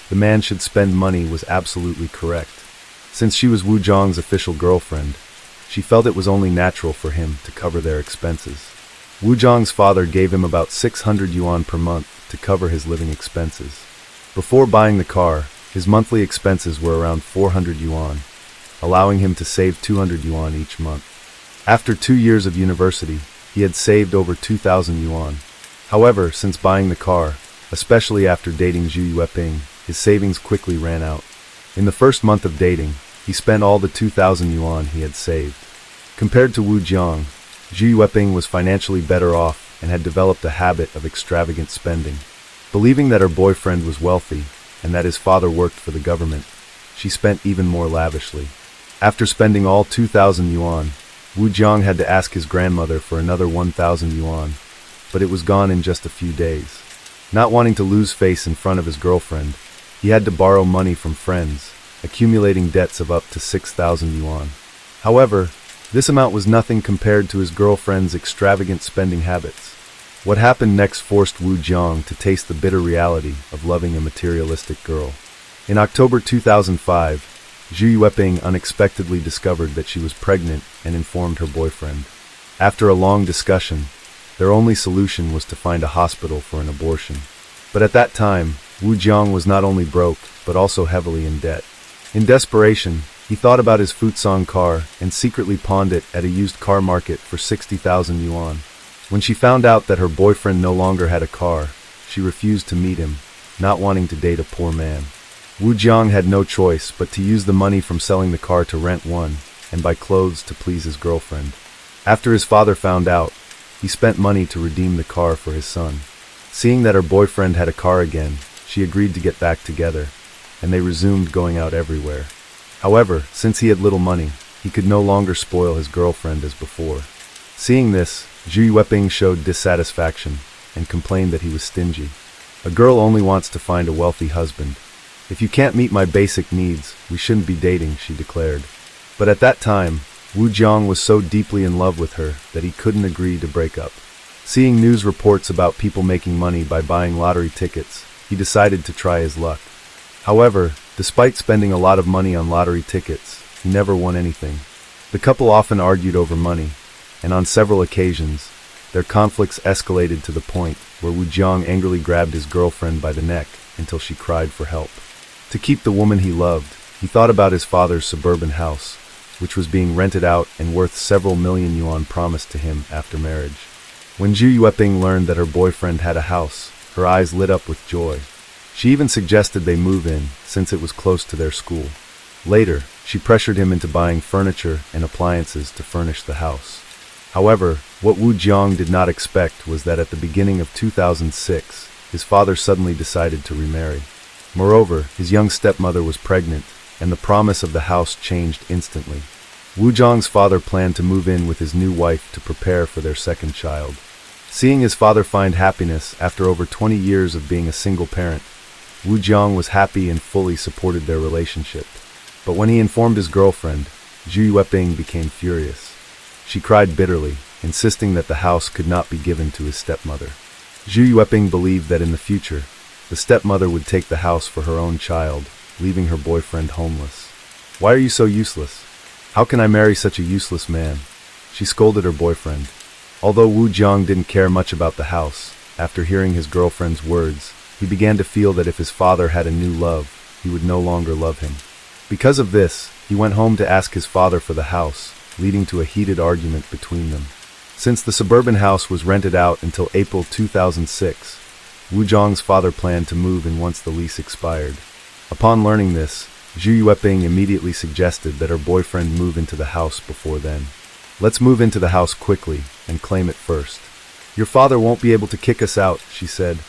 the man should spend money was absolutely correct. Since she was Wu Jiang's official girlfriend, she felt it was only natural for him to cover their expenses. Wu Jiang's father gave him about 600 yuan per month to cover his living expenses. Before buying the car, his monthly expenses were around 400 yuan, allowing him to save 200 yuan each month. After 2 years of university, he had saved over 2,000 yuan. However, since buying the car, especially after dating Zhu Yueping, his savings quickly ran out. In the first month of dating, he spent all the 2,000 yuan he had saved. Compared to Wu Jiang, Zhu Yueping was financially better off and had developed a habit of extravagant spending. Believing that her boyfriend was wealthy and that his father worked for the government, she spent even more lavishly. After spending all 2,000 yuan, Wu Jiang had to ask his grandmother for another 1,000 yuan, but it was gone in just a few days. Not wanting to lose face in front of his girlfriend, he had to borrow money from friends, accumulating debts of up to 6,000 yuan. However, this amount was nothing compared to his girlfriend's extravagant spending habits. What happened next forced Wu Jiang to taste the bitter reality of loving a materialistic girl. In October 2005, Zhu Yueping unexpectedly discovered that she was pregnant and informed her boyfriend. After a long discussion, their only solution was to find a hospital for an abortion. But at that time, Wu Jiang was not only broke, but also heavily in debt. In desperation, he thought about his Futsong car and secretly pawned it at a used car market for 60,000 yuan. When she found out that her boyfriend no longer had a car, she refused to meet him, not wanting to date a poor man. Wu Jiang had no choice but to use the money from selling the car to rent one and buy clothes to please his girlfriend. After his father found out, he spent money to redeem the car for his son. Seeing that her boyfriend had a car again, she agreed to get back together, and they resumed going out everywhere. However, since he had little money, he could no longer spoil his girlfriend as before. Seeing this, Zhu Yueping showed dissatisfaction and complained that he was stingy. A girl only wants to find a wealthy husband. If you can't meet my basic needs, we shouldn't be dating, she declared. But at that time, Wu Jiang was so deeply in love with her that he couldn't agree to break up. Seeing news reports about people making money by buying lottery tickets, he decided to try his luck. However, despite spending a lot of money on lottery tickets, he never won anything. The couple often argued over money, and on several occasions, their conflicts escalated to the point where Wu Jiang angrily grabbed his girlfriend by the neck until she cried for help. To keep the woman he loved, he thought about his father's suburban house, which was being rented out and worth several million yuan promised to him after marriage. When Zhu Yueping learned that her boyfriend had a house, her eyes lit up with joy. She even suggested they move in, since it was close to their school. Later, she pressured him into buying furniture and appliances to furnish the house. However, what Wu Jiang did not expect was that at the beginning of 2006, his father suddenly decided to remarry. Moreover, his young stepmother was pregnant, and the promise of the house changed instantly. Wu Jiang's father planned to move in with his new wife to prepare for their second child. Seeing his father find happiness after over 20 years of being a single parent, Wu Jiang was happy and fully supported their relationship. But when he informed his girlfriend, Zhu Yueping became furious. She cried bitterly, insisting that the house could not be given to his stepmother. Zhu Yueping believed that in the future, the stepmother would take the house for her own child, leaving her boyfriend homeless. "Why are you so useless? How can I marry such a useless man?" she scolded her boyfriend. Although Wu Jiang didn't care much about the house, after hearing his girlfriend's words, he began to feel that if his father had a new love, he would no longer love him. Because of this, he went home to ask his father for the house, leading to a heated argument between them. Since the suburban house was rented out until April 2006, Wu Jiang's father planned to move in once the lease expired. Upon learning this, Zhu Yueping immediately suggested that her boyfriend move into the house before then. "Let's move into the house quickly and claim it first." "Your father won't be able to kick us out," she said.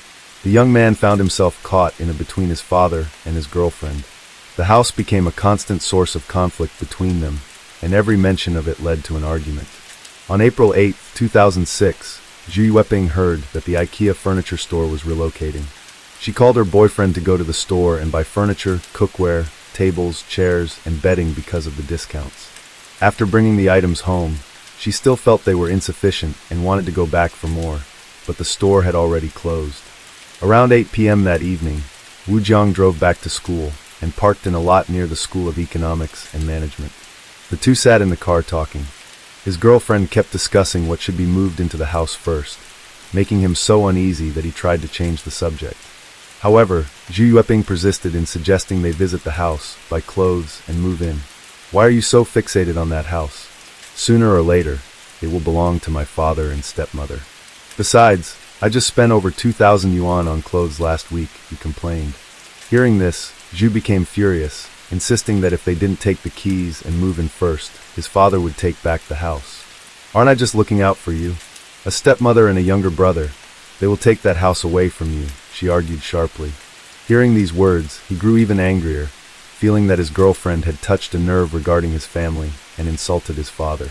The young man found himself caught in a between his father and his girlfriend. The house became a constant source of conflict between them, and every mention of it led to an argument. On April 8, 2006, Zhu Yueping heard that the IKEA furniture store was relocating. She called her boyfriend to go to the store and buy furniture, cookware, tables, chairs, and bedding because of the discounts. After bringing the items home, she still felt they were insufficient and wanted to go back for more, but the store had already closed. Around 8 p.m. that evening, Wu Jiang drove back to school and parked in a lot near the School of Economics and Management. The two sat in the car talking. His girlfriend kept discussing what should be moved into the house first, making him so uneasy that he tried to change the subject. However, Zhu Yueping persisted in suggesting they visit the house, buy clothes, and move in. "Why are you so fixated on that house? Sooner or later, it will belong to my father and stepmother. Besides, I just spent over 2,000 yuan on clothes last week," he complained. Hearing this, Zhu became furious, insisting that if they didn't take the keys and move in first, his father would take back the house. "Aren't I just looking out for you? A stepmother and a younger brother. They will take that house away from you," she argued sharply. Hearing these words, he grew even angrier, feeling that his girlfriend had touched a nerve regarding his family and insulted his father.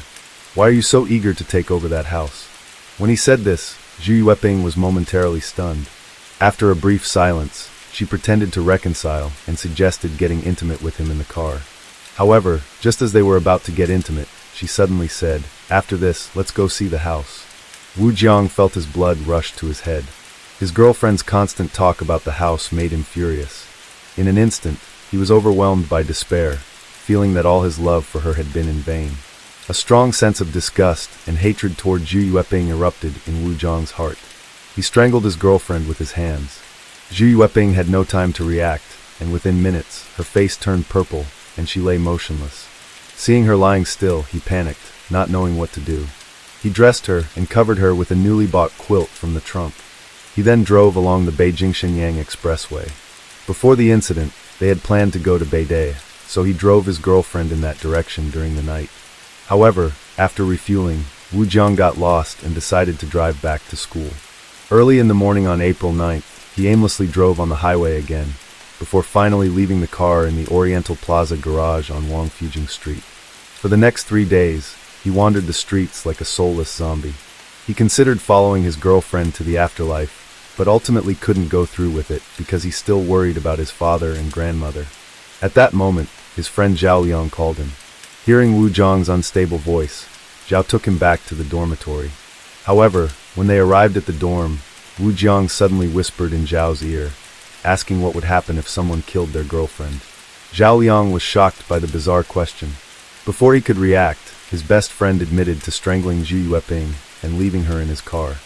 "Why are you so eager to take over that house?" When he said this, Zhu Yueping was momentarily stunned. After a brief silence, she pretended to reconcile and suggested getting intimate with him in the car. However, just as they were about to get intimate, she suddenly said, "After this, let's go see the house." Wu Jiang felt his blood rush to his head. His girlfriend's constant talk about the house made him furious. In an instant, he was overwhelmed by despair, feeling that all his love for her had been in vain. A strong sense of disgust and hatred toward Zhu Yueping erupted in Wu Jiang's heart. He strangled his girlfriend with his hands. Zhu Yueping had no time to react, and within minutes, her face turned purple, and she lay motionless. Seeing her lying still, he panicked, not knowing what to do. He dressed her and covered her with a newly bought quilt from the trunk. He then drove along the Beijing-Shenyang expressway. Before the incident, they had planned to go to Beijing, so he drove his girlfriend in that direction during the night. However, after refueling, Wu Jiang got lost and decided to drive back to school. Early in the morning on April 9th, he aimlessly drove on the highway again, before finally leaving the car in the Oriental Plaza garage on Wrongful Street. For the next 3 days, he wandered the streets like a soulless zombie. He considered following his girlfriend to the afterlife, but ultimately couldn't go through with it because he still worried about his father and grandmother. At that moment, his friend Zhao Liang called him. Hearing Wu Jiang's unstable voice, Zhao took him back to the dormitory. However, when they arrived at the dorm, Wu Jiang suddenly whispered in Zhao's ear, asking what would happen if someone killed their girlfriend. Zhao Liang was shocked by the bizarre question. Before he could react, his best friend admitted to strangling Zhu Yueping and leaving her in his car.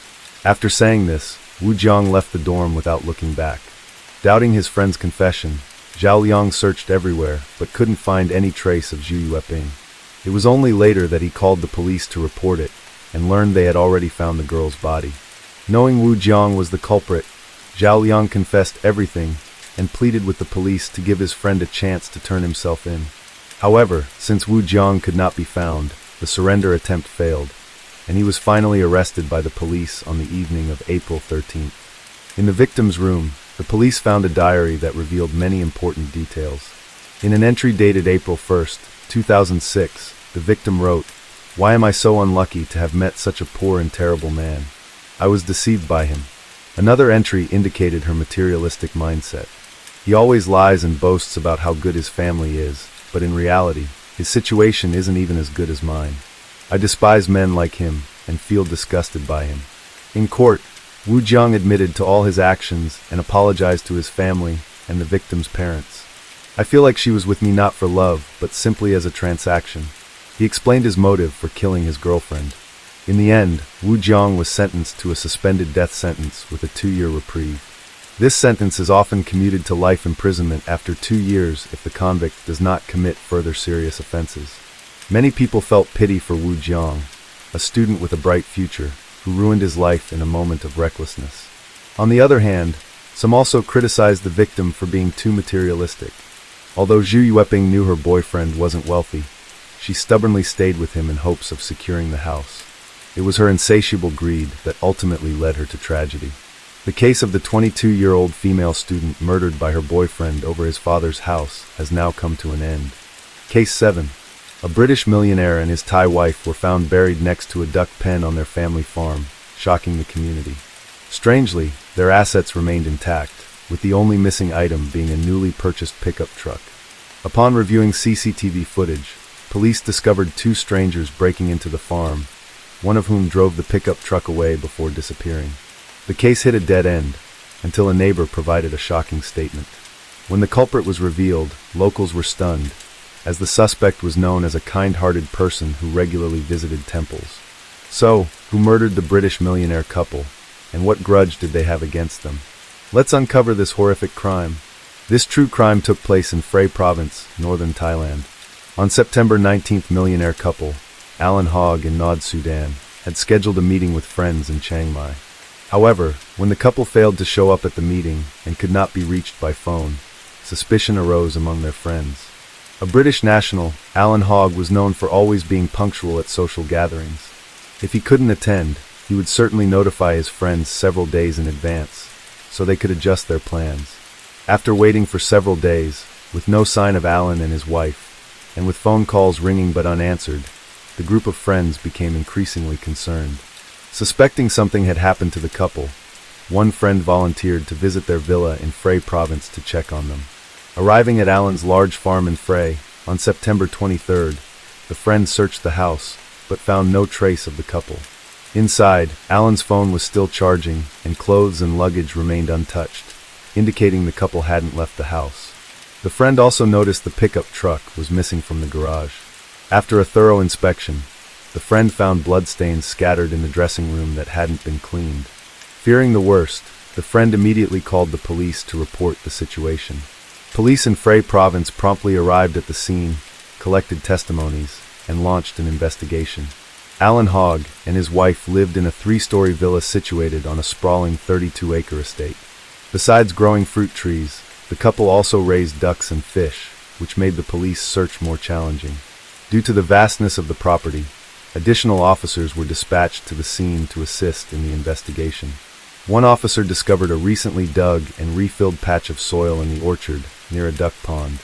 After saying this, Wu Jiang left the dorm without looking back. Doubting his friend's confession, Zhao Liang searched everywhere, but couldn't find any trace of Zhu Yueping. It was only later that he called the police to report it, and learned they had already found the girl's body. Knowing Wu Jiang was the culprit, Zhao Liang confessed everything, and pleaded with the police to give his friend a chance to turn himself in. However, since Wu Jiang could not be found, the surrender attempt failed, and he was finally arrested by the police on the evening of April 13th. In the victim's room, the police found a diary that revealed many important details. In an entry dated April 1st, 2006, the victim wrote, "Why am I so unlucky to have met such a poor and terrible man? I was deceived by him." Another entry indicated her materialistic mindset. "He always lies and boasts about how good his family is, but in reality, his situation isn't even as good as mine. I despise men like him and feel disgusted by him." In court, Wu Jiang admitted to all his actions and apologized to his family and the victim's parents. "I feel like she was with me not for love, but simply as a transaction." He explained his motive for killing his girlfriend. In the end, Wu Jiang was sentenced to a suspended death sentence with a 2-year reprieve. This sentence is often commuted to life imprisonment after 2 years if the convict does not commit further serious offenses. Many people felt pity for Wu Jiang, a student with a bright future, who ruined his life in a moment of recklessness. On the other hand, some also criticized the victim for being too materialistic. Although Zhu Yueping knew her boyfriend wasn't wealthy, she stubbornly stayed with him in hopes of securing the house. It was her insatiable greed that ultimately led her to tragedy. The case of the 22-year-old female student murdered by her boyfriend over his father's house has now come to an end. Case 7. A British millionaire and his Thai wife were found buried next to a duck pen on their family farm, shocking the community. Strangely, their assets remained intact, with the only missing item being a newly purchased pickup truck. Upon reviewing CCTV footage, police discovered two strangers breaking into the farm, one of whom drove the pickup truck away before disappearing. The case hit a dead end, until a neighbor provided a shocking statement. When the culprit was revealed, locals were stunned, as the suspect was known as a kind-hearted person who regularly visited temples. So, who murdered the British millionaire couple, and what grudge did they have against them? Let's uncover this horrific crime. This true crime took place in Phrae Province, northern Thailand. On September 19th, millionaire couple, Alan Hogg and Nod Sudan, had scheduled a meeting with friends in Chiang Mai. However, when the couple failed to show up at the meeting and could not be reached by phone, suspicion arose among their friends. A British national, Alan Hogg was known for always being punctual at social gatherings. If he couldn't attend, he would certainly notify his friends several days in advance, so they could adjust their plans. After waiting for several days, with no sign of Alan and his wife, and with phone calls ringing but unanswered, the group of friends became increasingly concerned. Suspecting something had happened to the couple, one friend volunteered to visit their villa in Phrae Province to check on them. Arriving at Alan's large farm in Phrae, on September 23rd, the friend searched the house, but found no trace of the couple. Inside, Alan's phone was still charging, and clothes and luggage remained untouched, indicating the couple hadn't left the house. The friend also noticed the pickup truck was missing from the garage. After a thorough inspection, the friend found bloodstains scattered in the dressing room that hadn't been cleaned. Fearing the worst, the friend immediately called the police to report the situation. Police in Phrae Province promptly arrived at the scene, collected testimonies, and launched an investigation. Alan Hogg and his wife lived in a 3-story villa situated on a sprawling 32-acre estate. Besides growing fruit trees, the couple also raised ducks and fish, which made the police search more challenging. Due to the vastness of the property, additional officers were dispatched to the scene to assist in the investigation. One officer discovered a recently dug and refilled patch of soil in the orchard near a duck pond.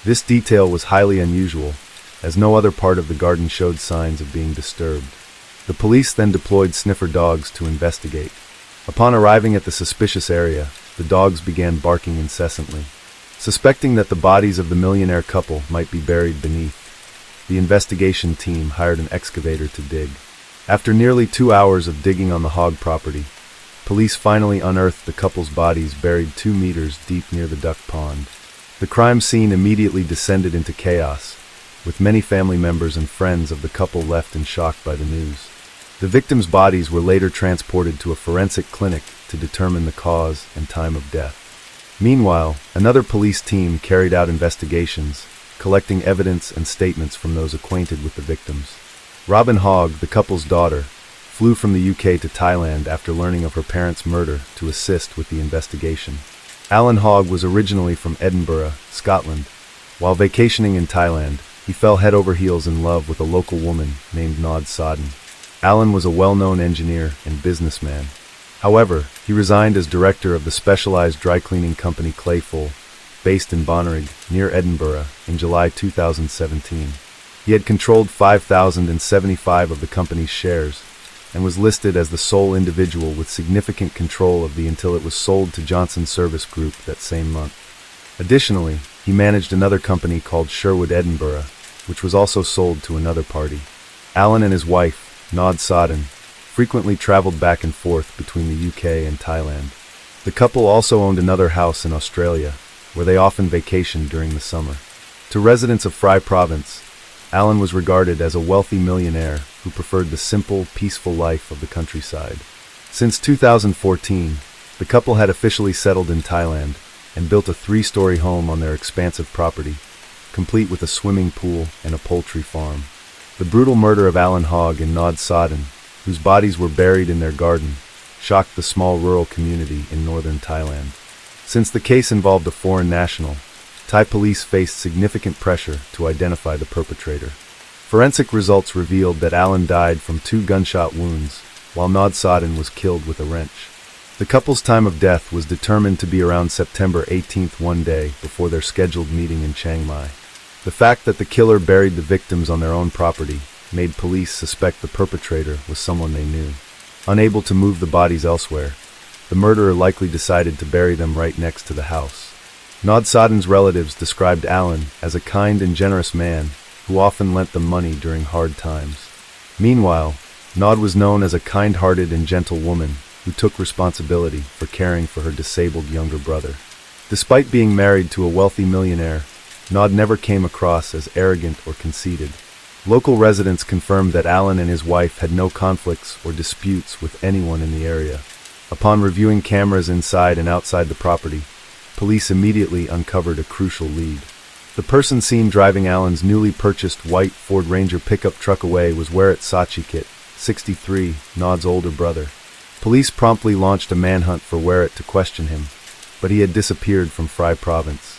This detail was highly unusual, as no other part of the garden showed signs of being disturbed. The police then deployed sniffer dogs to investigate. Upon arriving at the suspicious area, the dogs began barking incessantly. Suspecting that the bodies of the millionaire couple might be buried beneath, the investigation team hired an excavator to dig. After nearly 2 hours of digging on the Hogg property, police finally unearthed the couple's bodies buried 2 meters deep near the duck pond. The crime scene immediately descended into chaos, with many family members and friends of the couple left in shock by the news. The victims' bodies were later transported to a forensic clinic to determine the cause and time of death. Meanwhile, another police team carried out investigations, collecting evidence and statements from those acquainted with the victims. Robin Hogg, the couple's daughter, flew from the UK to Thailand after learning of her parents' murder to assist with the investigation. Alan Hogg was originally from Edinburgh, Scotland. While vacationing in Thailand, he fell head over heels in love with a local woman named Nod Sudan. Alan was a well-known engineer and businessman. However, he resigned as director of the specialized dry cleaning company Clayful, based in Bonnyrigg, near Edinburgh, in July 2017. He had controlled 5,075 of the company's shares, and was listed as the sole individual with significant control of the until it was sold to Johnson Service Group that same month. Additionally, he managed another company called Sherwood Edinburgh, which was also sold to another party. Alan and his wife, Nod Sudan, frequently traveled back and forth between the UK and Thailand. The couple also owned another house in Australia, where they often vacationed during the summer. To residents of Phrae Province, Alan was regarded as a wealthy millionaire who preferred the simple, peaceful life of the countryside. Since 2014, the couple had officially settled in Thailand and built a 3-story home on their expansive property, complete with a swimming pool and a poultry farm. The brutal murder of Alan Hogg and Nod Sudan, whose bodies were buried in their garden, shocked the small rural community in northern Thailand. Since the case involved a foreign national, Thai police faced significant pressure to identify the perpetrator. Forensic results revealed that Alan died from 2 gunshot wounds, while Nodsaden was killed with a wrench. The couple's time of death was determined to be around September 18th, one day before their scheduled meeting in Chiang Mai. The fact that the killer buried the victims on their own property made police suspect the perpetrator was someone they knew. Unable to move the bodies elsewhere, the murderer likely decided to bury them right next to the house. Nodsaden's relatives described Alan as a kind and generous man who often lent them money during hard times. Meanwhile, Nod was known as a kind-hearted and gentle woman who took responsibility for caring for her disabled younger brother. Despite being married to a wealthy millionaire, Nod never came across as arrogant or conceited. Local residents confirmed that Alan and his wife had no conflicts or disputes with anyone in the area. Upon reviewing cameras inside and outside the property, police immediately uncovered a crucial lead. The person seen driving Alan's newly purchased white Ford Ranger pickup truck away was Weret Sachikit, 63, Nod's older brother. Police promptly launched a manhunt for Weret to question him, but he had disappeared from Phrai province.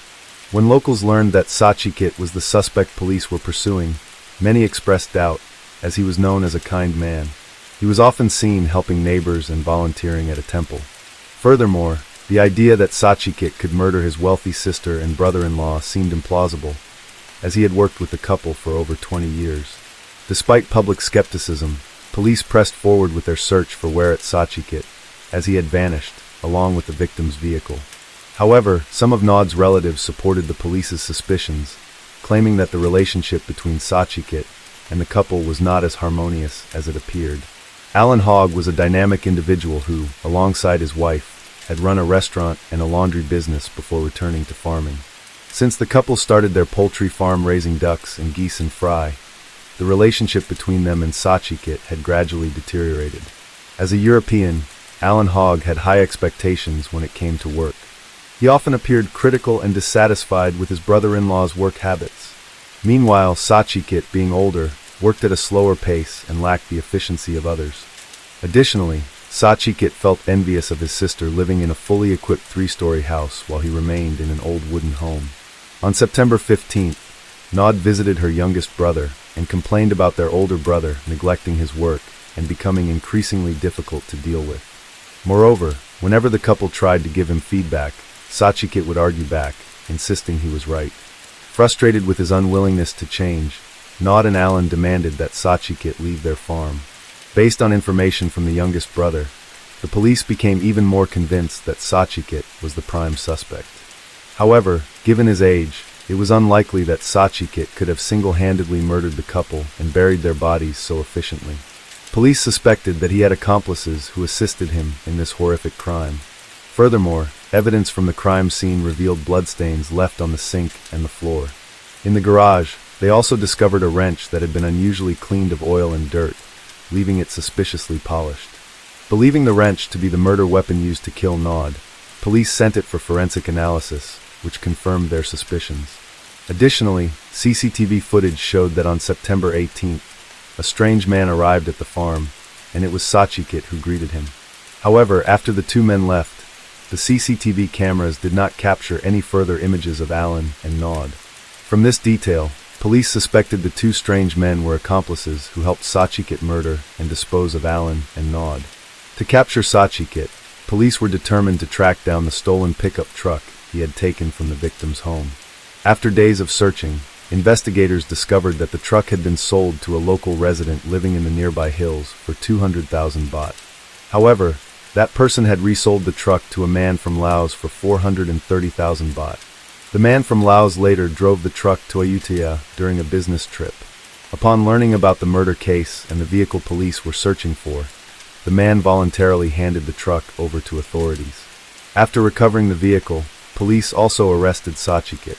When locals learned that Sachikit was the suspect police were pursuing, many expressed doubt, as he was known as a kind man. He was often seen helping neighbors and volunteering at a temple. Furthermore, the idea that Sachikit could murder his wealthy sister and brother-in-law seemed implausible, as he had worked with the couple for over 20 years. Despite public skepticism, police pressed forward with their search for Weret Sachikit, as he had vanished, along with the victim's vehicle. However, some of Nod's relatives supported the police's suspicions, claiming that the relationship between Sachikit and the couple was not as harmonious as it appeared. Alan Hogg was a dynamic individual who, alongside his wife, had run a restaurant and a laundry business before returning to farming. Since the couple started their poultry farm raising ducks and geese in Phrai, the relationship between them and Sachikit had gradually deteriorated. As a European, Alan Hogg had high expectations when it came to work. He often appeared critical and dissatisfied with his brother-in-law's work habits. Meanwhile, Sachikit, being older, worked at a slower pace and lacked the efficiency of others. Additionally, Sachikit felt envious of his sister living in a fully equipped 3-story house while he remained in an old wooden home. On September 15th, Nod visited her youngest brother and complained about their older brother neglecting his work and becoming increasingly difficult to deal with. Moreover, whenever the couple tried to give him feedback, Sachikit would argue back, insisting he was right. Frustrated with his unwillingness to change, Nod and Alan demanded that Sachikit leave their farm. Based on information from the youngest brother, the police became even more convinced that Sachikit was the prime suspect. However, given his age, it was unlikely that Sachikit could have single-handedly murdered the couple and buried their bodies so efficiently. Police suspected that he had accomplices who assisted him in this horrific crime. Furthermore, evidence from the crime scene revealed bloodstains left on the sink and the floor. In the garage, they also discovered a wrench that had been unusually cleaned of oil and dirt, leaving it suspiciously polished. Believing the wrench to be the murder weapon used to kill Nod, police sent it for forensic analysis, which confirmed their suspicions. Additionally, CCTV footage showed that on September 18th, a strange man arrived at the farm, and it was Sachikit who greeted him. However, after the two men left, the CCTV cameras did not capture any further images of Alan and Nod. From this detail, police suspected the two strange men were accomplices who helped Sachikit murder and dispose of Alan and Nod. To capture Sachikit, police were determined to track down the stolen pickup truck he had taken from the victim's home. After days of searching, investigators discovered that the truck had been sold to a local resident living in the nearby hills for 200,000 baht. However, that person had resold the truck to a man from Laos for 430,000 baht. The man from Laos later drove the truck to Ayutthaya during a business trip. Upon learning about the murder case and the vehicle police were searching for, the man voluntarily handed the truck over to authorities. After recovering the vehicle, police also arrested Sachikit.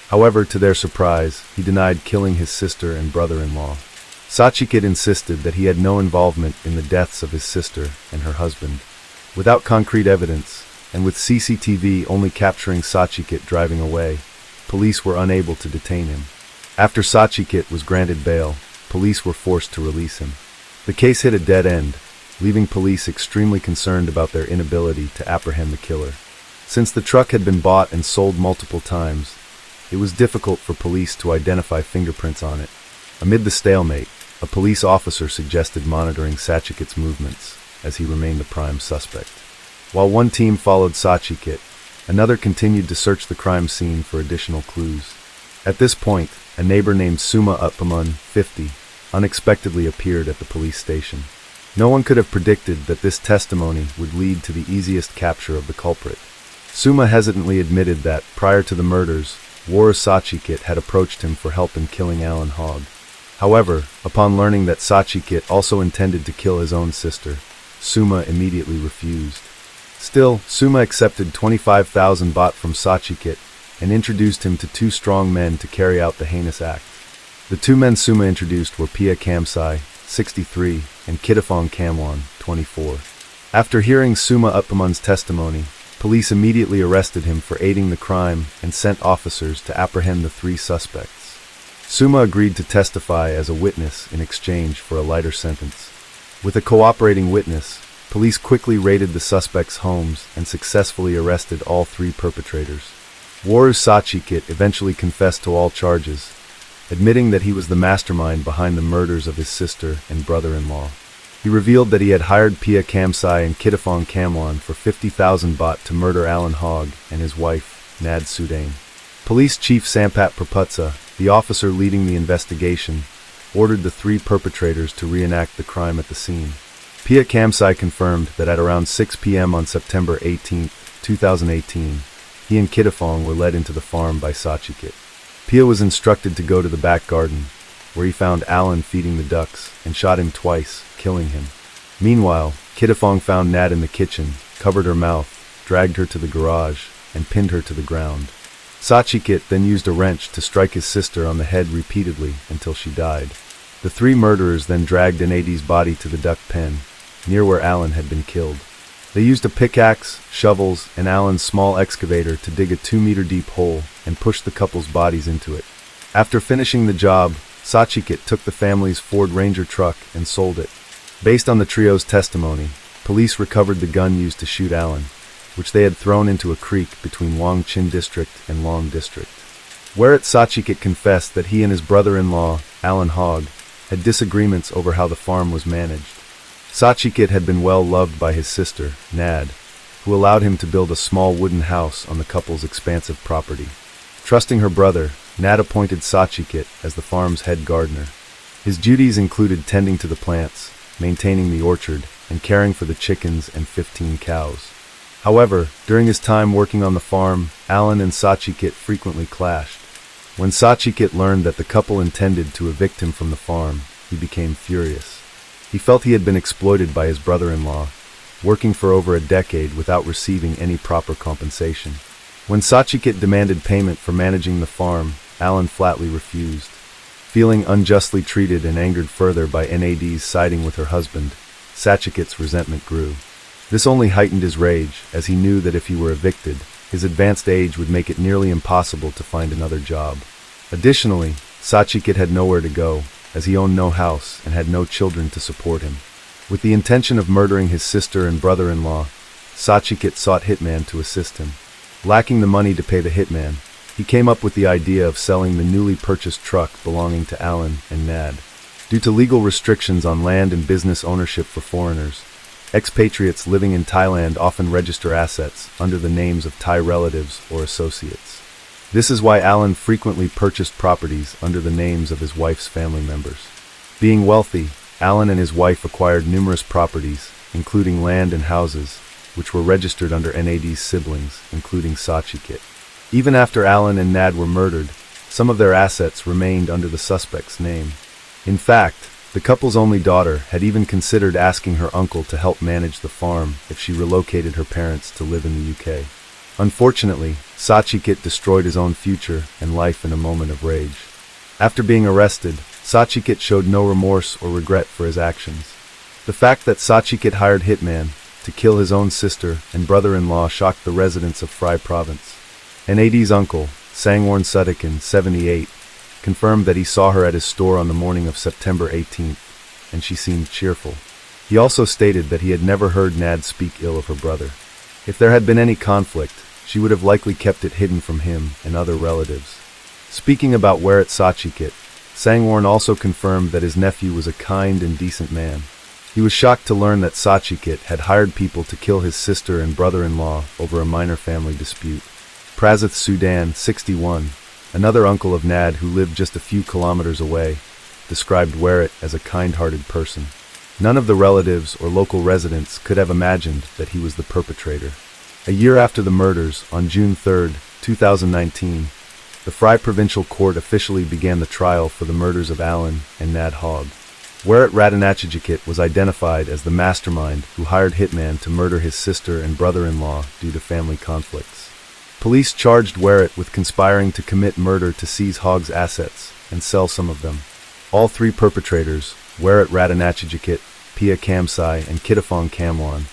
However, to their surprise, he denied killing his sister and brother-in-law. Sachikit insisted that he had no involvement in the deaths of his sister and her husband. Without concrete evidence, and with CCTV only capturing Sachikit driving away, police were unable to detain him. After Sachikit was granted bail, police were forced to release him. The case hit a dead end, leaving police extremely concerned about their inability to apprehend the killer. Since the truck had been bought and sold multiple times, it was difficult for police to identify fingerprints on it. Amid the stalemate, a police officer suggested monitoring Sachikit's movements, as he remained the prime suspect. While one team followed Sachikit, another continued to search the crime scene for additional clues. At this point, a neighbor named Suma Utpaman, 50, unexpectedly appeared at the police station. No one could have predicted that this testimony would lead to the easiest capture of the culprit. Suma hesitantly admitted that, prior to the murders, War Sachikit had approached him for help in killing Alan Hogg. However, upon learning that Sachikit also intended to kill his own sister, Suma immediately refused. Still, Suma accepted 25,000 baht from Sachikit and introduced him to two strong men to carry out the heinous act. The two men Suma introduced were Pia Kamsai, 63, and Kittafong Kamwan, 24. After hearing Suma Utpaman's testimony, police immediately arrested him for aiding the crime and sent officers to apprehend the three suspects. Suma agreed to testify as a witness in exchange for a lighter sentence. With a cooperating witness, police quickly raided the suspects' homes and successfully arrested all three perpetrators. Waru Sachikit eventually confessed to all charges, admitting that he was the mastermind behind the murders of his sister and brother-in-law. He revealed that he had hired Pia Kamsai and Kittafong Kamwan for 50,000 baht to murder Alan Hogg and his wife, Nad Sudain. Police Chief Sampat Praputsa, the officer leading the investigation, ordered the three perpetrators to reenact the crime at the scene. Pia Kamsai confirmed that at around 6 p.m. on September 18, 2018, he and Kittafong were led into the farm by Sachikit. Pia was instructed to go to the back garden, where he found Alan feeding the ducks and shot him twice, killing him. Meanwhile, Kittafong found Nad in the kitchen, covered her mouth, dragged her to the garage, and pinned her to the ground. Sachikit then used a wrench to strike his sister on the head repeatedly until she died. The three murderers then dragged Nad's body to the duck pen, near where Alan had been killed. They used a pickaxe, shovels, and Alan's small excavator to dig a 2-meter-deep hole and push the couple's bodies into it. After finishing the job, Sachikit took the family's Ford Ranger truck and sold it. Based on the trio's testimony, police recovered the gun used to shoot Alan, which they had thrown into a creek between Wang Chin District and Long District. Whereat Sachikit confessed that he and his brother-in-law, Alan Hogg, had disagreements over how the farm was managed. Sachikit had been well loved by his sister, Nad, who allowed him to build a small wooden house on the couple's expansive property. Trusting her brother, Nad appointed Sachikit as the farm's head gardener. His duties included tending to the plants, maintaining the orchard, and caring for the chickens and 15 cows. However, during his time working on the farm, Alan and Sachikit frequently clashed. When Sachikit learned that the couple intended to evict him from the farm, he became furious. He felt he had been exploited by his brother-in-law, working for over a decade without receiving any proper compensation. When Sachikit demanded payment for managing the farm, Alan flatly refused. Feeling unjustly treated and angered further by Nad's siding with her husband, Sachikit's resentment grew. This only heightened his rage, as he knew that if he were evicted, his advanced age would make it nearly impossible to find another job. Additionally, Sachikit had nowhere to go, as he owned no house and had no children to support him. With the intention of murdering his sister and brother-in-law, Sachikit sought hitman to assist him. Lacking the money to pay the hitman, he came up with the idea of selling the newly purchased truck belonging to Alan and Nad. Due to legal restrictions on land and business ownership for foreigners, expatriates living in Thailand often register assets under the names of Thai relatives or associates. This is why Alan frequently purchased properties under the names of his wife's family members. Being wealthy, Alan and his wife acquired numerous properties, including land and houses, which were registered under Nad's siblings, including Sachikit. Even after Alan and Nad were murdered, some of their assets remained under the suspect's name. In fact, the couple's only daughter had even considered asking her uncle to help manage the farm if she relocated her parents to live in the UK. Unfortunately, Sachikit destroyed his own future and life in a moment of rage. After being arrested, Sachikit showed no remorse or regret for his actions. The fact that Sachikit hired hitman to kill his own sister and brother-in-law shocked the residents of Phrai province. Nad's uncle, Sangwarn Suddakan, 78, confirmed that he saw her at his store on the morning of September 18th, and she seemed cheerful. He also stated that he had never heard Nad speak ill of her brother. If there had been any conflict, she would have likely kept it hidden from him and other relatives. Speaking about Weret Sachikit, Sangwon also confirmed that his nephew was a kind and decent man. He was shocked to learn that Sachikit had hired people to kill his sister and brother-in-law over a minor family dispute. Prasath Sudan, 61, another uncle of Nad who lived just a few kilometers away, described Werit as a kind-hearted person. None of the relatives or local residents could have imagined that he was the perpetrator. A year after the murders, on June 3, 2019, the Fry Provincial Court officially began the trial for the murders of Alan and Nad Hogg. Werit Radanachijikit was identified as the mastermind who hired hitman to murder his sister and brother-in-law due to family conflicts. Police charged Werit with conspiring to commit murder to seize Hogg's assets and sell some of them. All three perpetrators, Werit Radanachijikit, Pia Kamsai, and Kitafong Kamwan,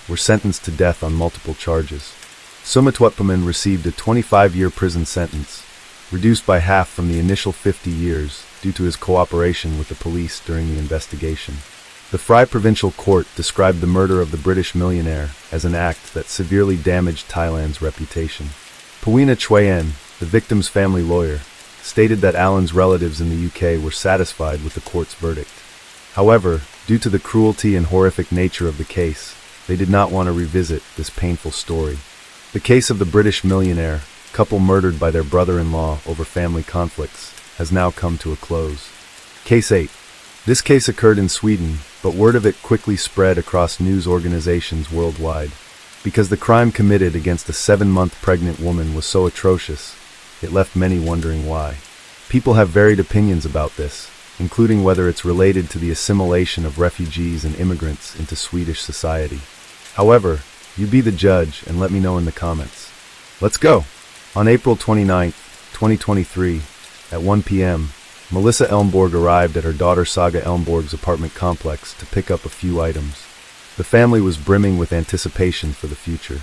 were sentenced to death on multiple charges. Sumatwatpaman received a 25-year prison sentence, reduced by half from the initial 50 years due to his cooperation with the police during the investigation. The Fry Provincial Court described the murder of the British millionaire as an act that severely damaged Thailand's reputation. Pawina Chwayen, the victim's family lawyer, stated that Alan's relatives in the UK were satisfied with the court's verdict. However, due to the cruelty and horrific nature of the case, they did not want to revisit this painful story. The case of the British millionaire, couple murdered by their brother-in-law over family conflicts, has now come to a close. Case 8. This case occurred in Sweden, but word of it quickly spread across news organizations worldwide. Because the crime committed against a 7-month pregnant woman was so atrocious, it left many wondering why. People have varied opinions about this, including whether it's related to the assimilation of refugees and immigrants into Swedish society. However, you be the judge and let me know in the comments. Let's go! On April 29, 2023, at 1 p.m., Melissa Elmborg arrived at her daughter Saga Elmborg's apartment complex to pick up a few items. The family was brimming with anticipation for the future.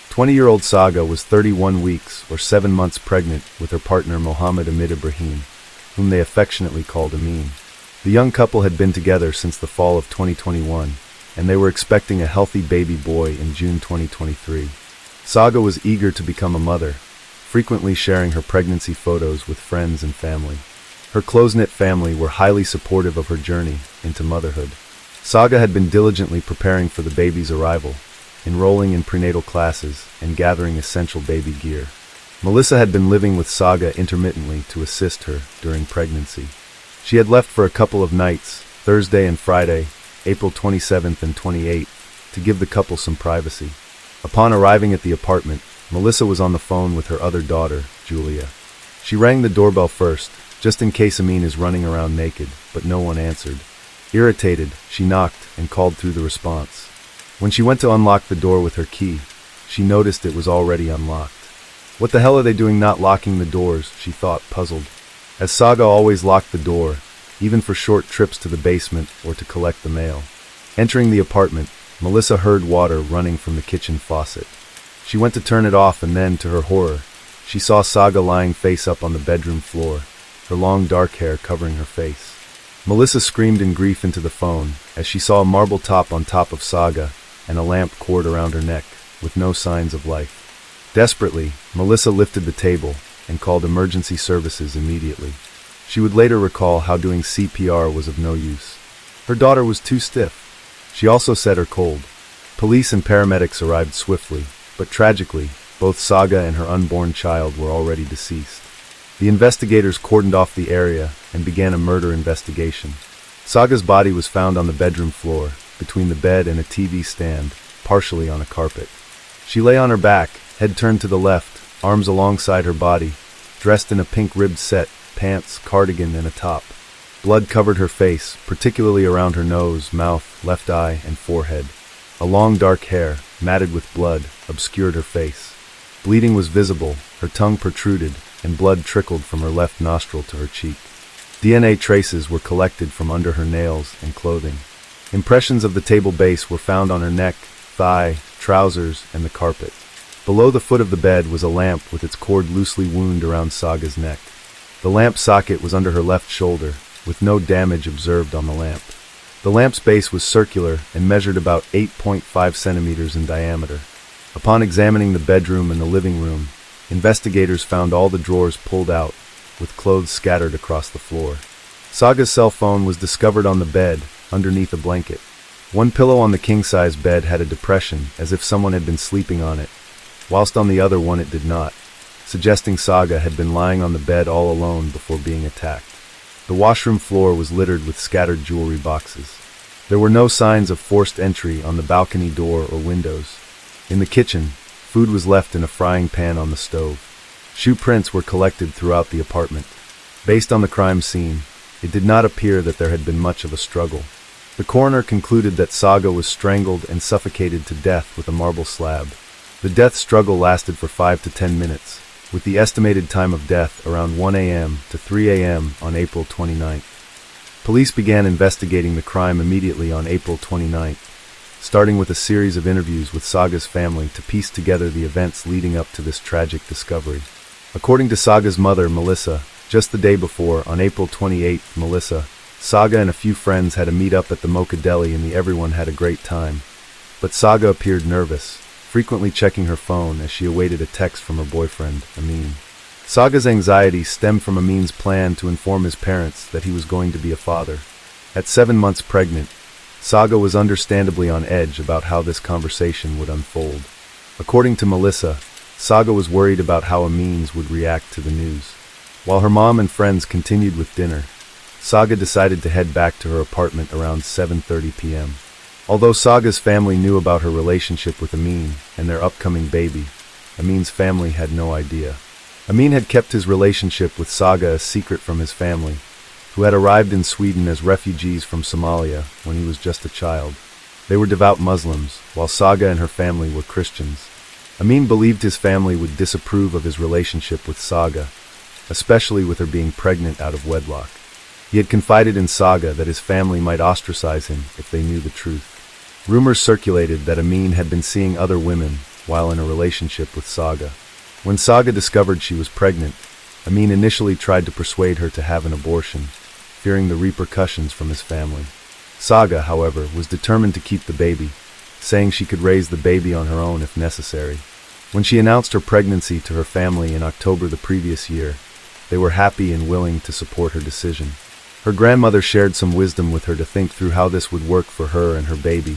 20-year-old Saga was 31 weeks or 7 months pregnant with her partner Mohammed Amid Ibrahim, whom they affectionately called Amin. The young couple had been together since the fall of 2021, and they were expecting a healthy baby boy in June 2023. Saga was eager to become a mother, frequently sharing her pregnancy photos with friends and family. Her close-knit family were highly supportive of her journey into motherhood. Saga had been diligently preparing for the baby's arrival, enrolling in prenatal classes and gathering essential baby gear. Melissa had been living with Saga intermittently to assist her during pregnancy. She had left for a couple of nights, Thursday and Friday, April 27th and 28th, to give the couple some privacy. Upon arriving at the apartment, Melissa was on the phone with her other daughter, Julia. She rang the doorbell first, just in case Amin is running around naked, but no one answered. Irritated, she knocked and called through the response. When she went to unlock the door with her key, she noticed it was already unlocked. What the hell are they doing not locking the doors, she thought, puzzled. As Saga always locked the door, even for short trips to the basement or to collect the mail. Entering the apartment, Melissa heard water running from the kitchen faucet. She went to turn it off and then, to her horror, she saw Saga lying face up on the bedroom floor, her long dark hair covering her face. Melissa screamed in grief into the phone as she saw a marble top on top of Saga and a lamp cord around her neck, with no signs of life. Desperately, Melissa lifted the table and called emergency services immediately. She would later recall how doing CPR was of no use. Her daughter was too stiff. She also said her cold. Police and paramedics arrived swiftly, but tragically, both Saga and her unborn child were already deceased. The investigators cordoned off the area and began a murder investigation. Saga's body was found on the bedroom floor, between the bed and a TV stand, partially on a carpet. She lay on her back, head turned to the left, arms alongside her body, dressed in a pink ribbed set, pants, cardigan, and a top. Blood covered her face, particularly around her nose, mouth, left eye, and forehead. A long dark hair, matted with blood, obscured her face. Bleeding was visible, her tongue protruded, and blood trickled from her left nostril to her cheek. DNA traces were collected from under her nails and clothing. Impressions of the table base were found on her neck, thigh, trousers, and the carpet. Below the foot of the bed was a lamp with its cord loosely wound around Saga's neck. The lamp socket was under her left shoulder, with no damage observed on the lamp. The lamp's base was circular and measured about 8.5 centimeters in diameter. Upon examining the bedroom and the living room, investigators found all the drawers pulled out, with clothes scattered across the floor. Saga's cell phone was discovered on the bed, underneath a blanket. One pillow on the king-size bed had a depression, as if someone had been sleeping on it, whilst on the other one it did not, suggesting Saga had been lying on the bed all alone before being attacked. The washroom floor was littered with scattered jewelry boxes. There were no signs of forced entry on the balcony door or windows. In the kitchen, food was left in a frying pan on the stove. Shoe prints were collected throughout the apartment. Based on the crime scene, it did not appear that there had been much of a struggle. The coroner concluded that Saga was strangled and suffocated to death with a marble slab. The death struggle lasted for 5 to 10 minutes, with the estimated time of death around 1 a.m. to 3 a.m. on April 29th. Police began investigating the crime immediately on April 29th, starting with a series of interviews with Saga's family to piece together the events leading up to this tragic discovery. According to Saga's mother, Melissa, just the day before, on April 28th, Melissa, Saga and a few friends had a meet-up at the Mocha Deli and everyone had a great time. But Saga appeared nervous, frequently checking her phone as she awaited a text from her boyfriend, Amin. Saga's anxiety stemmed from Amin's plan to inform his parents that he was going to be a father. At 7 months pregnant, Saga was understandably on edge about how this conversation would unfold. According to Melissa, Saga was worried about how Amin's would react to the news. While her mom and friends continued with dinner, Saga decided to head back to her apartment around 7:30 p.m. Although Saga's family knew about her relationship with Amin and their upcoming baby, Amin's family had no idea. Amin had kept his relationship with Saga a secret from his family, who had arrived in Sweden as refugees from Somalia when he was just a child. They were devout Muslims, while Saga and her family were Christians. Amin believed his family would disapprove of his relationship with Saga, especially with her being pregnant out of wedlock. He had confided in Saga that his family might ostracize him if they knew the truth. Rumors circulated that Amin had been seeing other women while in a relationship with Saga. When Saga discovered she was pregnant, Amin initially tried to persuade her to have an abortion, fearing the repercussions from his family. Saga, however, was determined to keep the baby, saying she could raise the baby on her own if necessary. When she announced her pregnancy to her family in October the previous year, they were happy and willing to support her decision. Her grandmother shared some wisdom with her to think through how this would work for her and her baby,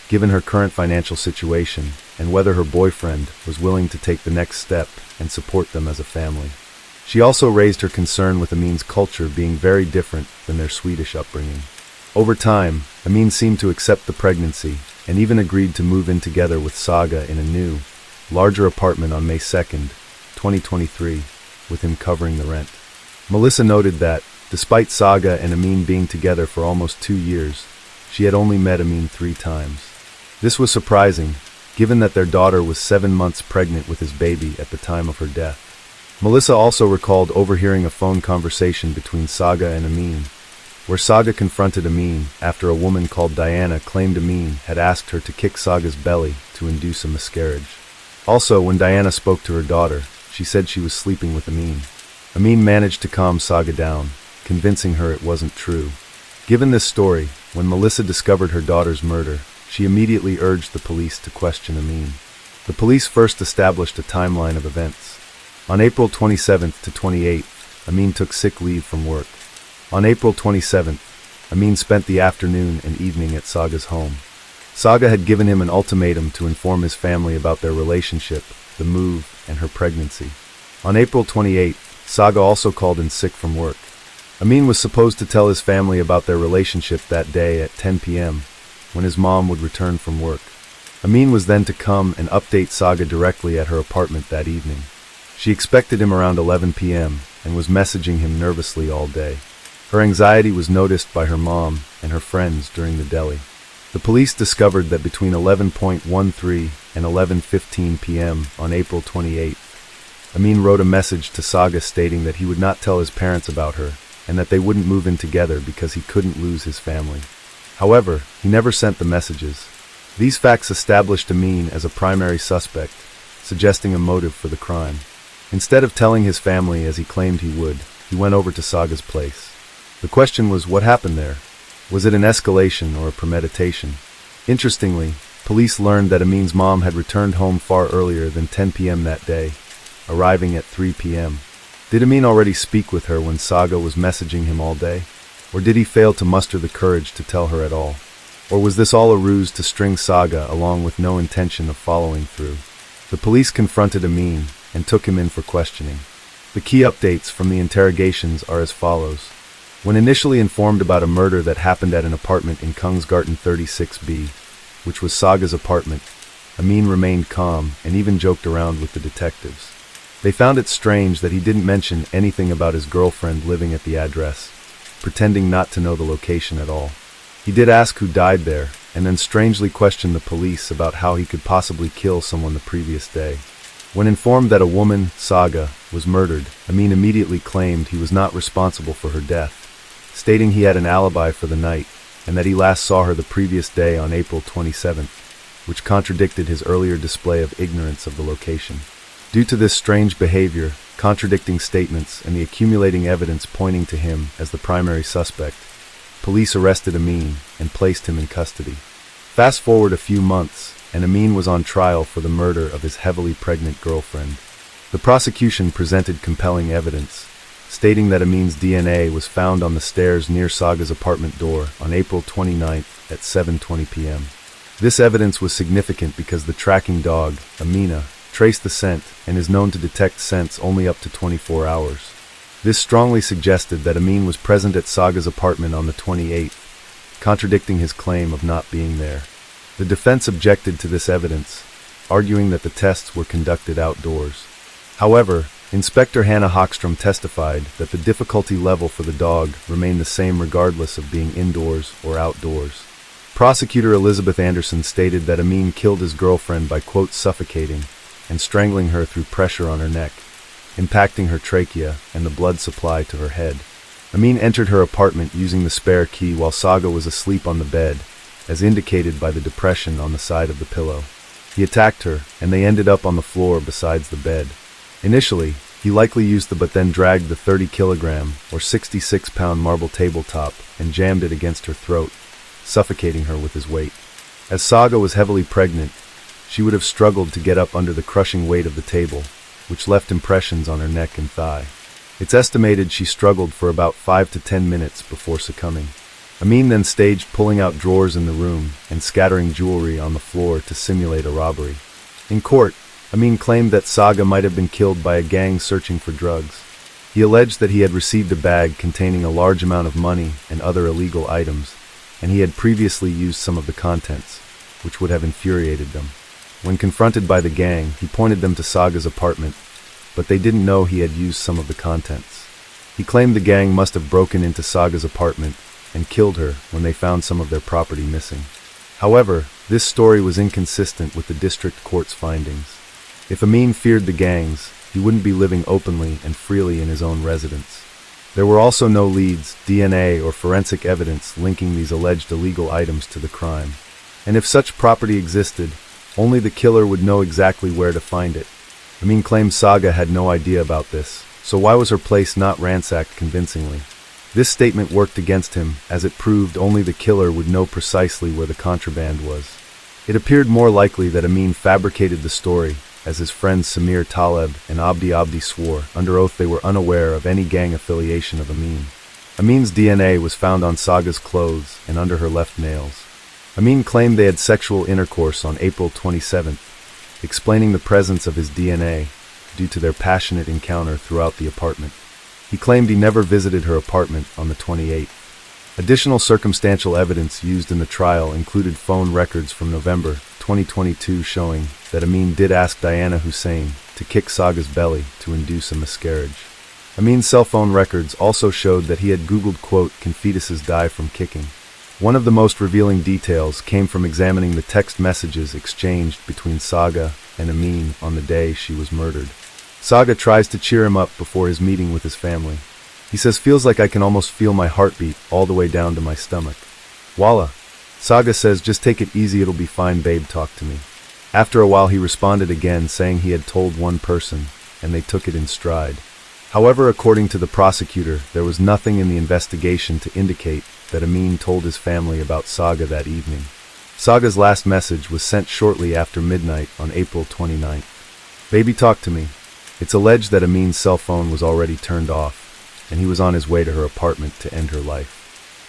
given her current financial situation, and whether her boyfriend was willing to take the next step and support them as a family. She also raised her concern with Amin's culture being very different than their Swedish upbringing. Over time, Amin seemed to accept the pregnancy and even agreed to move in together with Saga in a new, larger apartment on May 2nd, 2023, with him covering the rent. Melissa noted that, despite Saga and Amin being together for almost 2 years, she had only met Amin 3 times. This was surprising, given that their daughter was 7 months pregnant with his baby at the time of her death. Melissa also recalled overhearing a phone conversation between Saga and Amin, where Saga confronted Amin after a woman called Diana claimed Amin had asked her to kick Saga's belly to induce a miscarriage. Also, when Diana spoke to her daughter, she said she was sleeping with Amin. Amin managed to calm Saga down, convincing her it wasn't true. Given this story, when Melissa discovered her daughter's murder, she immediately urged the police to question Amin. The police first established a timeline of events. On April 27th to 28th, Amin took sick leave from work. On April 27th, Amin spent the afternoon and evening at Saga's home. Saga had given him an ultimatum to inform his family about their relationship, the move, and her pregnancy. On April 28th, Saga also called in sick from work. Amin was supposed to tell his family about their relationship that day at 10 p.m., when his mom would return from work. Amin was then to come and update Saga directly at her apartment that evening. She expected him around 11 p.m. and was messaging him nervously all day. Her anxiety was noticed by her mom and her friends during the deli. The police discovered that between 11:13 and 11:15 p.m. on April 28th, Amin wrote a message to Saga stating that he would not tell his parents about her and that they wouldn't move in together because he couldn't lose his family. However, he never sent the messages. These facts established Amin as a primary suspect, suggesting a motive for the crime. Instead of telling his family as he claimed he would, he went over to Saga's place. The question was, what happened there? Was it an escalation or a premeditation? Interestingly, police learned that Amin's mom had returned home far earlier than 10 p.m. that day, arriving at 3 p.m. Did Amin already speak with her when Saga was messaging him all day? Or did he fail to muster the courage to tell her at all? Or was this all a ruse to string Saga along with no intention of following through? The police confronted Amin and took him in for questioning. The key updates from the interrogations are as follows. When initially informed about a murder that happened at an apartment in Kungsgatan 36B, which was Saga's apartment, Amin remained calm and even joked around with the detectives. They found it strange that he didn't mention anything about his girlfriend living at the address, pretending not to know the location at all. He did ask who died there, and then strangely questioned the police about how he could possibly kill someone the previous day. When informed that a woman, Saga, was murdered, Amin immediately claimed he was not responsible for her death, stating he had an alibi for the night, and that he last saw her the previous day on April 27th, which contradicted his earlier display of ignorance of the location. Due to this strange behavior, contradicting statements, and the accumulating evidence pointing to him as the primary suspect, police arrested Amin and placed him in custody. Fast forward a few months, and Amin was on trial for the murder of his heavily pregnant girlfriend. The prosecution presented compelling evidence, stating that Amin's DNA was found on the stairs near Saga's apartment door on April 29th at 7:20 p.m. This evidence was significant because the tracking dog, Amina, traced the scent and is known to detect scents only up to 24 hours. This strongly suggested that Amin was present at Saga's apartment on the 28th, contradicting his claim of not being there. The defense objected to this evidence, arguing that the tests were conducted outdoors. However, Inspector Hannah Hockstrom testified that the difficulty level for the dog remained the same regardless of being indoors or outdoors. Prosecutor Elizabeth Anderson stated that Amin killed his girlfriend by, quote, suffocating and strangling her through pressure on her neck, impacting her trachea and the blood supply to her head. Amin entered her apartment using the spare key while Saga was asleep on the bed, as indicated by the depression on the side of the pillow. He attacked her, and they ended up on the floor besides the bed. Initially, he likely used the but then dragged the 30-kilogram or 66-pound marble tabletop and jammed it against her throat, suffocating her with his weight. As Saga was heavily pregnant, she would have struggled to get up under the crushing weight of the table, which left impressions on her neck and thigh. It's estimated she struggled for about 5 to 10 minutes before succumbing. Amin then staged pulling out drawers in the room and scattering jewelry on the floor to simulate a robbery. In court, Amin claimed that Saga might have been killed by a gang searching for drugs. He alleged that he had received a bag containing a large amount of money and other illegal items, and he had previously used some of the contents, which would have infuriated them. When confronted by the gang, he pointed them to Saga's apartment, but they didn't know he had used some of the contents. He claimed the gang must have broken into Saga's apartment and killed her when they found some of their property missing. However, this story was inconsistent with the district court's findings. If Amin feared the gangs, he wouldn't be living openly and freely in his own residence. There were also no leads, DNA, or forensic evidence linking these alleged illegal items to the crime. And if such property existed, only the killer would know exactly where to find it. Amin claimed Saga had no idea about this, so why was her place not ransacked convincingly? This statement worked against him, as it proved only the killer would know precisely where the contraband was. It appeared more likely that Amin fabricated the story, as his friends Samir Taleb and Abdi swore under oath they were unaware of any gang affiliation of Amin. Amin's DNA was found on Saga's clothes and under her left nails. Amin claimed they had sexual intercourse on April 27th, explaining the presence of his DNA due to their passionate encounter throughout the apartment. He claimed he never visited her apartment on the 28th. Additional circumstantial evidence used in the trial included phone records from November 2022 showing that Amin did ask Diana Hussein to kick Saga's belly to induce a miscarriage. Amin's cell phone records also showed that he had Googled, quote, "Can fetuses die from kicking?" One of the most revealing details came from examining the text messages exchanged between Saga and Amin on the day she was murdered. Saga tries to cheer him up before his meeting with his family. He says, "Feels like I can almost feel my heartbeat all the way down to my stomach." Voila! Saga says, "Just take it easy, it'll be fine, babe, talk to me." After a while he responded again, saying he had told one person, and they took it in stride. However, according to the prosecutor, there was nothing in the investigation to indicate that Amin told his family about Saga that evening. Saga's last message was sent shortly after midnight on April 29th. "Baby, talk to me." It's alleged that Amin's cell phone was already turned off, and he was on his way to her apartment to end her life.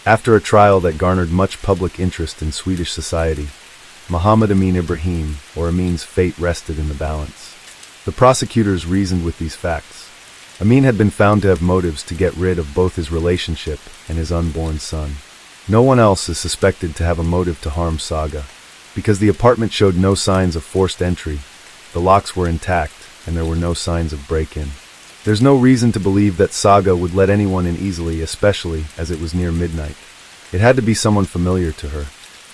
After a trial that garnered much public interest in Swedish society, Muhammad Amin Ibrahim, or Amin's fate rested in the balance. The prosecutors reasoned with these facts. Amin had been found to have motives to get rid of both his relationship and his unborn son. No one else is suspected to have a motive to harm Saga. Because the apartment showed no signs of forced entry, the locks were intact, and there were no signs of break-in. There's no reason to believe that Saga would let anyone in easily, especially as it was near midnight. It had to be someone familiar to her.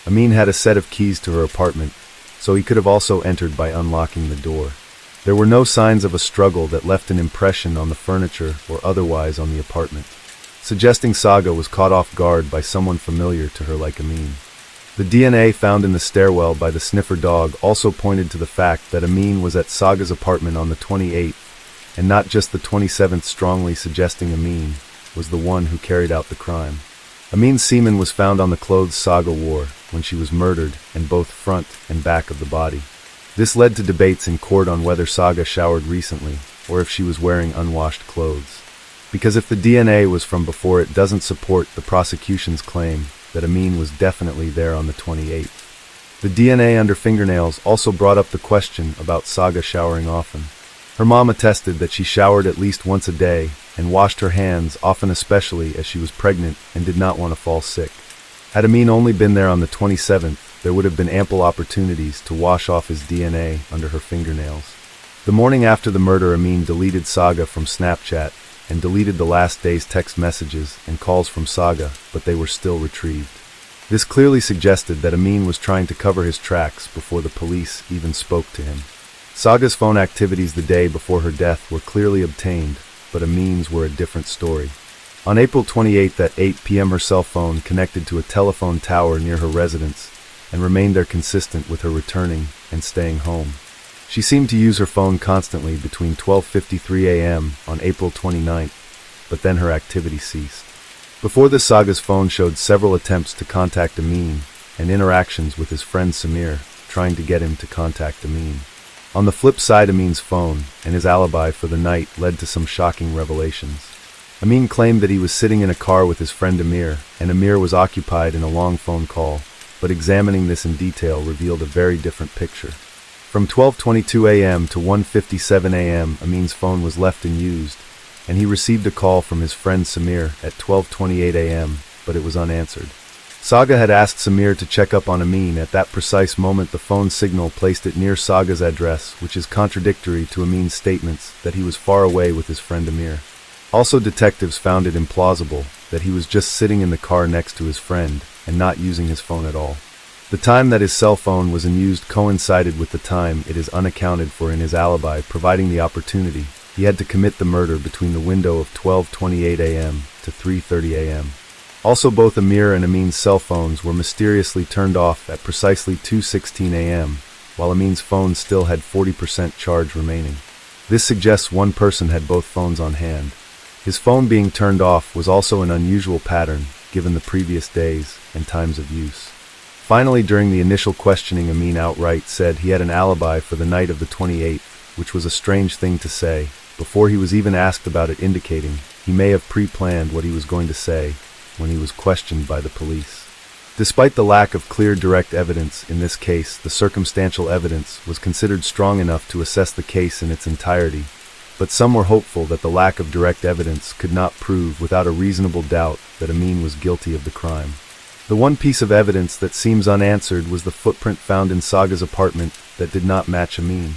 Amin had a set of keys to her apartment, so he could have also entered by unlocking the door. There were no signs of a struggle that left an impression on the furniture or otherwise on the apartment, suggesting Saga was caught off guard by someone familiar to her like Amin. The DNA found in the stairwell by the sniffer dog also pointed to the fact that Amin was at Saga's apartment on the 28th, and not just the 27th, strongly suggesting Amin was the one who carried out the crime. Amin's semen was found on the clothes Saga wore when she was murdered and both front and back of the body. This led to debates in court on whether Saga showered recently or if she was wearing unwashed clothes. Because if the DNA was from before, it doesn't support the prosecution's claim that Amin was definitely there on the 28th. The DNA under fingernails also brought up the question about Saga showering often. Her mom attested that she showered at least once a day and washed her hands often, especially as she was pregnant and did not want to fall sick. Had Amin only been there on the 27th, there would have been ample opportunities to wash off his DNA under her fingernails. The morning after the murder, Amin deleted Saga from Snapchat and deleted the last day's text messages and calls from Saga, but they were still retrieved. This clearly suggested that Amin was trying to cover his tracks before the police even spoke to him. Saga's phone activities the day before her death were clearly obtained, but Amin's were a different story. On April 28th at 8 p.m. her cell phone connected to a telephone tower near her residence and remained there consistent with her returning and staying home. She seemed to use her phone constantly between 12:53 a.m. on April 29th, but then her activity ceased. Before this, Saga's phone showed several attempts to contact Amin and interactions with his friend Samir, trying to get him to contact Amin. On the flip side, Amin's phone and his alibi for the night led to some shocking revelations. Amin claimed that he was sitting in a car with his friend Amir, and Amir was occupied in a long phone call, but examining this in detail revealed a very different picture. From 12:22 a.m. to 1:57 a.m., Amin's phone was left unused, and he received a call from his friend Samir at 12:28 a.m., but it was unanswered. Saga had asked Samir to check up on Amin. At that precise moment, the phone signal placed it near Saga's address, which is contradictory to Amin's statements that he was far away with his friend Amir. Also, detectives found it implausible that he was just sitting in the car next to his friend and not using his phone at all. The time that his cell phone was unused coincided with the time it is unaccounted for in his alibi, providing the opportunity he had to commit the murder between the window of 12:28 a.m. to 3:30 a.m. Also, both Amir and Amin's cell phones were mysteriously turned off at precisely 2:16 a.m., while Amin's phone still had 40% charge remaining. This suggests one person had both phones on hand. His phone being turned off was also an unusual pattern, given the previous days and times of use. Finally, during the initial questioning, Amin outright said he had an alibi for the night of the 28th, which was a strange thing to say, before he was even asked about it, indicating he may have pre-planned what he was going to say when he was questioned by the police. Despite the lack of clear direct evidence in this case, the circumstantial evidence was considered strong enough to assess the case in its entirety, but some were hopeful that the lack of direct evidence could not prove without a reasonable doubt that Amin was guilty of the crime. The one piece of evidence that seems unanswered was the footprint found in Saga's apartment that did not match Amin.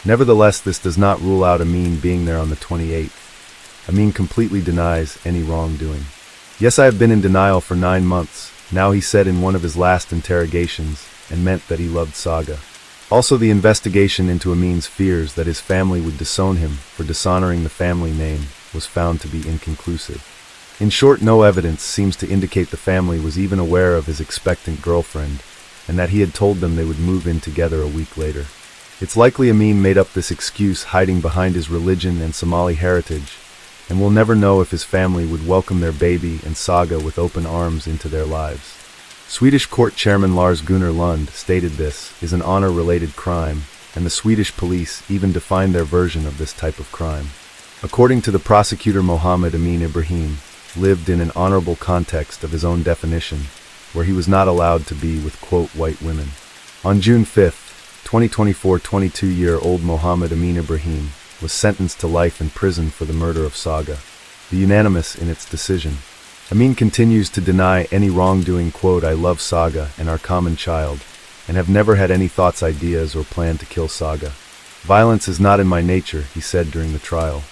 Nevertheless, this does not rule out Amin being there on the 28th. Amin completely denies any wrongdoing. "Yes, I have been in denial for 9 months, now," he said in one of his last interrogations, and meant that he loved Saga. Also, the investigation into Amin's fears that his family would disown him for dishonoring the family name was found to be inconclusive. In short, no evidence seems to indicate the family was even aware of his expectant girlfriend, and that he had told them they would move in together a week later. It's likely Amin made up this excuse hiding behind his religion and Somali heritage, and we'll never know if his family would welcome their baby and Saga with open arms into their lives. Swedish court chairman Lars-Gunnar Lund stated this is an honor-related crime, and the Swedish police even defined their version of this type of crime. According to the prosecutor Muhammad Amin Ibrahim, lived in an honorable context of his own definition, where he was not allowed to be with, quote, white women. On June 5, 2024, 22-year-old Mohammed Amin Ibrahim was sentenced to life in prison for the murder of Saga. The unanimous in its decision. Amin continues to deny any wrongdoing, quote, I love Saga and our common child, and have never had any thoughts, ideas, or plan to kill Saga. Violence is not in my nature, he said during the trial.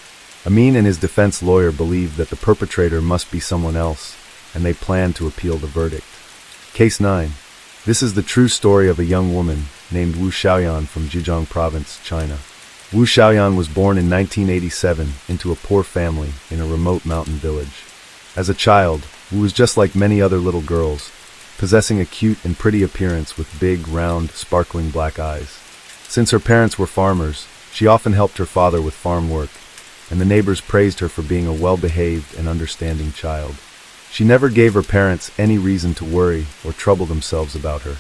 Amin and his defense lawyer believe that the perpetrator must be someone else, and they plan to appeal the verdict. Case 9. This is the true story of a young woman named Wu Xiaoyan from Zhejiang Province, China. Wu Xiaoyan was born in 1987 into a poor family in a remote mountain village. As a child, Wu was just like many other little girls, possessing a cute and pretty appearance with big, round, sparkling black eyes. Since her parents were farmers, she often helped her father with farm work, and the neighbors praised her for being a well-behaved and understanding child. She never gave her parents any reason to worry or trouble themselves about her.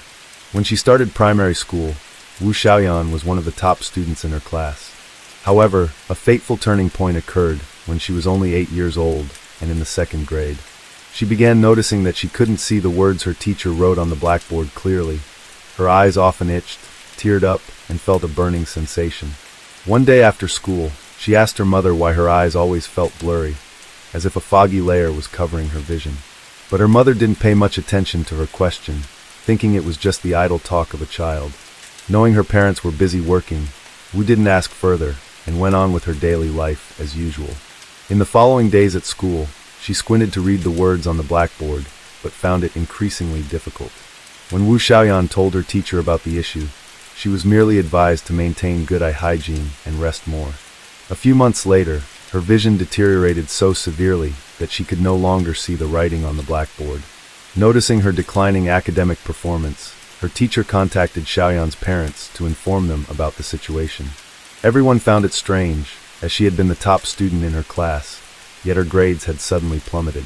When she started primary school, Wu Xiaoyan was one of the top students in her class. However, a fateful turning point occurred when she was only 8 years old and in the 2nd grade. She began noticing that she couldn't see the words her teacher wrote on the blackboard clearly. Her eyes often itched, teared up, and felt a burning sensation. One day after school, she asked her mother why her eyes always felt blurry, as if a foggy layer was covering her vision. But her mother didn't pay much attention to her question, thinking it was just the idle talk of a child. Knowing her parents were busy working, Wu didn't ask further and went on with her daily life as usual. In the following days at school, she squinted to read the words on the blackboard, but found it increasingly difficult. When Wu Xiaoyan told her teacher about the issue, she was merely advised to maintain good eye hygiene and rest more. A few months later, her vision deteriorated so severely that she could no longer see the writing on the blackboard. Noticing her declining academic performance, her teacher contacted Xiaoyan's parents to inform them about the situation. Everyone found it strange, as she had been the top student in her class, yet her grades had suddenly plummeted.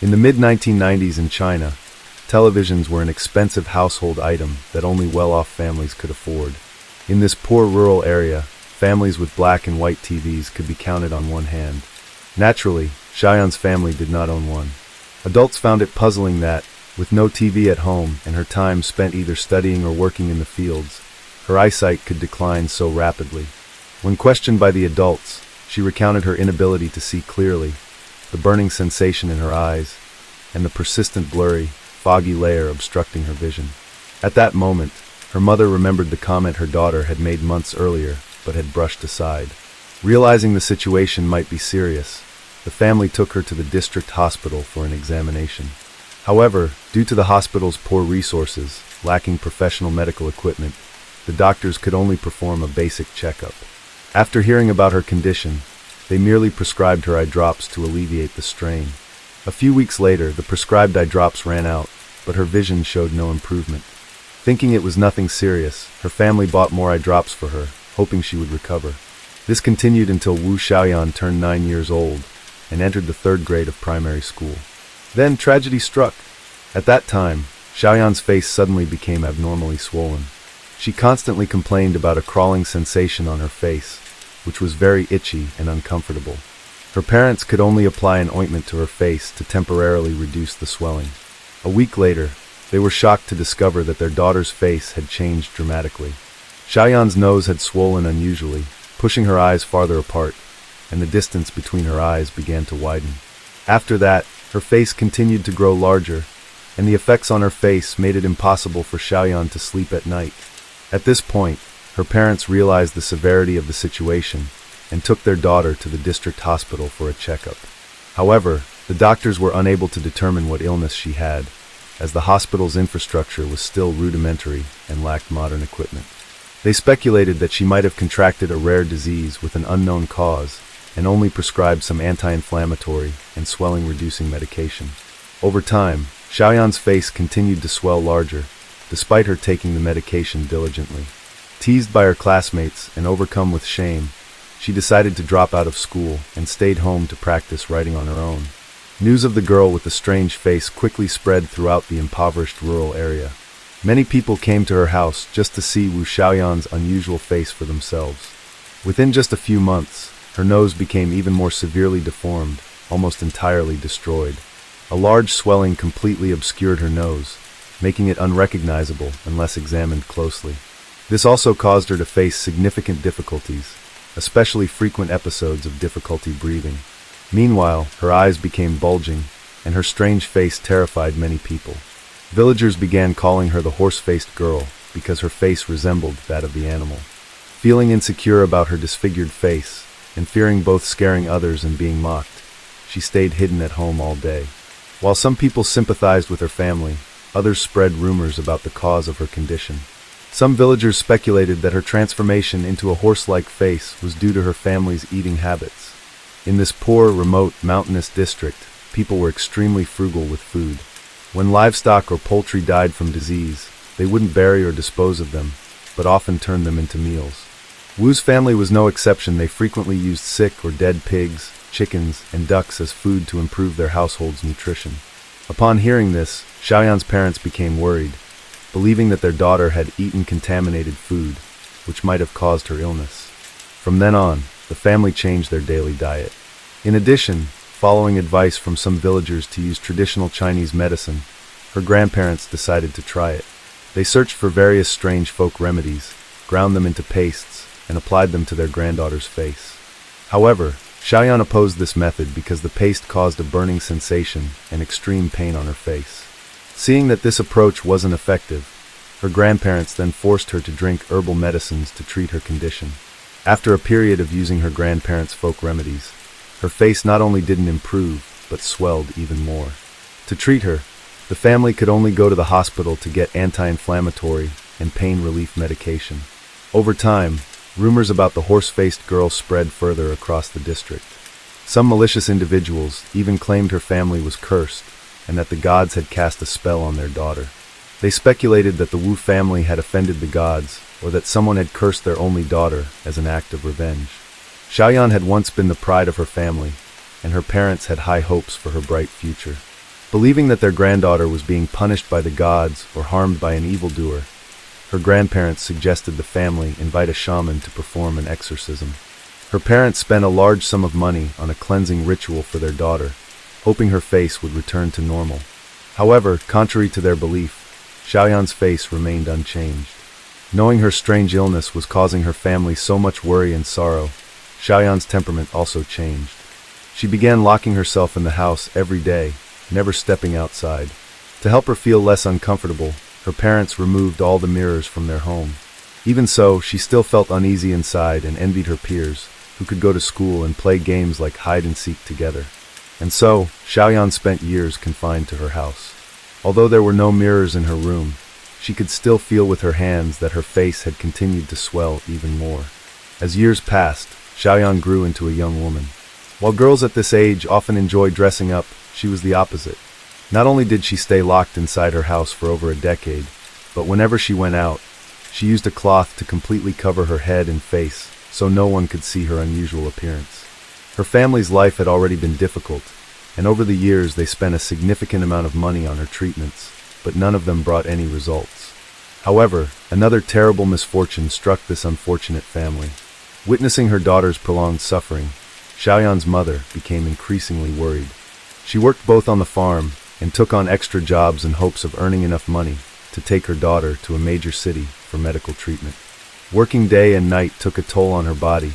In the mid-1990s in China, televisions were an expensive household item that only well-off families could afford. In this poor rural area, families with black and white TVs could be counted on one hand. Naturally, Xiaoyan's family did not own one. Adults found it puzzling that, with no TV at home and her time spent either studying or working in the fields, her eyesight could decline so rapidly. When questioned by the adults, she recounted her inability to see clearly, the burning sensation in her eyes, and the persistent blurry, foggy layer obstructing her vision. At that moment, her mother remembered the comment her daughter had made months earlier, but had brushed aside. Realizing the situation might be serious, the family took her to the district hospital for an examination. However, due to the hospital's poor resources, lacking professional medical equipment, the doctors could only perform a basic checkup. After hearing about her condition, they merely prescribed her eye drops to alleviate the strain. A few weeks later, the prescribed eye drops ran out, but her vision showed no improvement. Thinking it was nothing serious, her family bought more eye drops for her, hoping she would recover. This continued until Wu Xiaoyan turned 9 years old and entered the 3rd grade of primary school. Then tragedy struck. At that time, Xiaoyan's face suddenly became abnormally swollen. She constantly complained about a crawling sensation on her face, which was very itchy and uncomfortable. Her parents could only apply an ointment to her face to temporarily reduce the swelling. A week later, they were shocked to discover that their daughter's face had changed dramatically. Xiaoyan's nose had swollen unusually, pushing her eyes farther apart, and the distance between her eyes began to widen. After that, her face continued to grow larger, and the effects on her face made it impossible for Xiaoyan to sleep at night. At this point, her parents realized the severity of the situation and took their daughter to the district hospital for a checkup. However, the doctors were unable to determine what illness she had, as the hospital's infrastructure was still rudimentary and lacked modern equipment. They speculated that she might have contracted a rare disease with an unknown cause and only prescribed some anti-inflammatory and swelling-reducing medication. Over time, Xiaoyan's face continued to swell larger, despite her taking the medication diligently. Teased by her classmates and overcome with shame, she decided to drop out of school and stayed home to practice writing on her own. News of the girl with the strange face quickly spread throughout the impoverished rural area. Many people came to her house just to see Wu Xiaoyan's unusual face for themselves. Within just a few months, her nose became even more severely deformed, almost entirely destroyed. A large swelling completely obscured her nose, making it unrecognizable unless examined closely. This also caused her to face significant difficulties, especially frequent episodes of difficulty breathing. Meanwhile, her eyes became bulging, and her strange face terrified many people. Villagers began calling her the horse-faced girl because her face resembled that of the animal. Feeling insecure about her disfigured face, and fearing both scaring others and being mocked, she stayed hidden at home all day. While some people sympathized with her family, others spread rumors about the cause of her condition. Some villagers speculated that her transformation into a horse-like face was due to her family's eating habits. In this poor, remote, mountainous district, people were extremely frugal with food. When livestock or poultry died from disease, they wouldn't bury or dispose of them, but often turned them into meals. Wu's family was no exception. They frequently used sick or dead pigs, chickens, and ducks as food to improve their household's nutrition. Upon hearing this, Xiaoyan's parents became worried, believing that their daughter had eaten contaminated food, which might have caused her illness. From then on, the family changed their daily diet. In addition, following advice from some villagers to use traditional Chinese medicine, her grandparents decided to try it. They searched for various strange folk remedies, ground them into pastes, and applied them to their granddaughter's face. However, Xiaoyan opposed this method because the paste caused a burning sensation and extreme pain on her face. Seeing that this approach wasn't effective, her grandparents then forced her to drink herbal medicines to treat her condition. After a period of using her grandparents' folk remedies, her face not only didn't improve, but swelled even more. To treat her, the family could only go to the hospital to get anti-inflammatory and pain relief medication. Over time, rumors about the horse-faced girl spread further across the district. Some malicious individuals even claimed her family was cursed and that the gods had cast a spell on their daughter. They speculated that the Wu family had offended the gods or that someone had cursed their only daughter as an act of revenge. Xiaoyan had once been the pride of her family, and her parents had high hopes for her bright future. Believing that their granddaughter was being punished by the gods or harmed by an evildoer, her grandparents suggested the family invite a shaman to perform an exorcism. Her parents spent a large sum of money on a cleansing ritual for their daughter, hoping her face would return to normal. However, contrary to their belief, Xiaoyan's face remained unchanged. Knowing her strange illness was causing her family so much worry and sorrow, Xiaoyan's temperament also changed. She began locking herself in the house every day, never stepping outside. To help her feel less uncomfortable, her parents removed all the mirrors from their home. Even so, she still felt uneasy inside and envied her peers, who could go to school and play games like hide-and-seek together. And so, Xiaoyan spent years confined to her house. Although there were no mirrors in her room, she could still feel with her hands that her face had continued to swell even more. As years passed, Xiaoyan grew into a young woman. While girls at this age often enjoy dressing up, she was the opposite. Not only did she stay locked inside her house for over a decade, but whenever she went out, she used a cloth to completely cover her head and face so no one could see her unusual appearance. Her family's life had already been difficult, and over the years they spent a significant amount of money on her treatments, but none of them brought any results. However, another terrible misfortune struck this unfortunate family. Witnessing her daughter's prolonged suffering, Xiaoyan's mother became increasingly worried. She worked both on the farm and took on extra jobs in hopes of earning enough money to take her daughter to a major city for medical treatment. Working day and night took a toll on her body,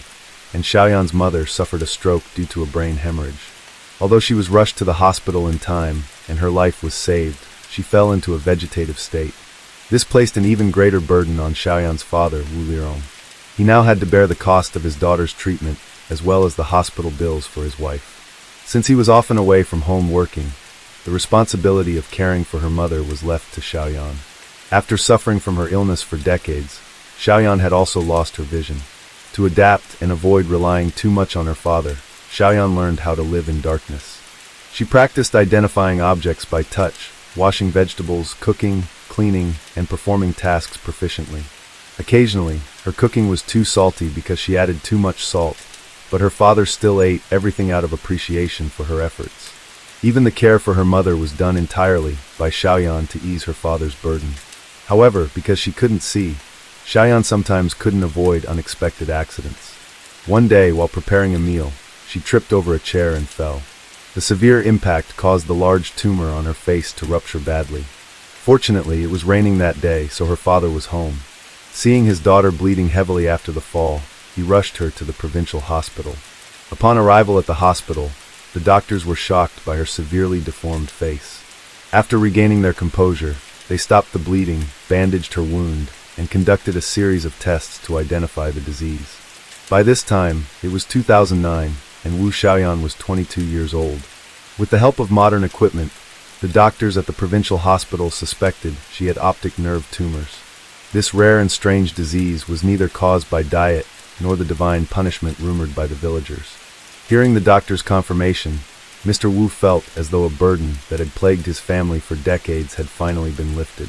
and Xiaoyan's mother suffered a stroke due to a brain hemorrhage. Although she was rushed to the hospital in time and her life was saved, she fell into a vegetative state. This placed an even greater burden on Xiaoyan's father, Wu Lirong. He now had to bear the cost of his daughter's treatment, as well as the hospital bills for his wife. Since he was often away from home working, the responsibility of caring for her mother was left to Xiaoyan. After suffering from her illness for decades, Xiaoyan had also lost her vision. To adapt and avoid relying too much on her father, Xiaoyan learned how to live in darkness. She practiced identifying objects by touch, washing vegetables, cooking, cleaning, and performing tasks proficiently. Occasionally, her cooking was too salty because she added too much salt, but her father still ate everything out of appreciation for her efforts. Even the care for her mother was done entirely by Xiaoyan to ease her father's burden. However, because she couldn't see, Xiaoyan sometimes couldn't avoid unexpected accidents. One day, while preparing a meal, she tripped over a chair and fell. The severe impact caused the large tumor on her face to rupture badly. Fortunately, it was raining that day, so her father was home. Seeing his daughter bleeding heavily after the fall, he rushed her to the provincial hospital. Upon arrival at the hospital, the doctors were shocked by her severely deformed face. After regaining their composure, they stopped the bleeding, bandaged her wound, and conducted a series of tests to identify the disease. By this time, it was 2009, and Wu Xiaoyan was 22 years old. With the help of modern equipment, the doctors at the provincial hospital suspected she had optic nerve tumors. This rare and strange disease was neither caused by diet nor the divine punishment rumored by the villagers. Hearing the doctor's confirmation, Mr. Wu felt as though a burden that had plagued his family for decades had finally been lifted.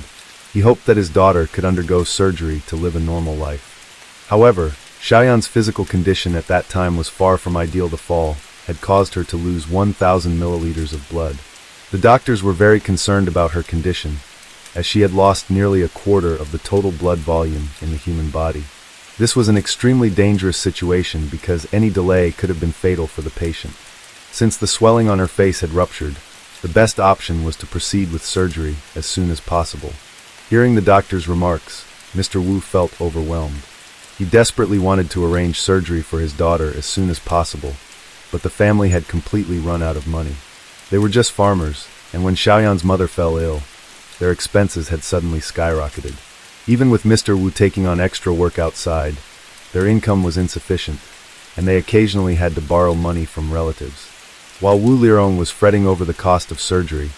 He hoped that his daughter could undergo surgery to live a normal life. However, Xiaoyan's physical condition at that time was far from ideal. The fall had caused her to lose 1,000 milliliters of blood. The doctors were very concerned about her condition, as she had lost nearly a quarter of the total blood volume in the human body. This was an extremely dangerous situation because any delay could have been fatal for the patient. Since the swelling on her face had ruptured, the best option was to proceed with surgery as soon as possible. Hearing the doctor's remarks, Mr. Wu felt overwhelmed. He desperately wanted to arrange surgery for his daughter as soon as possible, but the family had completely run out of money. They were just farmers, and when Xiaoyan's mother fell ill, their expenses had suddenly skyrocketed. Even with Mr. Wu taking on extra work outside, their income was insufficient, and they occasionally had to borrow money from relatives. While Wu Liirong was fretting over the cost of surgery,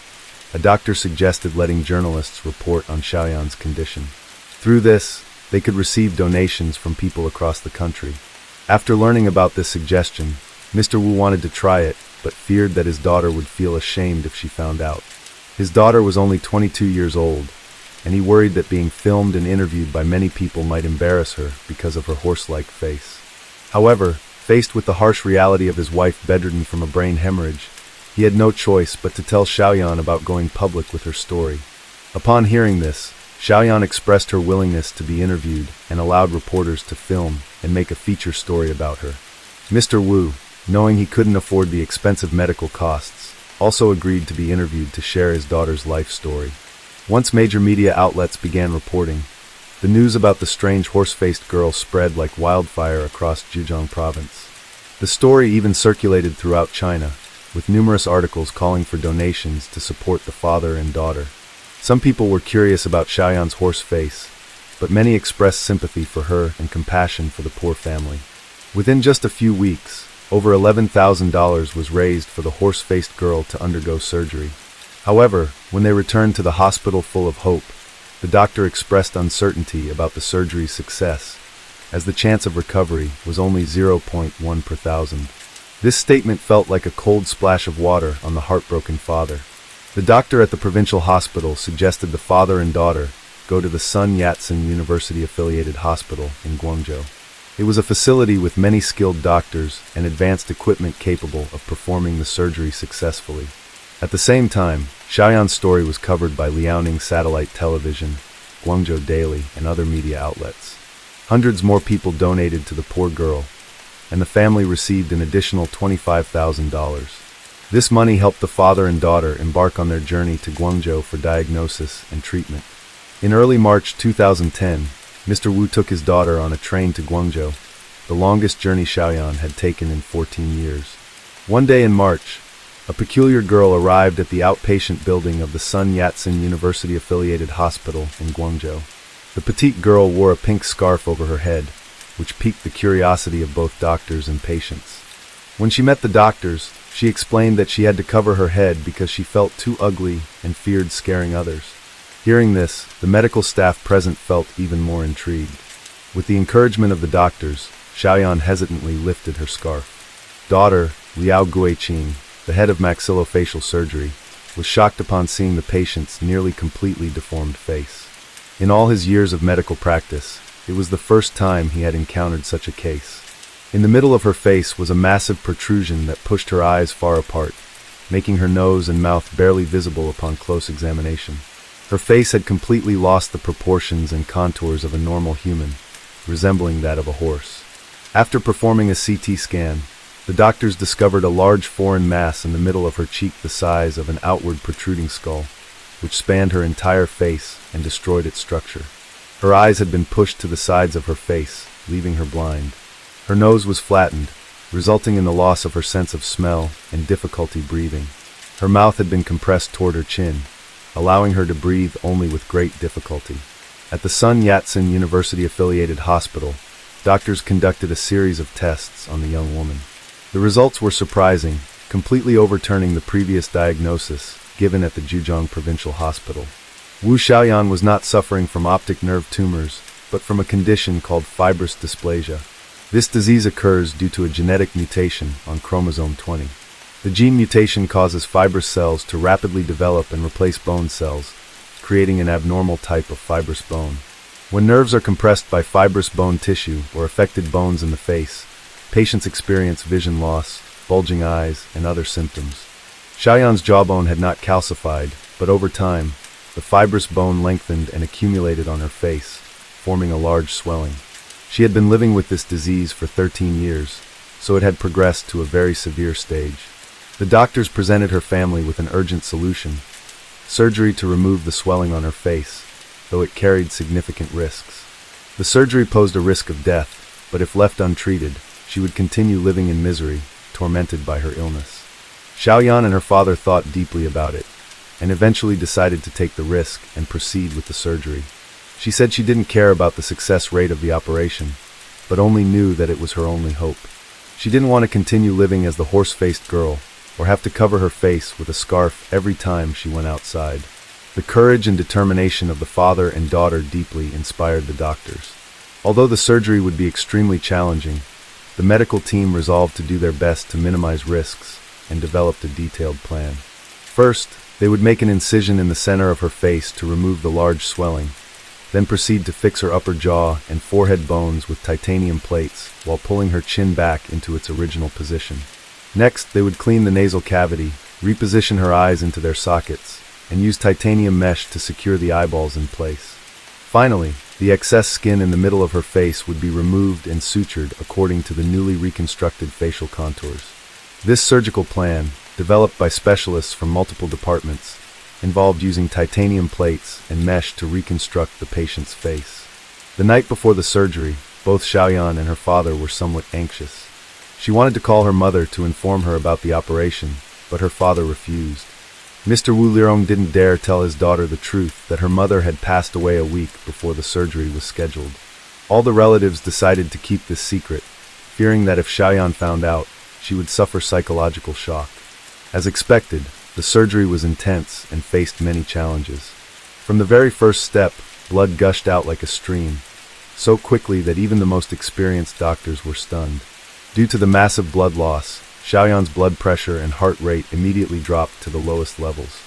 a doctor suggested letting journalists report on Xiaoyan's condition. Through this, they could receive donations from people across the country. After learning about this suggestion, Mr. Wu wanted to try it, but feared that his daughter would feel ashamed if she found out. His daughter was only 22 years old, and he worried that being filmed and interviewed by many people might embarrass her because of her horse-like face. However, faced with the harsh reality of his wife bedridden from a brain hemorrhage, he had no choice but to tell Xiaoyan about going public with her story. Upon hearing this, Xiaoyan expressed her willingness to be interviewed and allowed reporters to film and make a feature story about her. Mr. Wu, knowing he couldn't afford the expensive medical costs, also agreed to be interviewed to share his daughter's life story. Once major media outlets began reporting, the news about the strange horse-faced girl spread like wildfire across Zhejiang province. The story even circulated throughout China, with numerous articles calling for donations to support the father and daughter. Some people were curious about Xiaoyan's horse face, but many expressed sympathy for her and compassion for the poor family. Within just a few weeks, over $11,000 was raised for the horse-faced girl to undergo surgery. However, when they returned to the hospital full of hope, the doctor expressed uncertainty about the surgery's success, as the chance of recovery was only 0.1 per thousand. This statement felt like a cold splash of water on the heartbroken father. The doctor at the provincial hospital suggested the father and daughter go to the Sun Yat-sen University-affiliated hospital in Guangzhou. It was a facility with many skilled doctors and advanced equipment capable of performing the surgery successfully. At the same time, Xiaoyan's story was covered by Liaoning Satellite Television, Guangzhou Daily, and other media outlets. Hundreds more people donated to the poor girl, and the family received an additional $25,000. This money helped the father and daughter embark on their journey to Guangzhou for diagnosis and treatment. In early March 2010, Mr. Wu took his daughter on a train to Guangzhou, the longest journey Xiaoyan had taken in 14 years. One day in March, a peculiar girl arrived at the outpatient building of the Sun Yat-sen University-affiliated hospital in Guangzhou. The petite girl wore a pink scarf over her head, which piqued the curiosity of both doctors and patients. When she met the doctors, she explained that she had to cover her head because she felt too ugly and feared scaring others. Hearing this, the medical staff present felt even more intrigued. With the encouragement of the doctors, Xiaoyan hesitantly lifted her scarf. Daughter, Liao Guiqing, the head of maxillofacial surgery, was shocked upon seeing the patient's nearly completely deformed face. In all his years of medical practice, it was the first time he had encountered such a case. In the middle of her face was a massive protrusion that pushed her eyes far apart, making her nose and mouth barely visible upon close examination. Her face had completely lost the proportions and contours of a normal human, resembling that of a horse. After performing a CT scan, The doctors discovered a large foreign mass in the middle of her cheek the size of an outward protruding skull, which spanned her entire face and destroyed its structure. Her eyes had been pushed to the sides of her face, leaving her blind. Her nose was flattened, resulting in the loss of her sense of smell and difficulty breathing. Her mouth had been compressed toward her chin, allowing her to breathe only with great difficulty. At the Sun Yat-sen University-affiliated hospital, doctors conducted a series of tests on the young woman. The results were surprising, completely overturning the previous diagnosis given at the Zhejiang Provincial Hospital. Wu Xiaoyan was not suffering from optic nerve tumors, but from a condition called fibrous dysplasia. This disease occurs due to a genetic mutation on chromosome 20. The gene mutation causes fibrous cells to rapidly develop and replace bone cells, creating an abnormal type of fibrous bone. When nerves are compressed by fibrous bone tissue or affected bones in the face, patients experience vision loss, bulging eyes, and other symptoms. Xiaoyan's jawbone had not calcified, but over time, the fibrous bone lengthened and accumulated on her face, forming a large swelling. She had been living with this disease for 13 years, so it had progressed to a very severe stage. The doctors presented her family with an urgent solution: surgery to remove the swelling on her face, though it carried significant risks. The surgery posed a risk of death, but if left untreated, she would continue living in misery, tormented by her illness. Xiaoyan and her father thought deeply about it, and eventually decided to take the risk and proceed with the surgery. She said she didn't care about the success rate of the operation, but only knew that it was her only hope. She didn't want to continue living as the horse-faced girl, or have to cover her face with a scarf every time she went outside. The courage and determination of the father and daughter deeply inspired the doctors. Although the surgery would be extremely challenging, the medical team resolved to do their best to minimize risks and developed a detailed plan. First, they would make an incision in the center of her face to remove the large swelling, then proceed to fix her upper jaw and forehead bones with titanium plates while pulling her chin back into its original position. Next, they would clean the nasal cavity, reposition her eyes into their sockets, and use titanium mesh to secure the eyeballs in place. Finally, the excess skin in the middle of her face would be removed and sutured according to the newly reconstructed facial contours. This surgical plan, developed by specialists from multiple departments, involved using titanium plates and mesh to reconstruct the patient's face. The night before the surgery, both Xiaoyan and her father were somewhat anxious. She wanted to call her mother to inform her about the operation, but her father refused. Mr. Wu Lirong didn't dare tell his daughter the truth that her mother had passed away a week before the surgery was scheduled. All the relatives decided to keep this secret, fearing that if Xiaoyan found out, she would suffer psychological shock. As expected, the surgery was intense and faced many challenges. From the very first step, blood gushed out like a stream, so quickly that even the most experienced doctors were stunned. Due to the massive blood loss, Xiaoyan's blood pressure and heart rate immediately dropped to the lowest levels.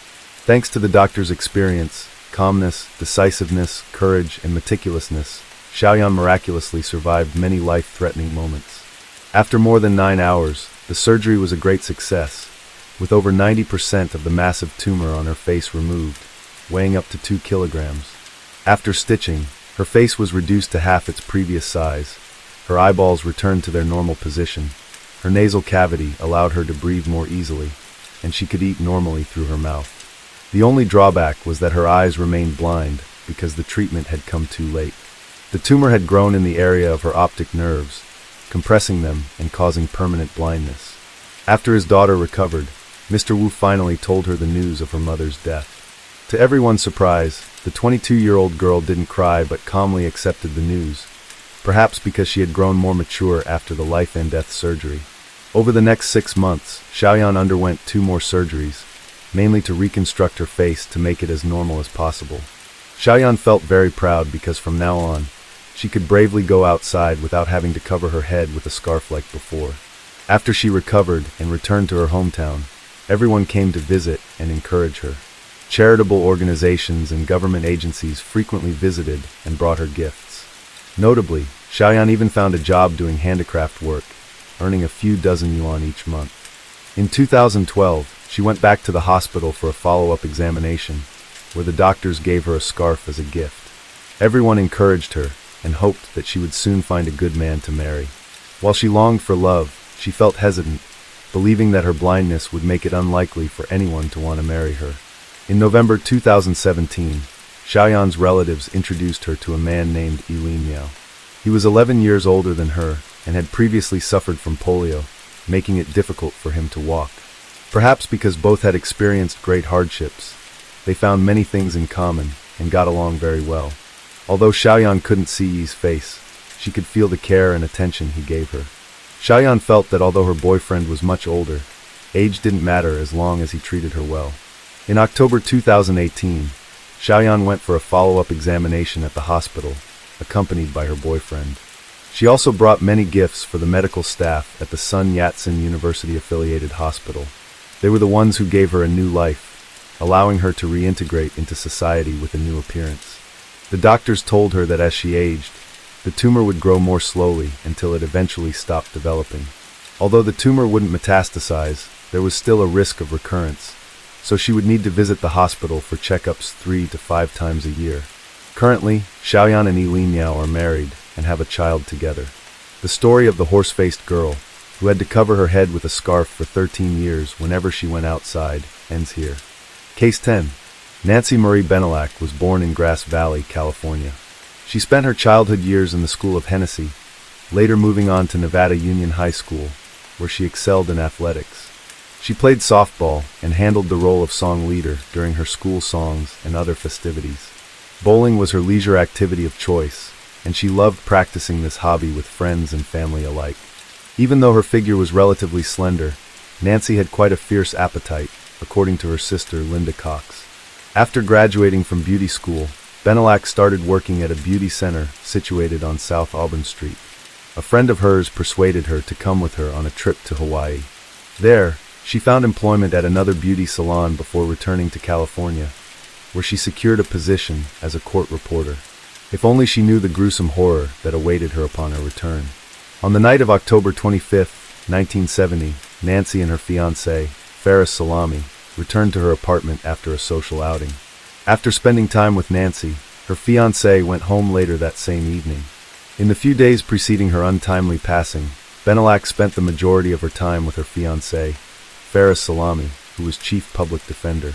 Thanks to the doctor's experience, calmness, decisiveness, courage, and meticulousness, Xiaoyan miraculously survived many life-threatening moments. After more than 9 hours, the surgery was a great success, with over 90% of the massive tumor on her face removed, weighing up to 2 kilograms. After stitching, her face was reduced to half its previous size. Her eyeballs returned to their normal position. Her nasal cavity allowed her to breathe more easily, and she could eat normally through her mouth. The only drawback was that her eyes remained blind because the treatment had come too late. The tumor had grown in the area of her optic nerves, compressing them and causing permanent blindness. After his daughter recovered, Mr. Wu finally told her the news of her mother's death. To everyone's surprise, the 22-year-old girl didn't cry but calmly accepted the news, perhaps because she had grown more mature after the life-and-death surgery. Over the next 6 months, Xiaoyan underwent 2 more surgeries, mainly to reconstruct her face to make it as normal as possible. Xiaoyan felt very proud because from now on, she could bravely go outside without having to cover her head with a scarf like before. After she recovered and returned to her hometown, everyone came to visit and encourage her. Charitable organizations and government agencies frequently visited and brought her gifts. Notably, Xiaoyan even found a job doing handicraft work, earning a few dozen yuan each month. In 2012, she went back to the hospital for a follow-up examination, where the doctors gave her a scarf as a gift. Everyone encouraged her and hoped that she would soon find a good man to marry. While she longed for love, she felt hesitant, believing that her blindness would make it unlikely for anyone to want to marry her. In November 2017, Xiaoyan's relatives introduced her to a man named Li Miao. He was 11 years older than her and had previously suffered from polio, making it difficult for him to walk. Perhaps because both had experienced great hardships, they found many things in common and got along very well. Although Xiaoyan couldn't see Yi's face, she could feel the care and attention he gave her. Xiaoyan felt that although her boyfriend was much older, age didn't matter as long as he treated her well. In October 2018, Xiaoyan went for a follow-up examination at the hospital, accompanied by her boyfriend. She also brought many gifts for the medical staff at the Sun Yat-sen University-affiliated hospital. They were the ones who gave her a new life, allowing her to reintegrate into society with a new appearance. The doctors told her that as she aged, the tumor would grow more slowly until it eventually stopped developing. Although the tumor wouldn't metastasize, there was still a risk of recurrence, so she would need to visit the hospital for checkups 3 to 5 times a year. Currently, Xiaoyan and Li Miao are married and have a child together. The story of the horse-faced girl, who had to cover her head with a scarf for 13 years whenever she went outside, ends here. Case 10. Nancy Marie Benac was born in Grass Valley, California. She spent her childhood years in the school of Hennessy, later moving on to Nevada Union High School, where she excelled in athletics. She played softball and handled the role of song leader during her school songs and other festivities. Bowling was her leisure activity of choice, and she loved practicing this hobby with friends and family alike. Even though her figure was relatively slender, Nancy had quite a fierce appetite, according to her sister Linda Cox. After graduating from beauty school, Benac started working at a beauty center situated on South Auburn Street. A friend of hers persuaded her to come with her on a trip to Hawaii. There, she found employment at another beauty salon before returning to California, where she secured a position as a court reporter. If only she knew the gruesome horror that awaited her upon her return. On the night of October 25, 1970, Nancy and her fiancé, Faris Salami, returned to her apartment after a social outing. After spending time with Nancy, her fiancé went home later that same evening. In the few days preceding her untimely passing, Benac spent the majority of her time with her fiancé, Faris Salami, who was chief public defender.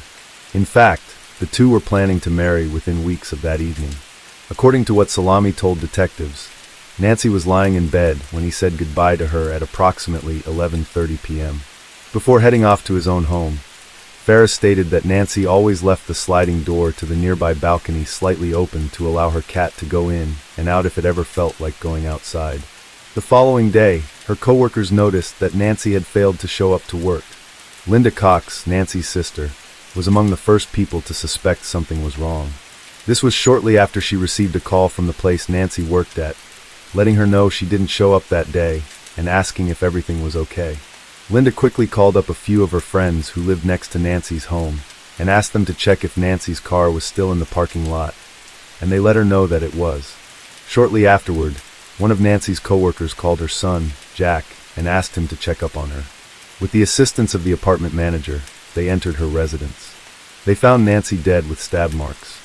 In fact, the two were planning to marry within weeks of that evening. According to what Salami told detectives, Nancy was lying in bed when he said goodbye to her at approximately 11:30 p.m. Before heading off to his own home, Faris stated that Nancy always left the sliding door to the nearby balcony slightly open to allow her cat to go in and out if it ever felt like going outside. The following day, her coworkers noticed that Nancy had failed to show up to work. Linda Cox, Nancy's sister, was among the first people to suspect something was wrong. This was shortly after she received a call from the place Nancy worked at, letting her know she didn't show up that day and asking if everything was okay. Linda quickly called up a few of her friends who lived next to Nancy's home and asked them to check if Nancy's car was still in the parking lot, and they let her know that it was. Shortly afterward, one of Nancy's coworkers called her son, Jack, and asked him to check up on her. With the assistance of the apartment manager, they entered her residence. They found Nancy dead with stab marks.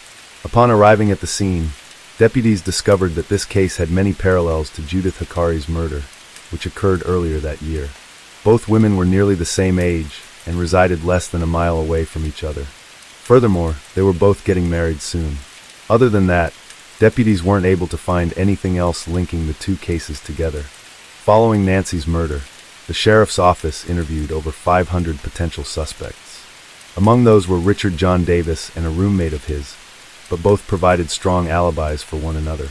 Upon arriving at the scene, deputies discovered that this case had many parallels to Judith Hikari's murder, which occurred earlier that year. Both women were nearly the same age and resided less than a mile away from each other. Furthermore, they were both getting married soon. Other than that, deputies weren't able to find anything else linking the two cases together. Following Nancy's murder, the sheriff's office interviewed over 500 potential suspects. Among those were Richard John Davis and a roommate of his, but both provided strong alibis for one another.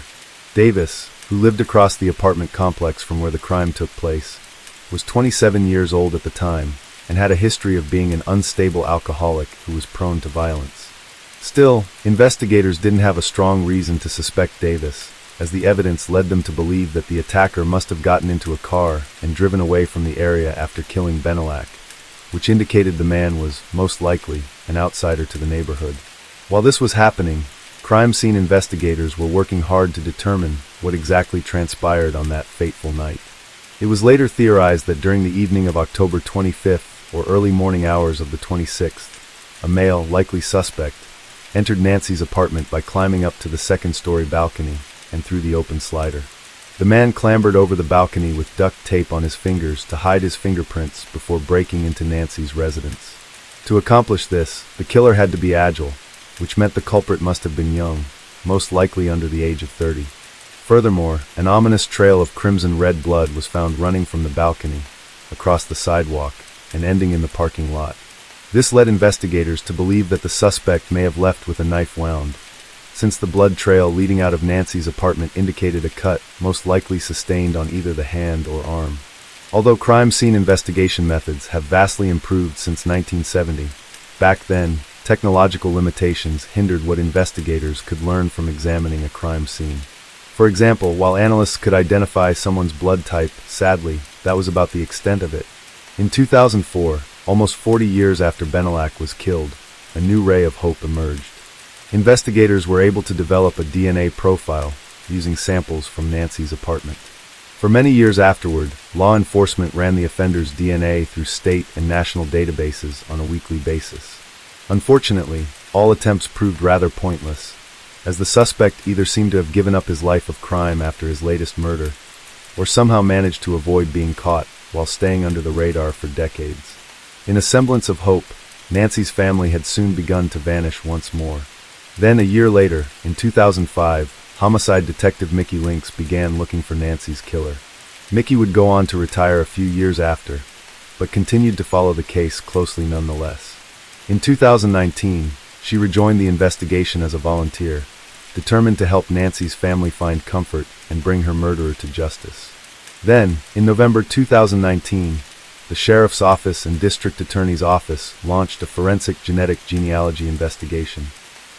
Davis, who lived across the apartment complex from where the crime took place, was 27 years old at the time and had a history of being an unstable alcoholic who was prone to violence. Still, investigators didn't have a strong reason to suspect Davis, as the evidence led them to believe that the attacker must have gotten into a car and driven away from the area after killing Benac, which indicated the man was, most likely, an outsider to the neighborhood. While this was happening, crime scene investigators were working hard to determine what exactly transpired on that fateful night. It was later theorized that during the evening of October 25th or early morning hours of the 26th, a male, likely suspect, entered Nancy's apartment by climbing up to the second-story balcony and through the open slider. The man clambered over the balcony with duct tape on his fingers to hide his fingerprints before breaking into Nancy's residence. To accomplish this, the killer had to be agile, which meant the culprit must have been young, most likely under the age of 30. Furthermore, an ominous trail of crimson-red blood was found running from the balcony, across the sidewalk, and ending in the parking lot. This led investigators to believe that the suspect may have left with a knife wound, since the blood trail leading out of Nancy's apartment indicated a cut, most likely sustained on either the hand or arm. Although crime scene investigation methods have vastly improved since 1970, back then, technological limitations hindered what investigators could learn from examining a crime scene. For example, while analysts could identify someone's blood type, sadly, that was about the extent of it. In 2004, almost 40 years after Benac was killed, a new ray of hope emerged. Investigators were able to develop a DNA profile using samples from Nancy's apartment. For many years afterward, law enforcement ran the offender's DNA through state and national databases on a weekly basis. Unfortunately, all attempts proved rather pointless, as the suspect either seemed to have given up his life of crime after his latest murder, or somehow managed to avoid being caught while staying under the radar for decades. In a semblance of hope, Nancy's family had soon begun to vanish once more. Then, a year later, in 2005, homicide detective Mickey Lynx began looking for Nancy's killer. Mickey would go on to retire a few years after, but continued to follow the case closely nonetheless. In 2019, she rejoined the investigation as a volunteer, determined to help Nancy's family find comfort and bring her murderer to justice. Then, in November 2019, the Sheriff's Office and District Attorney's Office launched a forensic genetic genealogy investigation.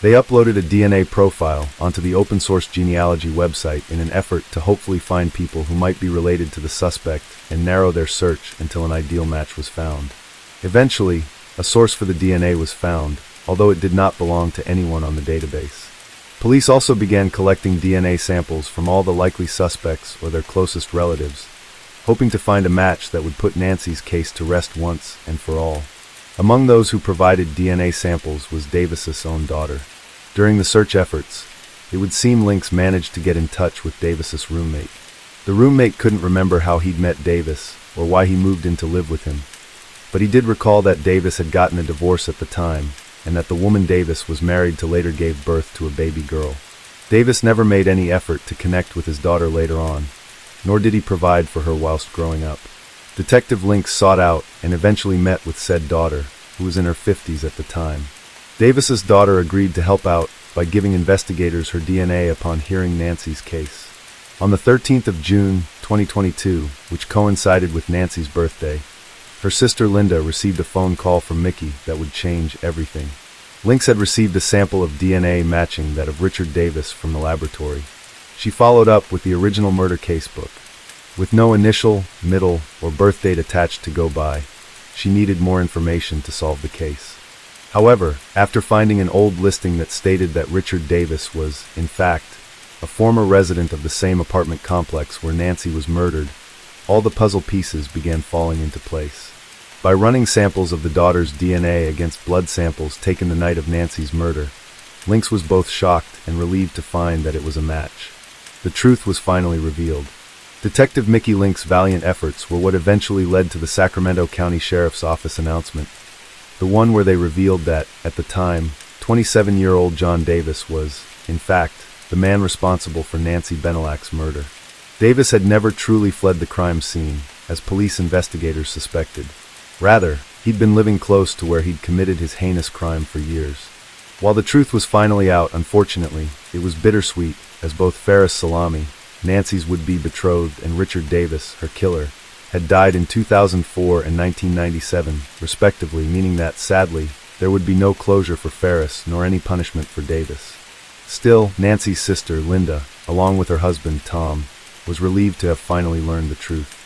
They uploaded a DNA profile onto the open-source genealogy website in an effort to hopefully find people who might be related to the suspect and narrow their search until an ideal match was found. Eventually, a source for the DNA was found, although it did not belong to anyone on the database. Police also began collecting DNA samples from all the likely suspects or their closest relatives, hoping to find a match that would put Nancy's case to rest once and for all. Among those who provided DNA samples was Davis's own daughter. During the search efforts, it would seem Lynx managed to get in touch with Davis's roommate. The roommate couldn't remember how he'd met Davis or why he moved in to live with him, but he did recall that Davis had gotten a divorce at the time, and that the woman Davis was married to later gave birth to a baby girl. Davis never made any effort to connect with his daughter later on, nor did he provide for her whilst growing up. Detective Lynx sought out and eventually met with said daughter, who was in her 50s at the time. Davis's daughter agreed to help out by giving investigators her DNA upon hearing Nancy's case. On the 13th of June, 2022, which coincided with Nancy's birthday, her sister Linda received a phone call from Mickey that would change everything. Lynx had received a sample of DNA matching that of Richard Davis from the laboratory. She followed up with the original murder casebook. With no initial, middle, or birth date attached to go by, she needed more information to solve the case. However, after finding an old listing that stated that Richard Davis was, in fact, a former resident of the same apartment complex where Nancy was murdered, all the puzzle pieces began falling into place. By running samples of the daughter's DNA against blood samples taken the night of Nancy's murder, Lynx was both shocked and relieved to find that it was a match. The truth was finally revealed. Detective Mickey Lynx's valiant efforts were what eventually led to the Sacramento County Sheriff's Office announcement, the one where they revealed that, at the time, 27-year-old John Davis was, in fact, the man responsible for Nancy Benelak's murder. Davis had never truly fled the crime scene, as police investigators suspected. Rather, he'd been living close to where he'd committed his heinous crime for years. While the truth was finally out, unfortunately, it was bittersweet, as both Ferris Salami, Nancy's would-be betrothed, and Richard Davis, her killer, had died in 2004 and 1997, respectively, meaning that, sadly, there would be no closure for Ferris nor any punishment for Davis. Still, Nancy's sister, Linda, along with her husband, Tom, was relieved to have finally learned the truth.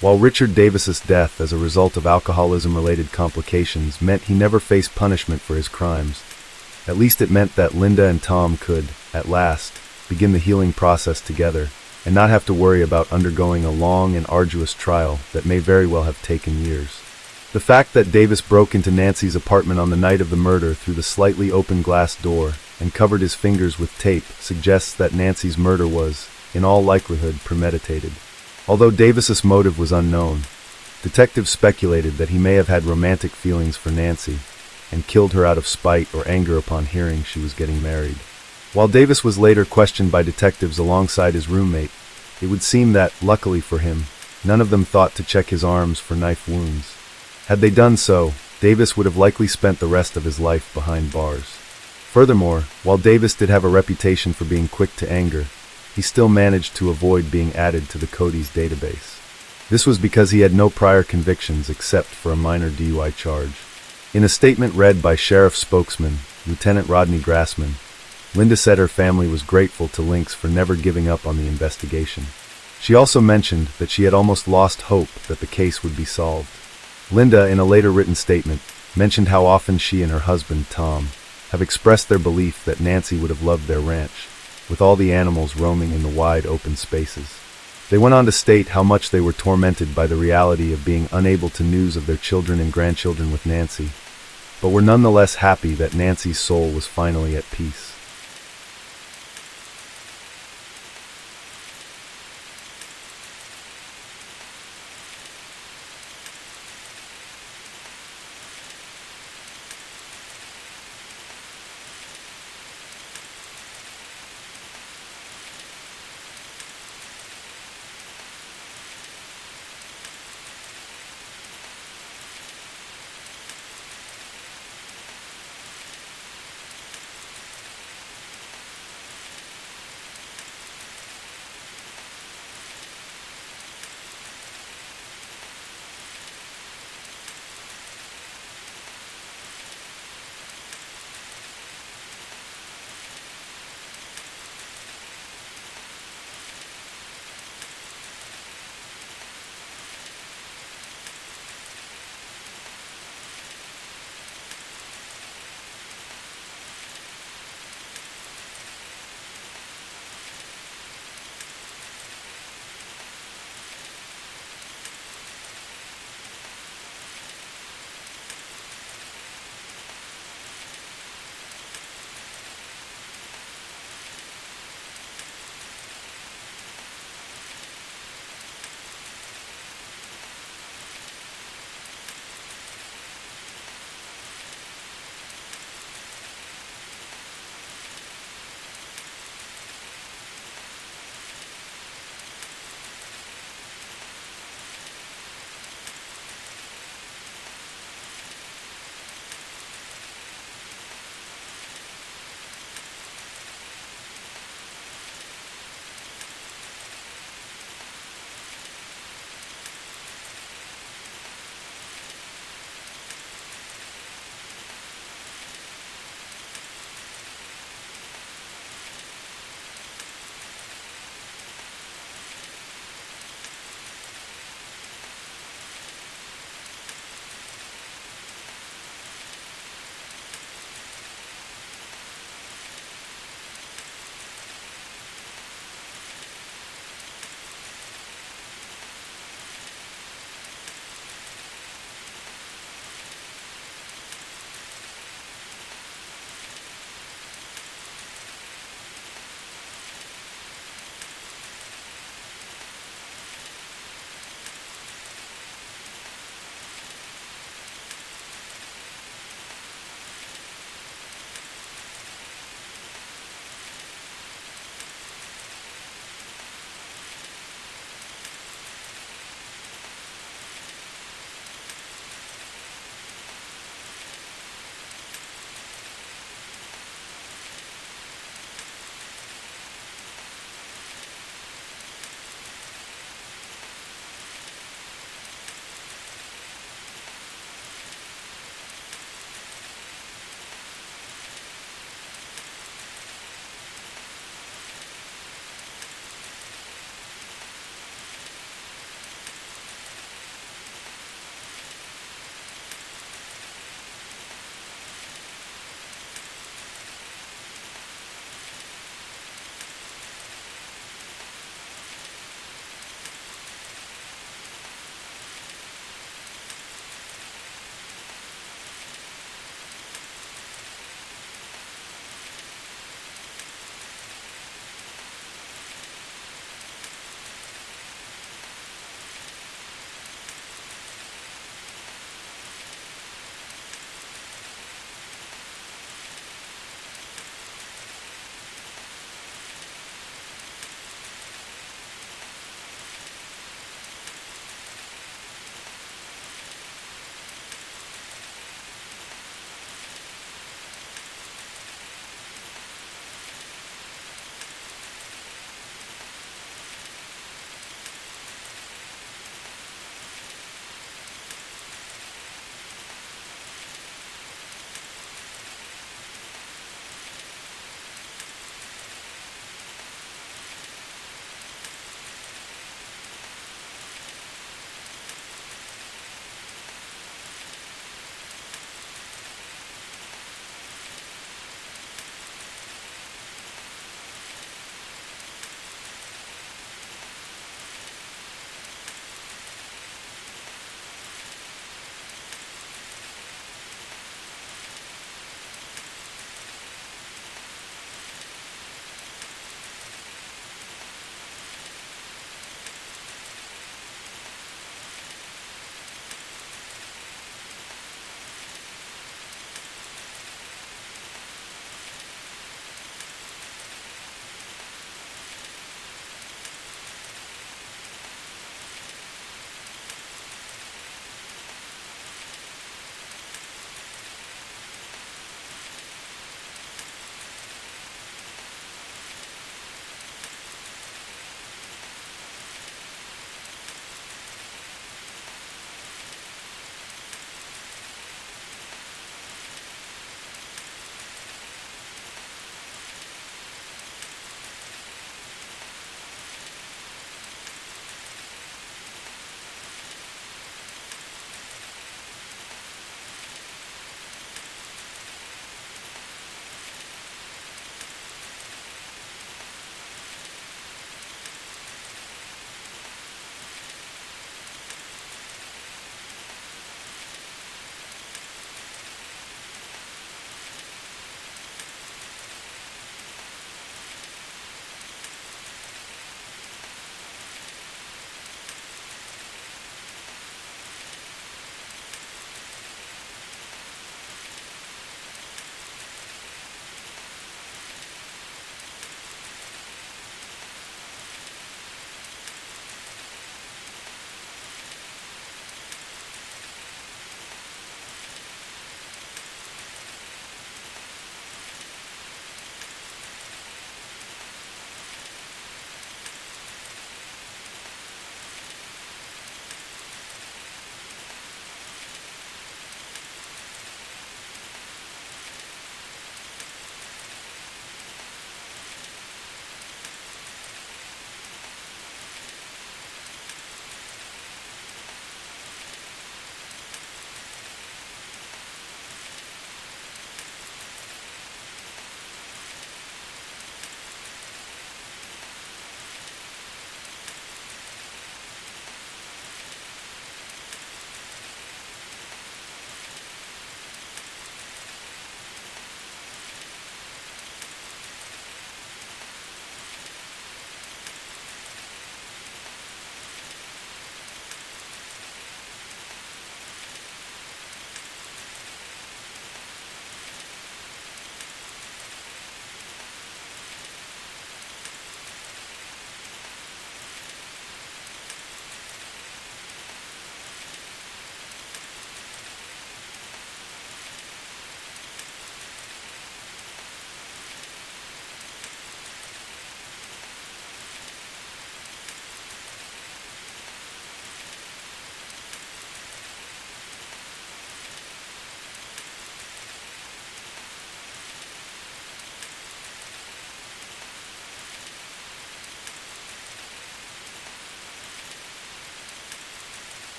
While Richard Davis's death as a result of alcoholism-related complications meant he never faced punishment for his crimes, at least it meant that Linda and Tom could, at last, begin the healing process together and not have to worry about undergoing a long and arduous trial that may very well have taken years. The fact that Davis broke into Nancy's apartment on the night of the murder through the slightly open glass door and covered his fingers with tape suggests that Nancy's murder was, in all likelihood premeditated. Although Davis's motive was unknown, detectives speculated that he may have had romantic feelings for Nancy and killed her out of spite or anger upon hearing she was getting married. While Davis was later questioned by detectives alongside his roommate, it would seem that, luckily for him, none of them thought to check his arms for knife wounds. Had they done so, Davis would have likely spent the rest of his life behind bars. Furthermore, while Davis did have a reputation for being quick to anger, he still managed to avoid being added to the Cody's database. This was because he had no prior convictions except for a minor DUI charge. In a statement read by Sheriff spokesman, Lieutenant Rodney Grassman, Linda said her family was grateful to Lynx for never giving up on the investigation. She also mentioned that she had almost lost hope that the case would be solved. Linda, in a later written statement, mentioned how often she and her husband, Tom, have expressed their belief that Nancy would have loved their ranch, with all the animals roaming in the wide open spaces. They went on to state how much they were tormented by the reality of being unable to news of their children and grandchildren with Nancy, but were nonetheless happy that Nancy's soul was finally at peace.